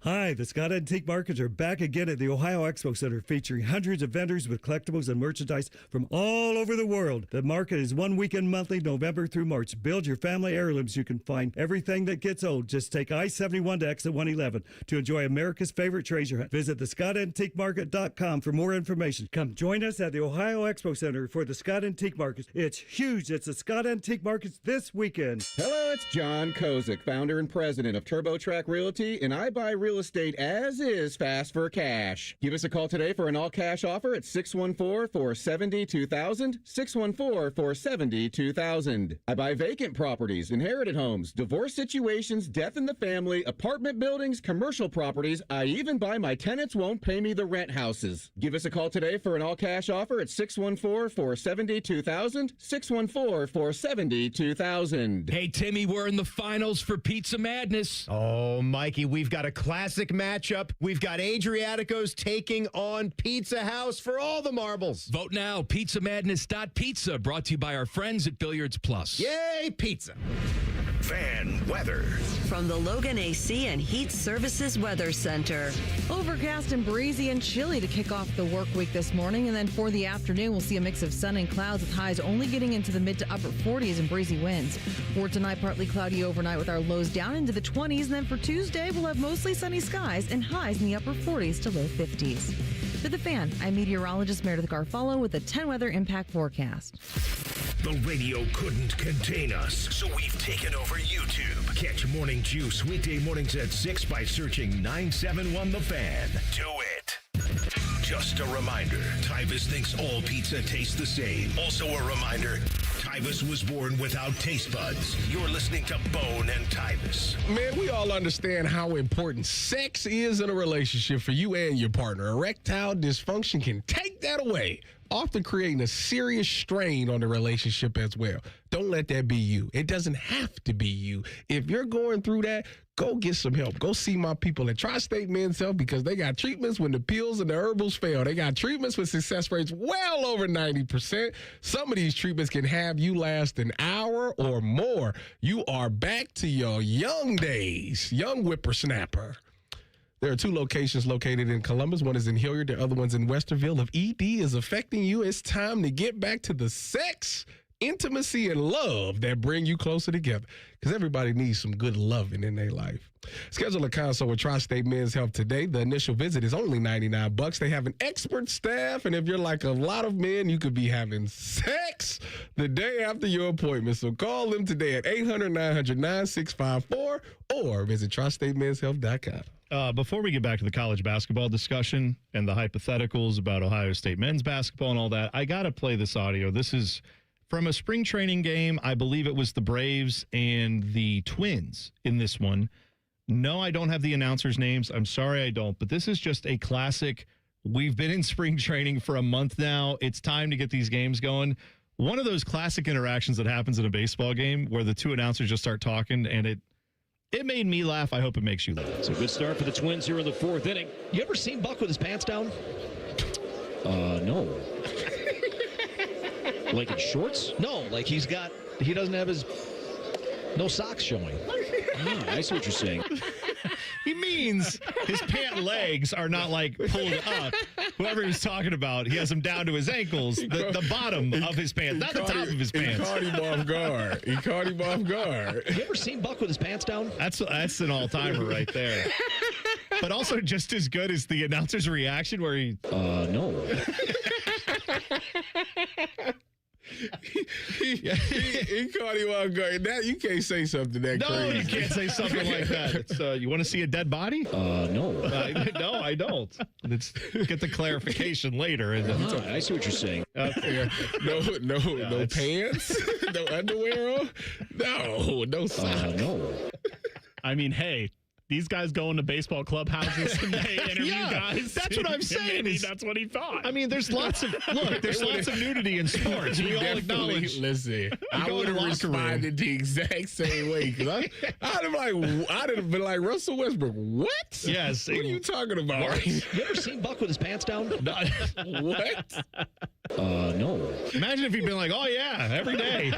Hi, the Scott Antique Markets are back again at the Ohio Expo Center, featuring hundreds of vendors with collectibles and merchandise from all over the world. The market is one weekend monthly, November through March. Build your family heirlooms. You can find everything that gets old. Just take I-71 to exit 111 to enjoy America's favorite treasure hunt. Visit thescottantiquemarket.com for more information. Come join us at the Ohio Expo Center for the Scott Antique Markets. It's huge. It's the Scott Antique Markets this weekend. Hello, it's John Kozik, founder and president of TurboTrack Realty, and I buy real estate as is fast for cash. Give us a call today for an all-cash offer at 614-470-2000, 614-470-2000. I buy vacant properties, inherited homes, divorce situations, death in the family, apartment buildings, commercial properties. I even buy my tenants won't pay me the rent houses. Give us a call today for an all-cash offer at 614-470-2000, 614-470-2000. Hey, Timmy, we're in the finals for Pizza Madness. Oh, Mikey, we've got a classic matchup. We've got Adriatico's taking on Pizza House for all the marbles. Vote now, pizzamadness.pizza, brought to you by our friends at Billiards Plus. Yay, pizza. Fan weather. From the Logan AC and Heat Services Weather Center. Overcast and breezy and chilly to kick off the work week this morning. And then for the afternoon, we'll see a mix of sun and clouds with highs only getting into the mid to upper 40s and breezy winds. For tonight, partly cloudy overnight with our lows down into the 20s. And then for Tuesday, we'll have mostly sunny skies and highs in the upper 40s to low 50s. For The Fan, I'm meteorologist Meredith Garfalo with a 10 weather impact forecast. The radio couldn't contain us, so we've taken over YouTube. Catch Morning Juice weekday mornings at 6 by searching 971 The Fan. Do it. Just a reminder, Tyvis thinks all pizza tastes the same. Also a reminder, Tyvis was born without taste buds. You're listening to Bone and Tyvis. Man, we all understand how important sex is in a relationship for you and your partner. Erectile dysfunction can take that away, often creating a serious strain on the relationship as well. Don't let that be you. It doesn't have to be you. If you're going through that, go get some help. Go see my people at Tri-State Men's Health because they got treatments when the pills and the herbals fail. They got treatments with success rates well over 90%. Some of these treatments can have you last an hour or more. You are back to your young days, young whippersnapper. There are 2 locations located in Columbus. One is in Hilliard. The other one's in Westerville. If ED is affecting you, it's time to get back to the sex, intimacy, and love that bring you closer together because everybody needs some good loving in their life. Schedule a consult with Tri-State Men's Health today. The initial visit is only $99. They have an expert staff, and if you're like a lot of men, you could be having sex the day after your appointment. So call them today at 800-900-9654 or visit tristatemenshealth.com. Before we get back to the college basketball discussion and the hypotheticals about Ohio State men's basketball and all that, I got to play this audio. This is from a spring training game. I believe it was the Braves and the Twins in this one. No, I don't have the announcers' names. I'm sorry I don't. But this is just a classic. We've been in spring training for a month now. It's time to get these games going. One of those classic interactions that happens in a baseball game where the 2 announcers just start talking, and it made me laugh. I hope it makes you laugh. It's a good start for the Twins here in the 4th inning. You ever seen Buck with his pants down? No. Like in shorts? No, like he doesn't have no socks showing. Oh, I see what you're saying. He means his pant legs are not like pulled up. Whoever he was talking about, he has them down to his ankles, the bottom of his pants, not the top of his pants. He caught him off guard. You ever seen Buck with his pants down? That's an all-timer right there. But also just as good as the announcer's reaction where he... No. He caught him off guard. Now you can't say something that crazy. No, you can't say something like that. It's, you want to see a dead body? No. No, I don't. Let's get the clarification later. I see what you're saying. No pants, no underwear on, no socks. No. I mean, hey. These guys go into baseball clubhouses and they interview guys. That's what I'm saying. Maybe that's what he thought. I mean, there's lots of nudity in sports. We all acknowledge. Listen, I would have responded the exact same way because I'd have been like Russell Westbrook. What? Yes. What are you talking about? What? You ever seen Buck with his pants down? What? No. Imagine if he'd been like, "Oh yeah, every day."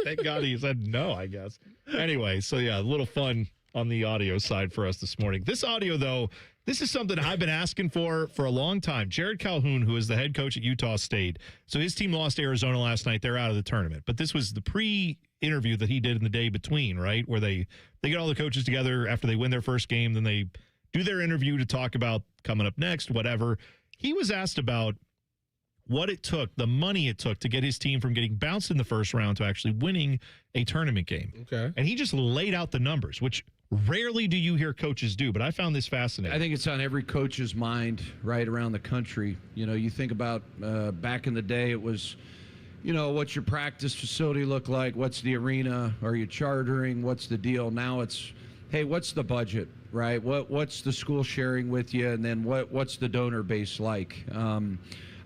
Thank God he said no, I guess. Anyway, so yeah, a little fun on the audio side for us this morning. This audio, though, this is something I've been asking for a long time. Jared Calhoun, who is the head coach at Utah State. So his team lost to Arizona last night. They're out of the tournament. But this was the pre-interview that he did in the day between, right? Where they get all the coaches together after they win their first game. Then they do their interview to talk about coming up next, whatever. He was asked about what it took, the money it took to get his team from getting bounced in the first round to actually winning a tournament game. Okay. And he just laid out the numbers, which rarely do you hear coaches do, but I found this fascinating. I think it's on every coach's mind right around the country. You know, you think about back in the day, it was, you know, what's your practice facility look like? What's the arena? Are you chartering? What's the deal? Now it's, hey, what's the budget, right? What's the school sharing with you? And then what's the donor base like?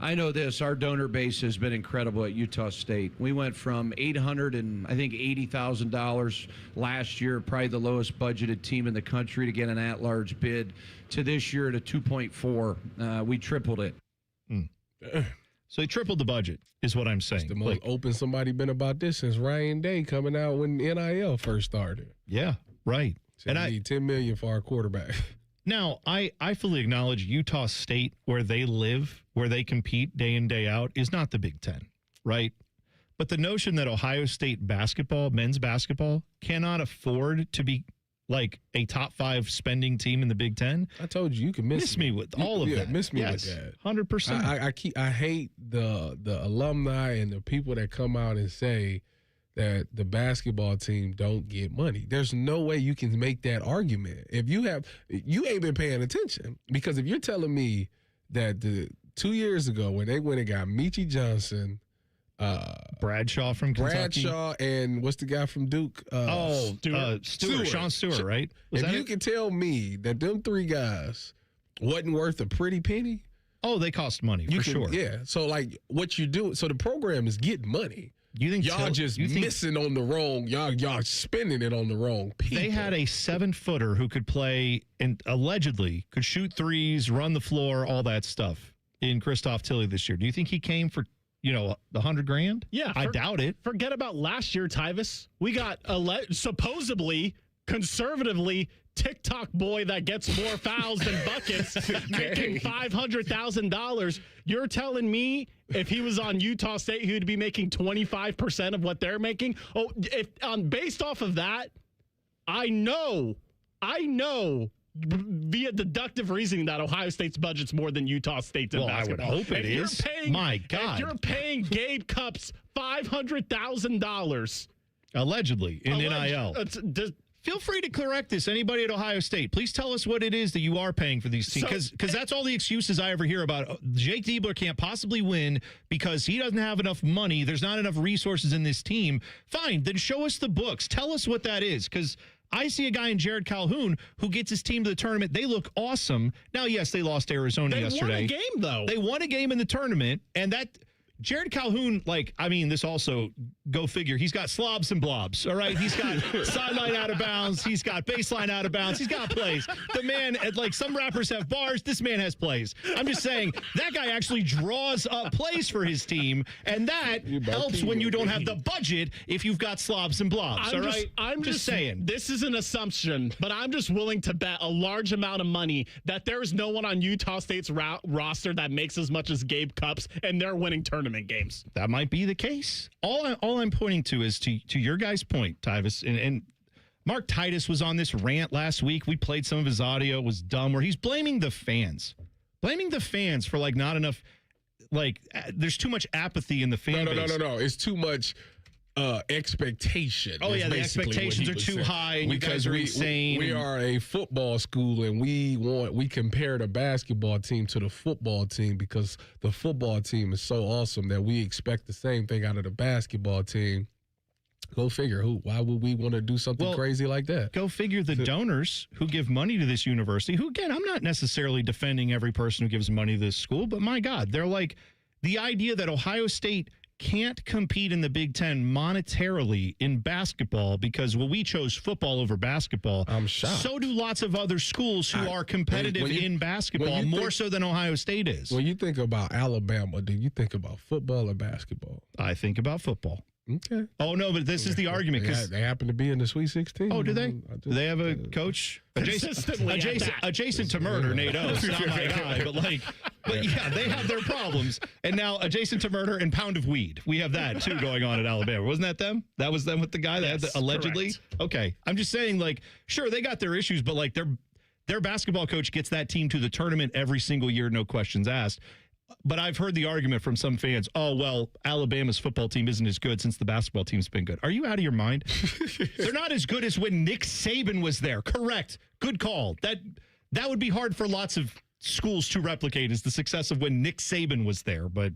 I know this, our donor base has been incredible at Utah State. We went from $80,000 last year, probably the lowest budgeted team in the country to get an at-large bid, to this year to 2.4. We tripled it. So they tripled the budget, is what I'm saying. It's the most open somebody been about this since Ryan Day coming out when NIL first started. Yeah, right. So and I need $10 million for our quarterback. Now, I fully acknowledge Utah State, where they live, where they compete day in, day out, is not the Big Ten, right? But the notion that Ohio State basketball, men's basketball, cannot afford to be like a top 5 spending team in the Big Ten. I told you can miss me with all of that. Miss me yes, with that. 100%. I hate the alumni and the people that come out and say that the basketball team don't get money. There's no way you can make that argument. If you ain't been paying attention, because if you're telling me that 2 years ago when they went and got Michie Johnson, Bradshaw from Kentucky. Bradshaw and what's the guy from Duke? Stewart. Sean Stewart, right? If you can tell me that them 3 guys wasn't worth a pretty penny. Oh, they cost money for sure. Yeah. So like what you do, so the program is getting money. You think y'all missing on the wrong? Y'all spending it on the wrong people. They had a 7-footer who could play and allegedly could shoot threes, run the floor, all that stuff in Christoph Tilley this year. Do you think he came for the $100,000? Yeah, I doubt it. Forget about last year, Tyvis. We got supposedly, conservatively, TikTok boy that gets more fouls than buckets, making $500,000. You're telling me if he was on Utah State, he would be making 25% of what they're making? Oh, based off of that, I know via deductive reasoning that Ohio State's budget's more than Utah State's in basketball. I would hope it is. My God. If you're paying Gabe Cupps $500,000. Allegedly, in NIL. Feel free to correct this. Anybody at Ohio State, please tell us what it is that you are paying for these teams. Because that's all the excuses I ever hear about. Jake Diebler can't possibly win because he doesn't have enough money. There's not enough resources in this team. Fine, then show us the books. Tell us what that is. Because I see a guy in Jared Calhoun who gets his team to the tournament. They look awesome. Now, yes, they lost to Arizona yesterday. They won a game, though. They won a game in the tournament, and that Jared Calhoun, this also, go figure, he's got slobs and blobs, all right? He's got sideline out of bounds. He's got baseline out of bounds. He's got plays. The man, some rappers have bars. This man has plays. I'm just saying, that guy actually draws up plays for his team, and that helps when you don't have the budget if you've got slobs and blobs, I'm just saying. This is an assumption, but I'm just willing to bet a large amount of money that there is no one on Utah State's roster that makes as much as Gabe Cupps, and they're winning tournament games. That might be the case. All I'm pointing to is to your guys' point, Tyvis, and Mark Titus was on this rant last week. We played some of his audio. It was dumb, where he's blaming the fans for not enough. There's too much apathy in the fan base. No. It's too much expectation. Oh yeah, the expectations are too high, and you guys are insane. We are a football school, and we compare the basketball team to the football team because the football team is so awesome that we expect the same thing out of the basketball team. Go figure. Why would we want to do something crazy like that? Go figure. The donors who give money to this university, who again, I'm not necessarily defending every person who gives money to this school, but my God, they're like the idea that Ohio State can't compete in the Big Ten monetarily in basketball because we chose football over basketball. I'm shocked. So do lots of other schools who are competitive in basketball, more so than Ohio State is. When you think about Alabama, do you think about football or basketball? I think about football. Okay. Oh, no, but this is the argument. Because they happen to be in the Sweet 16. Oh, do they? Do they have a coach? Adjacent to murder, Nate O's. Not my guy, but yeah, they have their problems. And now adjacent to murder and pound of weed. We have that, too, going on at Alabama. Wasn't that them? That was them with the guy that had allegedly? Correct. Okay. I'm just saying, sure, they got their issues, but, their basketball coach gets that team to the tournament every single year, no questions asked. But I've heard the argument from some fans, Alabama's football team isn't as good since the basketball team's been good. Are you out of your mind? They're not as good as when Nick Saban was there. Correct. Good call. That would be hard for lots of schools to replicate, is the success of when Nick Saban was there. But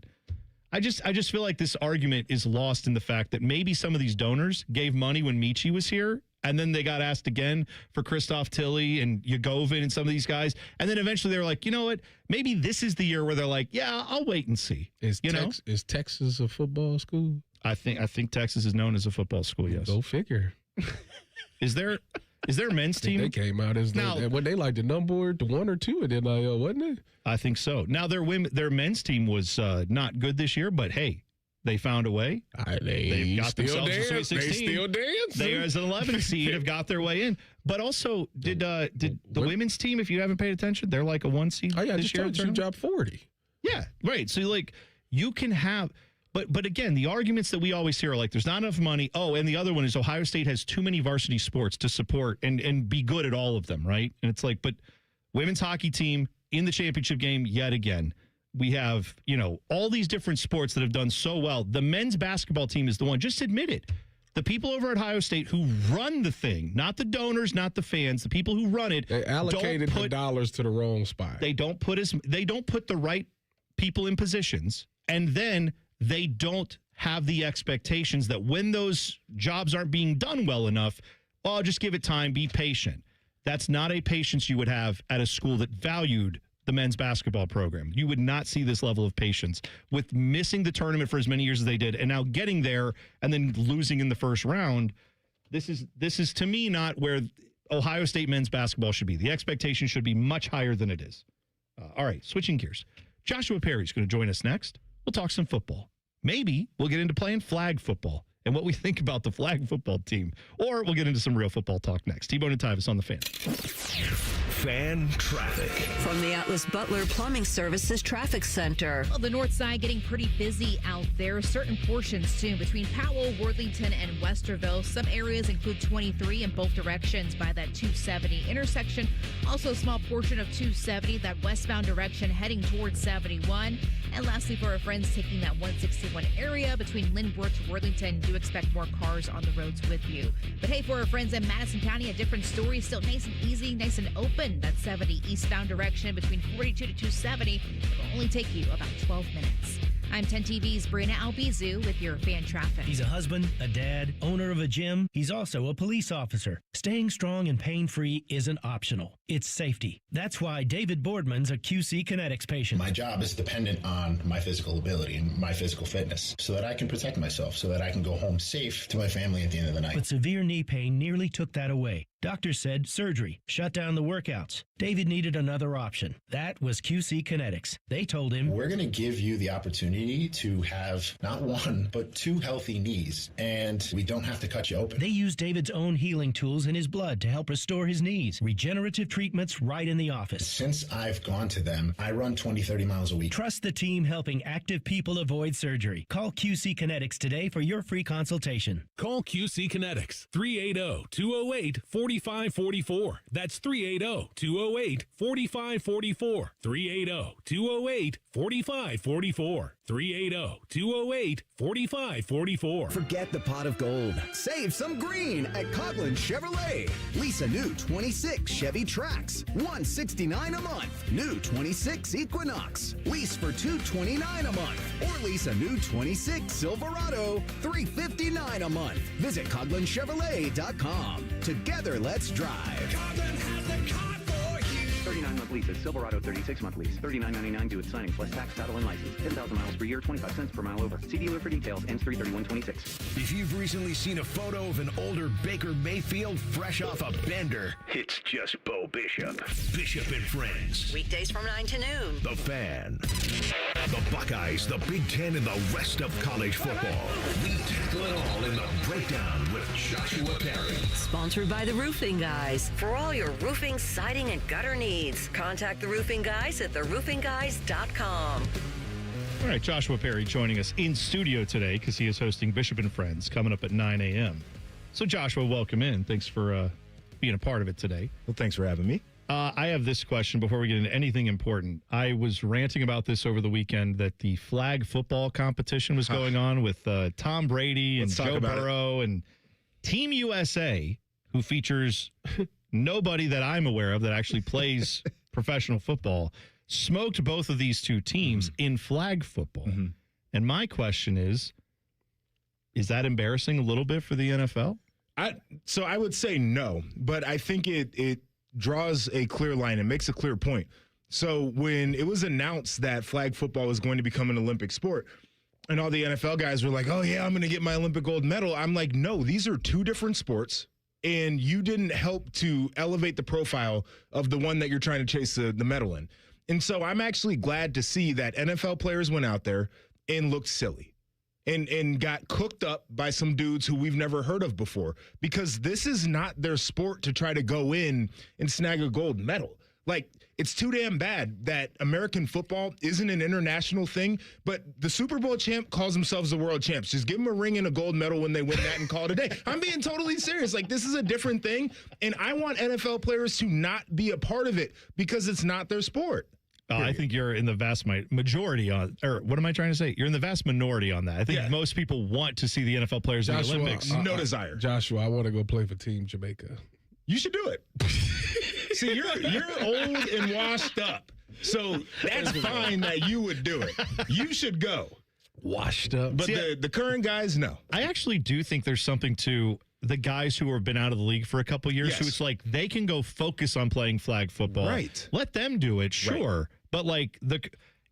I just feel like this argument is lost in the fact that maybe some of these donors gave money when Michie was here, and then they got asked again for Christoph Tilley and Yagovin and some of these guys. And then eventually they were like, you know what? Maybe this is the year where they're like, yeah, I'll wait and see. Is Texas a football school? I think Texas is known as a football school, yes. Go figure. Is there Is their men's team? They came out as when they like the number 1 or 2 in NIL, wasn't it? I think so. Now their men's team was not good this year, but hey, they found a way. They've got themselves a Sweet 16. They still dance. They, as an 11 seed, have got their way in. But also, did the women's team, if you haven't paid attention, they're like a 1 seed this year. She dropped 40. Yeah, right. So you can have. But again, the arguments that we always hear are like, there's not enough money. Oh, and the other one is Ohio State has too many varsity sports to support and be good at all of them, right? And it's like, but women's hockey team in the championship game yet again. We have, all these different sports that have done so well. The men's basketball team is the one. Just admit it. The people over at Ohio State who run the thing, not the donors, not the fans, the people who run it. They allocated the dollars to the wrong spot. They don't put the right people in positions, and then they don't have the expectations that when those jobs aren't being done well enough, just give it time, be patient. That's not a patience you would have at a school that valued the men's basketball program. You would not see this level of patience with missing the tournament for as many years as they did and now getting there and then losing in the first round. This is to me not where Ohio State men's basketball should be. The expectation should be much higher than it is. All right, switching gears. Joshua Perry's going to join us next. We'll talk some football. Maybe we'll get into playing flag football and what we think about the flag football team. Or we'll get into some real football talk next. T-Bone and Tyvis on the Fan. Fan traffic. From the Atlas Butler Plumbing Services Traffic Center. Well, the north side getting pretty busy out there. Certain portions soon between Powell, Worthington, and Westerville. Some areas include 23 in both directions by that 270 intersection. Also a small portion of 270, that westbound direction heading towards 71. And lastly, for our friends taking that 161 area between Lynbrook to Worthington, do expect more cars on the roads with you. But hey, for our friends in Madison County, a different story. Still nice and easy, nice and open. That 70 eastbound direction between 42 to 270. It will only take you about 12 minutes. I'm 10 TV's Brianna Albizu with your fan traffic. He's a husband, a dad, owner of a gym. He's also a police officer. Staying strong and pain-free isn't optional. It's safety. That's why David Boardman's a QC Kinetics patient. My job is dependent on my physical ability and my physical fitness so that I can protect myself, so that I can go home safe to my family at the end of the night. But severe knee pain nearly took that away. Doctors said surgery, shut down the workouts. David needed another option. That was QC Kinetics. They told him, we're going to give you the opportunity to have not 1, but 2 healthy knees, and we don't have to cut you open. They used David's own healing tools in his blood to help restore his knees. Regenerative treatments right in the office. Since I've gone to them, I run 20, 30 miles a week. Trust the team helping active people avoid surgery. Call QC Kinetics today for your free consultation. Call QC Kinetics, 380-208-4544. That's 380-208-4544. 380-208-4544. 380-208-4544. Forget the pot of gold. Save some green at Coughlin Chevrolet. Lease a new 26 Chevy Trax, $169 a month. New 26 Equinox, lease for $229 a month. Or lease a new 26 Silverado, $359 a month. Visit CoughlinChevrolet.com. Together, let's drive. Coughlin has the car for you. 39-month leases. Silverado 36-month lease. $39.99 due at signing plus tax, title, and license. 10,000 miles per year. 25 cents per mile over. See dealer for details. Ends 3/31/26. If you've recently seen a photo of an older Baker Mayfield fresh off a bender, it's just Bo Bishop. Bishop and Friends. Weekdays from 9 to noon. The Fan. The Buckeyes, the Big Ten, and the rest of college football. We tackle it all in the Breakdown with Joshua Perry. Sponsored by the Roofing Guys. For all your roofing, siding, and gutter needs, contact the Roofing Guys at theroofingguys.com. All right, Joshua Perry joining us in studio today because he is hosting Bishop and Friends coming up at 9 a.m. So, Joshua, welcome in. Thanks for being a part of it today. Well, thanks for having me. I have this question before we get into anything important. I was ranting about this over the weekend that the flag football competition was going on with Tom Brady and Joe Burrow and Team USA, who features nobody that I'm aware of that actually plays professional football, smoked both of these two teams in flag football. And my question is that embarrassing a little bit for the NFL? So I would say no, but I think it draws a clear line and makes a clear point. So when it was announced that flag football was going to become an Olympic sport, and all the NFL guys were like, oh, yeah, I'm going to get my Olympic gold medal. I'm like, no, these are two different sports. and you didn't help to elevate the profile of the one that you're trying to chase the medal in. And so I'm actually glad to see that NFL players went out there and looked silly and got cooked up by some dudes who we've never heard of before, because this is not their sport to try to go in and snag a gold medal. Like, it's too damn bad that American football isn't an international thing, but the Super Bowl champ calls themselves the world champs. Just give them a ring and a gold medal when they win that and call it a day. I'm being totally serious. Like, this is a different thing, and I want NFL players to not be a part of it because it's not their sport. I think you're in the vast majority on, or what am I trying to say? You're in the vast minority on that. I think most people want to see the NFL players in the Olympics. No desire. Joshua, I want to go play for Team Jamaica. You should do it. See, you're old and washed up, so that's fine that you would do it. You should go. Washed up. But the current guys, no. I actually do think there's something to the guys who have been out of the league for a couple years, Yes. who it's like they can go focus on playing flag football. Right. Let them do it, sure. Right. But like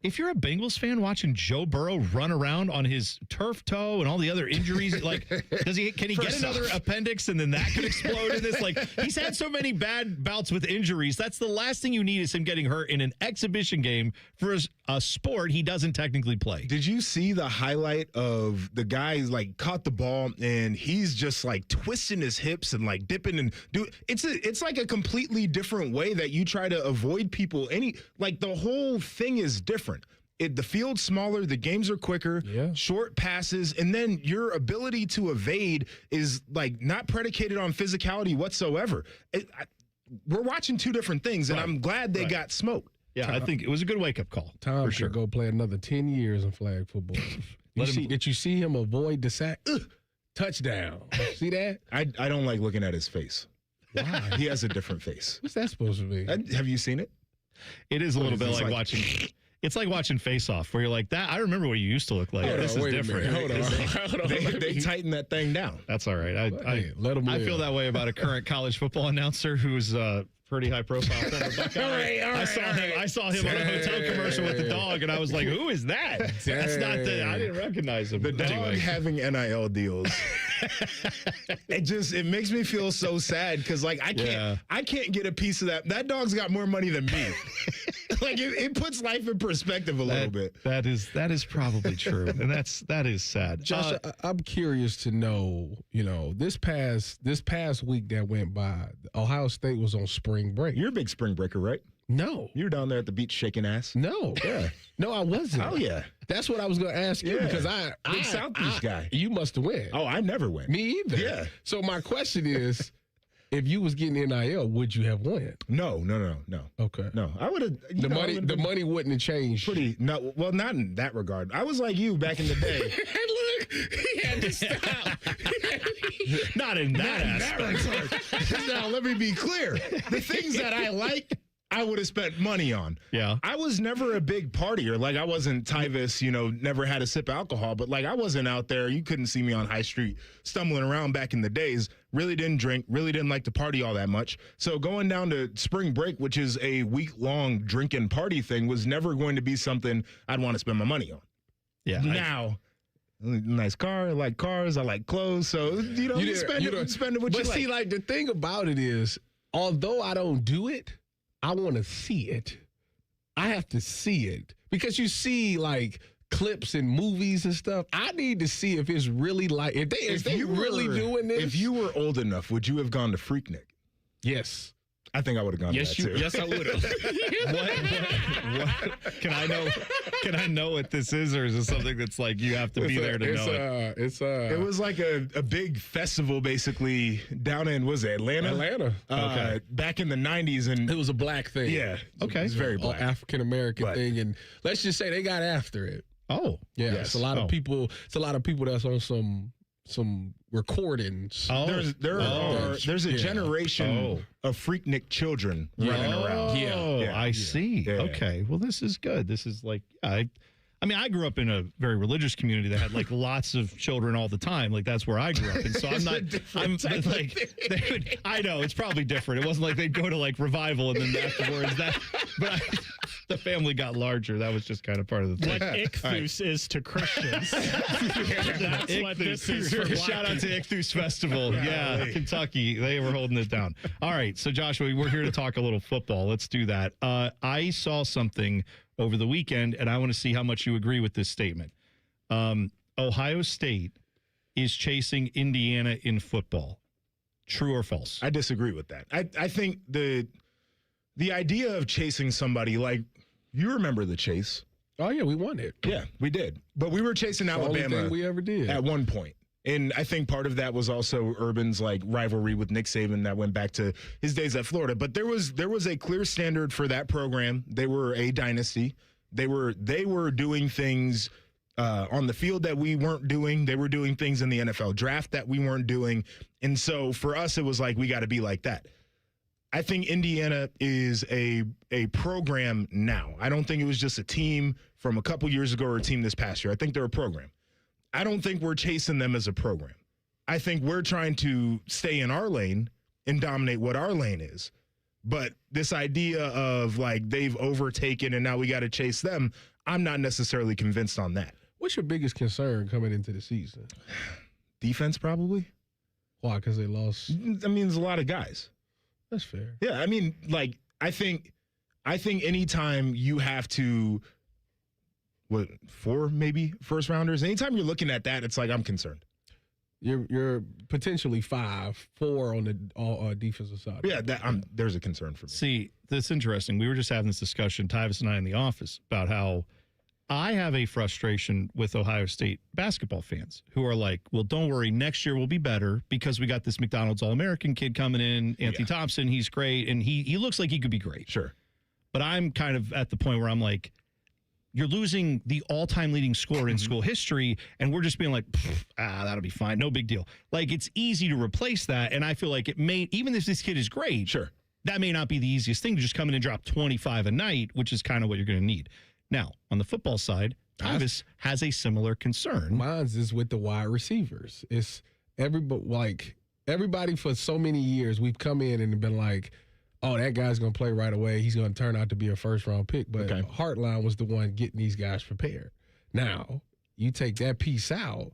if you're a Bengals fan watching Joe Burrow run around on his turf toe and all the other injuries, like, can he get another appendix and then that could explode in this? Like, he's had so many bad bouts with injuries. That's the last thing you need is him getting hurt in an exhibition game for a sport he doesn't technically play. Did you see the highlight of the guy like caught the ball and he's just like twisting his hips and like dipping and it's like a completely different way that you try to avoid people. Like the whole thing is different. The field's smaller, the games are quicker, short passes, and then your ability to evade is like not predicated on physicality whatsoever. We're watching two different things, and I'm glad they got smoked. Yeah, I think it was a good wake-up call. Tom for should sure. go play another 10 years in flag football. Did you see him avoid the sack? Touchdown. See that? I don't like looking at his face. Why? He has a different face. What's that supposed to be? Have you seen it? It is a little bit like watching. It's like watching Face Off, where you're like, "That I remember what you used to look like. This is different." Hold on. They tighten that thing down. That's all right. Let him I live. feel that way about a current college football announcer who's pretty high profile. I saw him on a hotel commercial with the dog, and I was like, "Who is that?" That's not I didn't recognize him. The dog having NIL deals. It makes me feel so sad because like I can't get a piece of that. That dog's got more money than me. Like it puts life in perspective a little bit. That is probably true, and that is sad. Josh, I'm curious to know. This past week that went by, Ohio State was on spring break. You're a big spring breaker, right? No, you were down there at the beach shaking ass. No, no, I wasn't. Oh yeah, that's what I was going to ask you because big South Beach guy. You must have went. Oh, I never went. Me either. Yeah. So my question is, if you was getting NIL, would you have went? No. Okay. No, I would have. The money wouldn't have changed. Well, not in that regard. I was like you back in the day. Look, he had to stop. Not in that aspect. Now, let me be clear. The things that I like, I would have spent money on. Yeah. I was never a big partier. Like, I wasn't Tyvis, never had a sip of alcohol. But, like, I wasn't out there. You couldn't see me on High Street stumbling around back in the days. Really didn't drink. Really didn't like to party all that much. So going down to spring break, which is a week-long drink and party thing, was never going to be something I'd want to spend my money on. Yeah. Now, nice car. I like cars. I like clothes. So, you spend it what you like. But see, like, the thing about it is, although I don't do it, I want to see it. I have to see it because you see like clips and movies and stuff. I need to see if it's really like if they really doing this. If you were old enough, would you have gone to Freaknik? Yes. I think I would have gone to that too. Yes, I would have. What? Can I know what this is, or is it something that's like you have to be there to know it? It was like a big festival basically down in, was it Atlanta? Okay. Back in the 90s. And it was a black thing. Yeah. Okay. It was very black. African-American thing. And let's just say they got after it. Oh. Yeah. Yes. It's a lot of people. It's a lot of people that's on some recordings. There's a generation of Freaknik children running around. I see. Yeah. Okay. Well, this is good. This is like, I I grew up in a very religious community that had like lots of children all the time. Like that's where I grew up. And so I'm not, I know it's probably different. It wasn't like they'd go to like revival and then afterwards but The family got larger. That was just kind of part of the thing. What Ichthus is to Christians. That's what this is for black Shout out to people. Ichthus Festival. Yeah, Kentucky. They were holding it down. All right, so Joshua, we're here to talk a little football. Let's do that. I saw something over the weekend, and I want to see how much you agree with this statement. Ohio State is chasing Indiana in football. True or false? I disagree with that. I think the idea of chasing somebody, like, you remember the chase. Oh, yeah, we won it. Yeah, we did. But we were chasing Alabama only thing we ever did at one point. And I think part of that was also Urban's like rivalry with Nick Saban that went back to his days at Florida. But there was a clear standard for that program. They were a dynasty. They were doing things on the field that we weren't doing. They were doing things in the NFL draft that we weren't doing. And so for us, it was like, we got to be like that. I think Indiana is a program now. I don't think it was just a team from a couple years ago or a team this past year. I think they're a program. I don't think we're chasing them as a program. I think we're trying to stay in our lane and dominate what our lane is. But this idea of like they've overtaken and now we got to chase them, I'm not necessarily convinced on that. What's your biggest concern coming into the season? Defense, probably. Why? Because they lost. I mean, there's a lot of guys. That's fair. Yeah, I mean, like, I think anytime you have to, 4 maybe first rounders, anytime you're looking at that, it's like, I'm concerned. You're potentially 4 on the defensive side. Yeah, there's a concern for me. See, that's interesting. We were just having this discussion, Tyvis and I, in the office about how I have a frustration with Ohio State basketball fans who are like, well, don't worry, next year will be better because we got this McDonald's All-American kid coming in, Anthony Thompson. He's great, and he looks like he could be great. Sure. But I'm kind of at the point where I'm like, you're losing the all-time leading scorer in school history, and we're just being like, that'll be fine, no big deal. Like, it's easy to replace that, and I feel like it may, even if this kid is great, sure, that may not be the easiest thing to just come in and drop 25 a night, which is kind of what you're going to need. Now, on the football side, Tyvis has a similar concern. Mine's is with the wide receivers. It's everybody for so many years, we've come in and been like, oh, that guy's going to play right away. He's going to turn out to be a first-round pick. But Hartline was the one getting these guys prepared. Now, you take that piece out,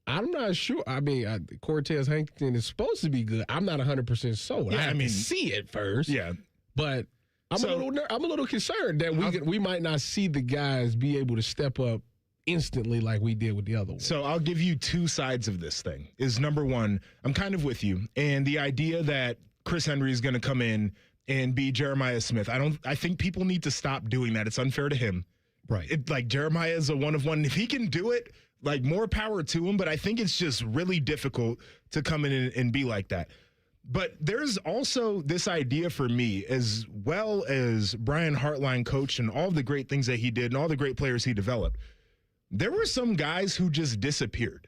I'm not sure. I mean, Cortez Hankton is supposed to be good. I'm not 100% sold. I have to see it first. Yeah. But I'm a little concerned that we might not see the guys be able to step up instantly like we did with the other one. So I'll give you two sides of this thing. Is number one, I'm kind of with you. And the idea that Chris Henry is going to come in and be Jeremiah Smith, I think people need to stop doing that. It's unfair to him. Right. Like Jeremiah is a one of one. If he can do it, like more power to him. But I think it's just really difficult to come in and be like that. But there's also this idea for me, as well as Brian Hartline coached and all the great things that he did and all the great players he developed. There were some guys who just disappeared,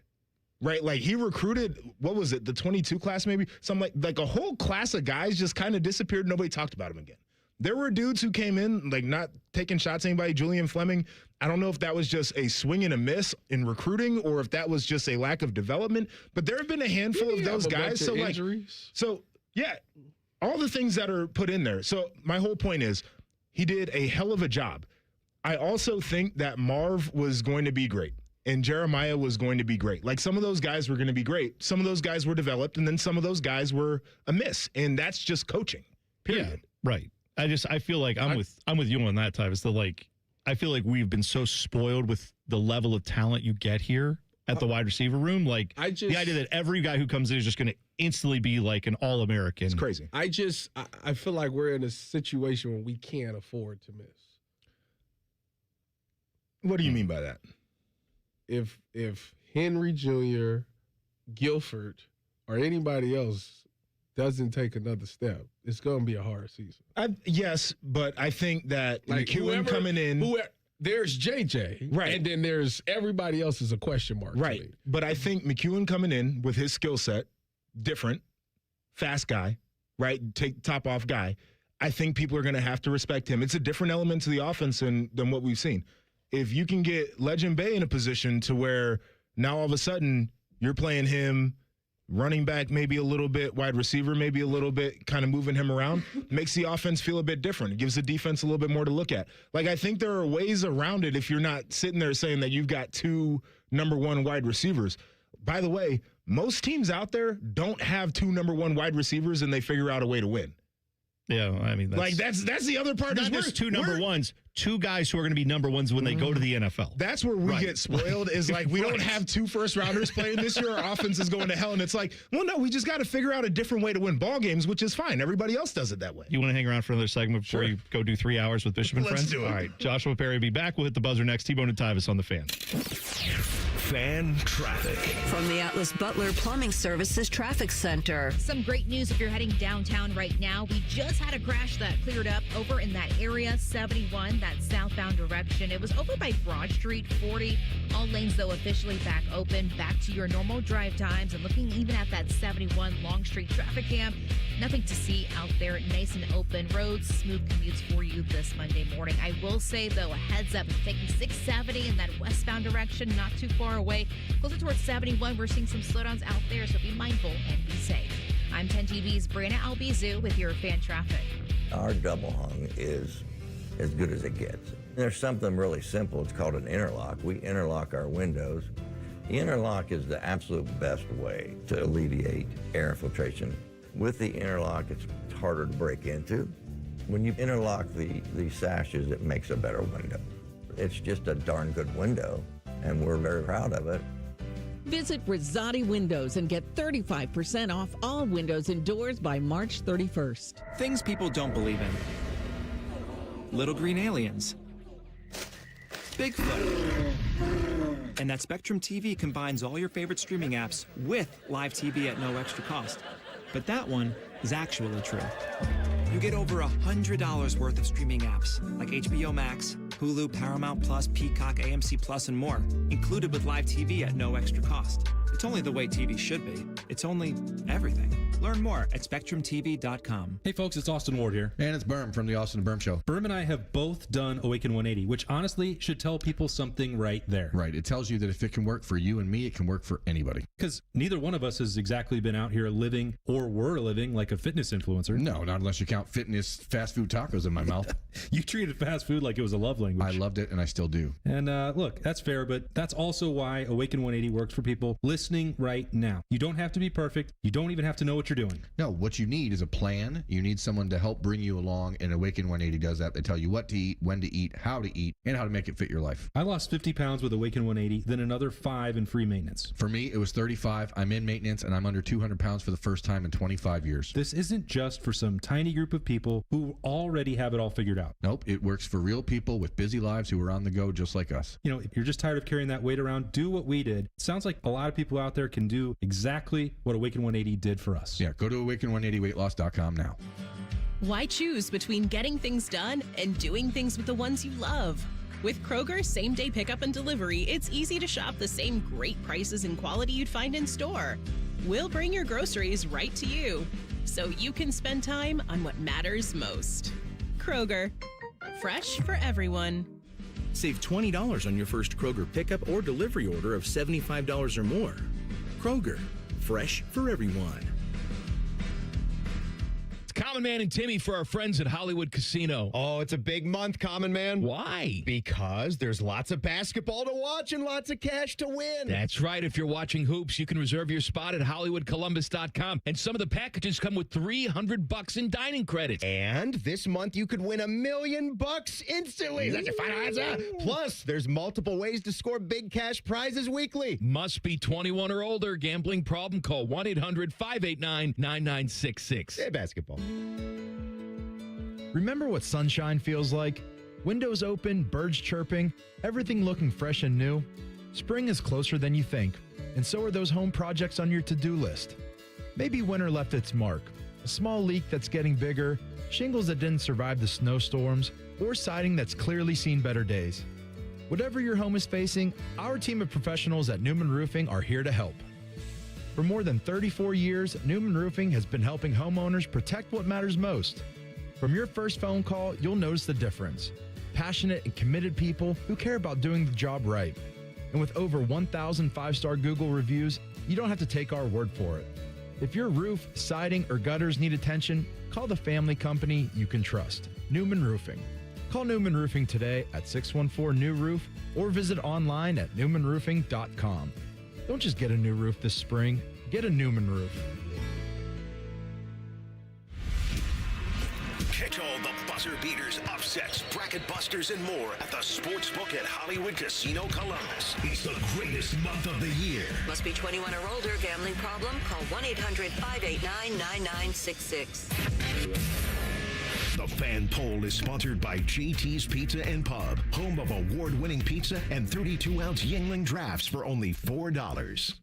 right? Like he recruited, what was it, the 22 class maybe? Some like a whole class of guys just kind of disappeared. Nobody talked about him again. There were dudes who came in, like not taking shots at anybody. Julian Fleming, I don't know if that was just a swing and a miss in recruiting or if that was just a lack of development. But there have been a handful of those guys. So injuries. Yeah, all the things that are put in there. So my whole point is he did a hell of a job. I also think that Marv was going to be great and Jeremiah was going to be great. Like some of those guys were going to be great. Some of those guys were developed and then some of those guys were a miss. And that's just coaching, period. Yeah, right. I feel like I'm with you on that, Tyvis. I feel like we've been so spoiled with the level of talent you get here at the wide receiver room. Like the idea that every guy who comes in is just going to instantly be like an All-American. It's crazy. I feel like we're in a situation where we can't afford to miss. What do you mean by that? If Henry Jr., Guilford, or anybody else doesn't take another step, it's going to be a hard season. Yes, but I think that McEwen coming in. There's JJ, right, and then there's everybody else is a question mark, right? But I think McEwen coming in with his skill set, different, fast guy, right? Take top off guy. I think people are going to have to respect him. It's a different element to the offense than what we've seen. If you can get Legend Bay in a position to where now all of a sudden you're playing him running back maybe a little bit, wide receiver maybe a little bit, kind of moving him around, makes the offense feel a bit different. It gives the defense a little bit more to look at. Like, I think there are ways around it if you're not sitting there saying that you've got 2 number 1 wide receivers. By the way, most teams out there don't have 2 number 1 wide receivers, and they figure out a way to win. Yeah, I mean, that's the other part. Not just 2 number 1s, 2 guys who are going to be number 1s when they go to the NFL. That's where we get spoiled. Is like we don't have 2 first-rounders playing this year. Our offense is going to hell, and it's like, well, no, we just got to figure out a different way to win ball games, which is fine. Everybody else does it that way. You want to hang around for another segment before you go do 3 hours with Bishop and Let's friends? do it. All right, Joshua Perry will be back. We'll hit the buzzer next. T-Bone and Tyvis on the Fan. Fan traffic. From the Atlas Butler Plumbing Services Traffic Center. Some great news if you're heading downtown right now. We just had a crash that cleared up over in that area, 71, that southbound direction. It was over by Broad Street, 40. All lanes, though, officially back open, back to your normal drive times. And looking even at that 71 Long Street traffic cam, nothing to see out there. Nice and open roads, smooth commutes for you this Monday morning. I will say, though, a heads up, if taking 670 in that westbound direction, not too far away. Closer towards 71, we're seeing some slowdowns out there, so be mindful and be safe. I'm 10 TV's Brianna Albizu with your fan traffic. Our double hung is as good as it gets. There's something really simple. It's called an interlock. We interlock our windows. The interlock is the absolute best way to alleviate air infiltration. With the interlock, it's harder to break into. When you interlock the sashes, it makes a better window. It's just a darn good window, and we're very proud of it. Visit Rosati Windows and get 35% off all windows and doors by March 31st. Things people don't believe in. Little green aliens. Bigfoot. And that Spectrum TV combines all your favorite streaming apps with live TV at no extra cost. But that one is actually true. You get over $100 worth of streaming apps like HBO Max, Hulu, Paramount Plus, Peacock, AMC Plus, and more, included with live TV at no extra cost. It's only the way TV should be. It's only everything. Learn more at SpectrumTV.com. Hey folks, it's Austin Ward here. And it's Berm from the Austin and Berm Show. Berm and I have both done Awaken 180, which honestly should tell people something right there. Right. It tells you that if it can work for you and me, it can work for anybody. Because neither one of us has exactly been out here living or were living like a fitness influencer. No, not unless you count fitness fast food tacos in my mouth. You treated fast food like it was a love language. I loved it, and I still do. And look, that's fair, but that's also why Awaken 180 works for people listening right now. You don't have to be perfect. You don't even have to know what you're doing. No, what you need is a plan. You need someone to help bring you along, and Awaken 180 does that. They tell you what to eat, when to eat, and how to make it fit your life. I lost 50 pounds with Awaken 180, then another 5 in free maintenance. For me, it was 35. I'm in maintenance, and I'm under 200 pounds for the first time in 25 years. This isn't just for some tiny group of people who already have it all figured out. Nope, it works for real people with busy lives who are on the go just like us. You know, if you're just tired of carrying that weight around, do what we did. It sounds like a lot of people out there can do exactly what Awaken 180 did for us. Yeah, go to awaken180weightloss.com now. Why choose between getting things done and doing things with the ones you love? With Kroger same-day pickup and delivery, it's easy to shop the same great prices and quality you'd find in store. We'll bring your groceries right to you, so you can spend time on what matters most. Kroger, fresh for everyone. Save $20 on your first Kroger pickup or delivery order of $75 or more. Kroger, fresh for everyone. Common Man and Timmy for our friends at Hollywood Casino. Oh, it's a big month, Common Man. Why? Because there's lots of basketball to watch and lots of cash to win. That's right. If you're watching hoops, you can reserve your spot at HollywoodColumbus.com. And some of the packages come with $300 in dining credits. And this month you could win $1 million instantly. That's your final answer. Plus, there's multiple ways to score big cash prizes weekly. Must be 21 or older. Gambling problem? Call 1-800-589-9966. Hey, basketball. Remember what sunshine feels like? Windows open, birds chirping, everything looking fresh and new. Spring is closer than you think, and so are those home projects on your to-do list. Maybe winter left its mark, a small leak that's getting bigger, shingles that didn't survive the snowstorms, or siding that's clearly seen better days. Whatever your home is facing, our team of professionals at Newman Roofing are here to help. For more than 34 years, Newman Roofing has been helping homeowners protect what matters most. From your first phone call, you'll notice the difference. Passionate and committed people who care about doing the job right. And with over 1,000 five-star Google reviews, you don't have to take our word for it. If your roof, siding, or gutters need attention, call the family company you can trust, Newman Roofing. Call Newman Roofing today at 614-NEW-ROOF or visit online at newmanroofing.com. Don't just get a new roof this spring, get a Newman roof. Catch all the buzzer beaters, upsets, bracket busters, and more at the Sportsbook at Hollywood Casino Columbus. It's the greatest month of the year. Must be 21 or older. Gambling problem? Call 1-800-589-9966. The Fan Poll is sponsored by JT's Pizza and Pub, home of award-winning pizza and 32-ounce Yuengling drafts for only $4.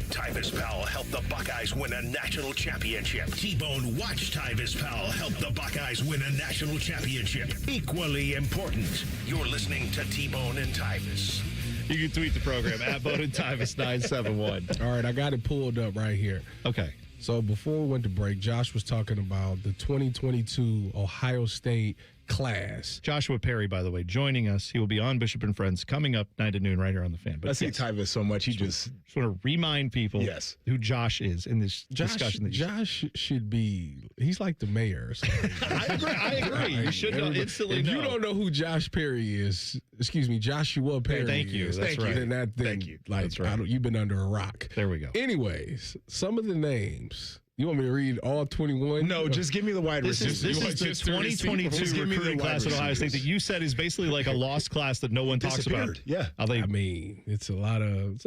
Tyvis Powell helped the Buckeyes win a national championship. T-Bone watched Tyvis Powell help the Buckeyes win a national championship. Equally important, you're listening to T-Bone and Tyvis. You can tweet the program at Bone and Tyvis 971. All right, I got it pulled up right here. Okay. So before we went to break, Josh was talking about the 2022 Ohio State class. Joshua Perry, by the way, joining us. He will be on Bishop and Friends coming up 9 to noon right here on the Fan. But I see Tyvis so much, he just want to remind people who Josh is in this discussion. Josh should be, he's like the mayor or something. I agree. You should instantly if know. you don't know who Josh Perry is, excuse me, Joshua Perry thank you. is, That's right. Then Thank you. Like, That's right. you've been under a rock. There we go. Anyways, some of the names. You want me to read all 21? No, just give me the wide receivers. This is the 2022 recruiting class at Ohio State that you said is basically like a lost class that no one talks about. Yeah. I mean, it's a lot of.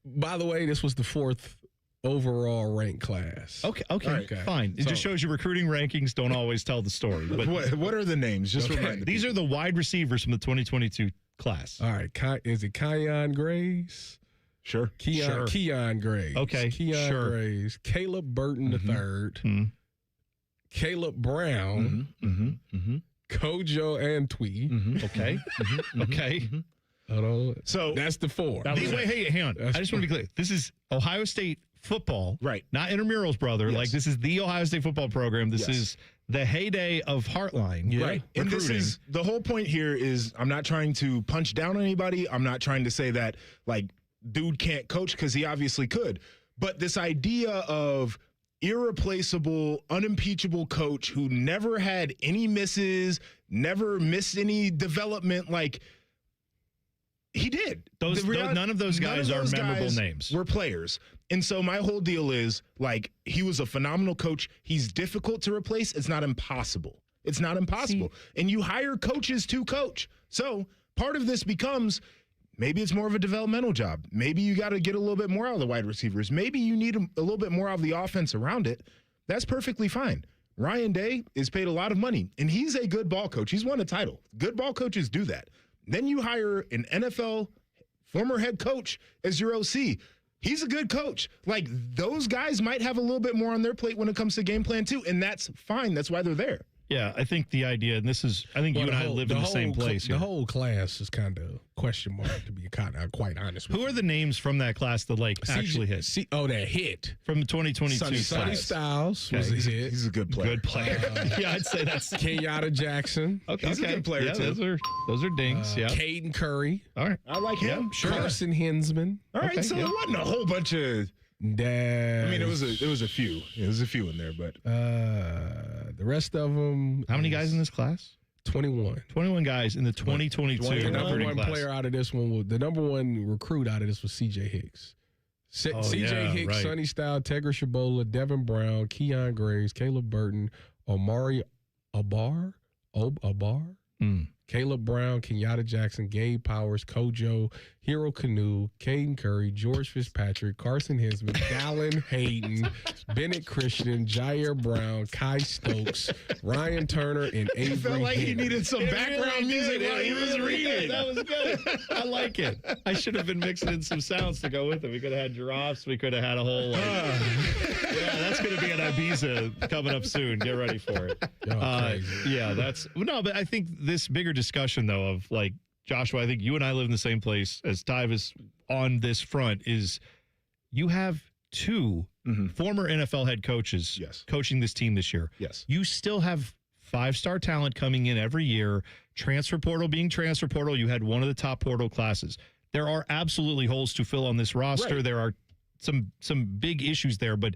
By the way, this was the 4th overall ranked class. Okay, fine. It just shows you recruiting rankings don't always tell the story. But what are the names? Just remind me. These are the wide receivers from the 2022 class. All right, is it Keon Graves? Sure. Keon Graves. Okay. Keon Graves. Caleb Burton III. Caleb Brown. Kojo Antwi. Okay. Okay. Hold on. So that's the 4. Hey, hang on. I just want to be clear. This is Ohio State football. Right. Not intramurals, brother. Yes. Like, this is the Ohio State football program. This is the heyday of Heartline. Right. And this is the whole point here is I'm not trying to punch down on anybody. I'm not trying to say that, like, dude can't coach, because he obviously could. But this idea of irreplaceable, unimpeachable coach who never had any misses, never missed any development, like, he did. None of those guys are memorable names. We're players. And so my whole deal is, like, he was a phenomenal coach. He's difficult to replace. It's not impossible. It's not impossible. And you hire coaches to coach. So part of this becomes, maybe it's more of a developmental job. Maybe you got to get a little bit more out of the wide receivers. Maybe you need a little bit more out of the offense around it. That's perfectly fine. Ryan Day is paid a lot of money, and he's a good ball coach. He's won a title. Good ball coaches do that. Then you hire an NFL former head coach as your OC. He's a good coach. Like, those guys might have a little bit more on their plate when it comes to game plan too, and that's fine. That's why they're there. Yeah, I think the idea, and this is, I think you and I live in the same place here. The whole class is kind of question mark, to be quite honest with you. Who are the names from that class that, like, actually hit? That hit. From the 2022 Sonny Styles was a hit. He's a good player. Good player. Yeah, I'd say that's Kenyatta Jackson. Okay. He's a good player, yeah, too. Those are dings. Yeah. Caden Curry. All right. I like him. Sure. Carson Hinsman. All right, so there wasn't a whole bunch of. I mean, it was a few. There was a few in there, but the rest of them. How many guys in this class? 21. 21 guys in the 2022 The number recruiting one class. player out of this one, the number one recruit out of this was C.J. Hicks. C.J. Hicks, right. Sonny Style, Tegra Shabola, Devin Brown, Keon Graves, Caleb Burton, Omari Abar, Caleb Brown, Kenyatta Jackson, Gabe Powers, Kojo, Hero Canoe, Caden Curry, George Fitzpatrick, Carson Hinsman, Dallin Hayden, Bennett Christian, Jair Brown, Kai Stokes, Ryan Turner, and Avery it felt like he Henry. needed some background music while he was reading. That was good. I like it. I should have been mixing in some sounds to go with it. We could have had giraffes. We could have had a whole. Yeah, that's going to be an Ibiza coming up soon. Get ready for it. Yeah, that's but I think this bigger discussion though of, like, Joshua, I think you and I live in the same place as Tyvis on this front is you have two former NFL head coaches coaching this team this year. Yes. You still have 5-star talent coming in every year, transfer portal being transfer portal. You had one of the top portal classes. there are absolutely holes to fill on this roster. Right. There are some big issues there, but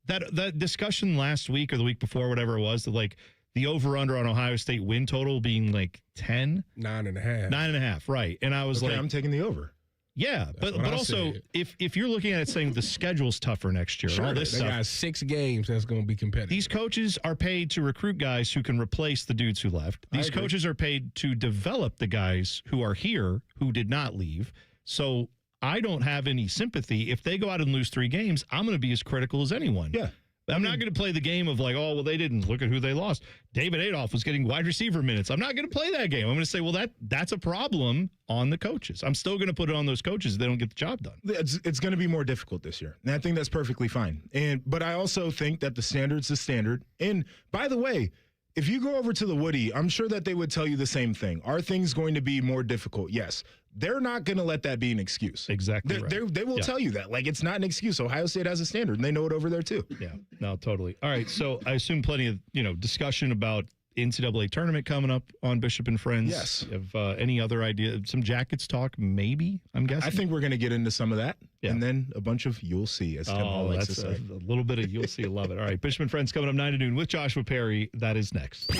that discussion last week or the week before, whatever it was, that like the over-under on Ohio State win total being like 10? 9.5. 9.5, right. And I was Okay, like, I'm taking the over. yeah, but what I also said. if you're looking at it saying the schedule's tougher next year, and all this they stuff, got 6 games that's going to be competitive. these coaches are paid to recruit guys who can replace the dudes who left. These agree. coaches are paid to develop the guys who are here who did not leave. So I don't have any sympathy. If they go out and lose 3 games, I'm going to be as critical as anyone. Yeah. I'm not going to play the game of like, oh, well, they didn't. Look at who they lost. David Adolph was getting wide receiver minutes. I'm not going to play that game. I'm going to say, well, that's a problem on the coaches. I'm still going to put it on those coaches if they don't get the job done. It's going to be more difficult this year. And I think that's perfectly fine. But I also think that the standard's the standard. And by the way, if you go over to the Woody, I'm sure that they would tell you the same thing. Are things going to be more difficult? Yes. They're not going to let that be an excuse. Exactly right. They will tell you that. Like, it's not an excuse. Ohio State has a standard, and they know it over there, too. Yeah, no, totally. All right, so I assume plenty of, discussion about NCAA tournament coming up on Bishop and Friends. Yes. Have any other idea? Some Jackets talk, maybe, I'm guessing? I think we're going to get into some of that. Yeah. And then a bunch of you'll see, as Tim Hall likes to that's say. a little bit of you'll see. I love it. All right, Bishop and Friends coming up 9 to noon with Joshua Perry. That is next.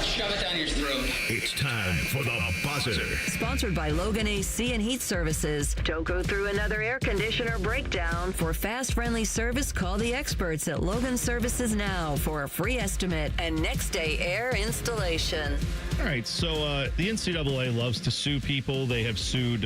Shove it down your throat. It's time for the buzzer. Sponsored by Logan AC and Heat Services. Don't go through another air conditioner breakdown. For fast, friendly service, call the experts at Logan Services now for a free estimate and next day air installation. All right, so the NCAA loves to sue people. They have sued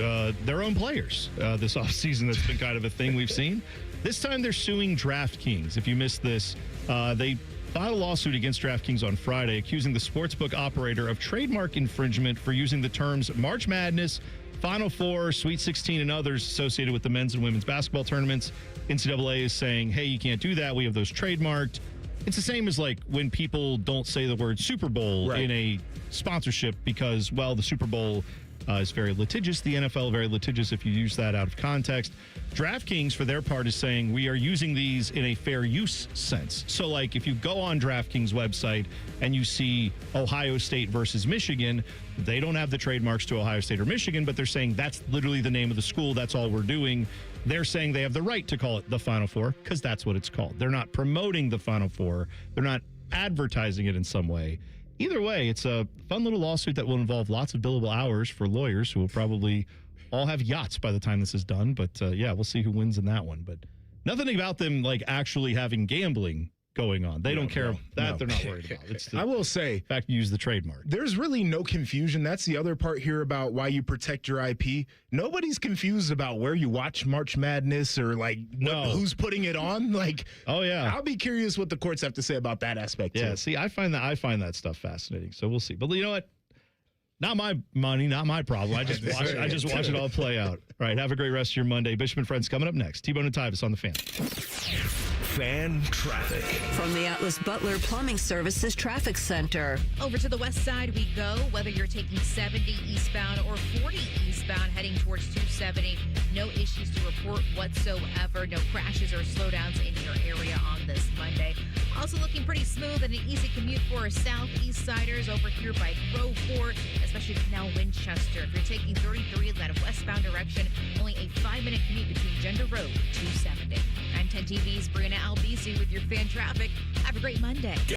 their own players this offseason. That's been kind of a thing we've seen. This time they're suing DraftKings. If you missed this, they filed a lawsuit against DraftKings on Friday, accusing the sportsbook operator of trademark infringement for using the terms March Madness, Final Four, Sweet 16, and others associated with the men's and women's basketball tournaments. NCAA is saying, hey, you can't do that. We have those trademarked. It's the same as like when people don't say the word Super Bowl in a sponsorship because, well, the Super Bowl is very litigious. The NFL very litigious if you use that out of context. DraftKings, for their part, is saying we are using these in a fair use sense. So, like, if you go on DraftKings website and you see Ohio State versus Michigan, they don't have the trademarks to Ohio State or Michigan, but they're saying that's literally the name of the school. That's all we're doing. They're saying they have the right to call it the Final Four because that's what it's called. They're not promoting the Final Four. They're not advertising it in some way. Either way, it's a fun little lawsuit that will involve lots of billable hours for lawyers who will probably all have yachts by the time this is done. But yeah, we'll see who wins in that one. But nothing about them like actually having gambling going on. They don't care that. They're not worried about. It's the I will say, fact you use the trademark. There's really no confusion. That's the other part here about why you protect your IP. Nobody's confused about where you watch March Madness or like who's putting it on. Like, oh yeah, I'll be curious what the courts have to say about that aspect. Yeah, too. see, I find that stuff fascinating. So we'll see. But you know what? Not my money, not my problem. I just watch it all play out. All right, have a great rest of your Monday. Bishop and Friends coming up next. T-Bone and Tyvis on the Fan. Fan traffic. From the Atlas Butler Plumbing Services Traffic Center. Over to the west side we go, whether you're taking 70 eastbound or 40 eastbound heading towards 270. No issues to report whatsoever. No crashes or slowdowns in your area on this Monday. Also looking pretty smooth and an easy commute for our southeast siders over here by Grove Fort, especially Canal Winchester. If you're taking 33 in that westbound direction, only a 5-minute commute between Gender Road and 270. I'm 10 TV's Brianna Albisi with your fan traffic. Have a great Monday.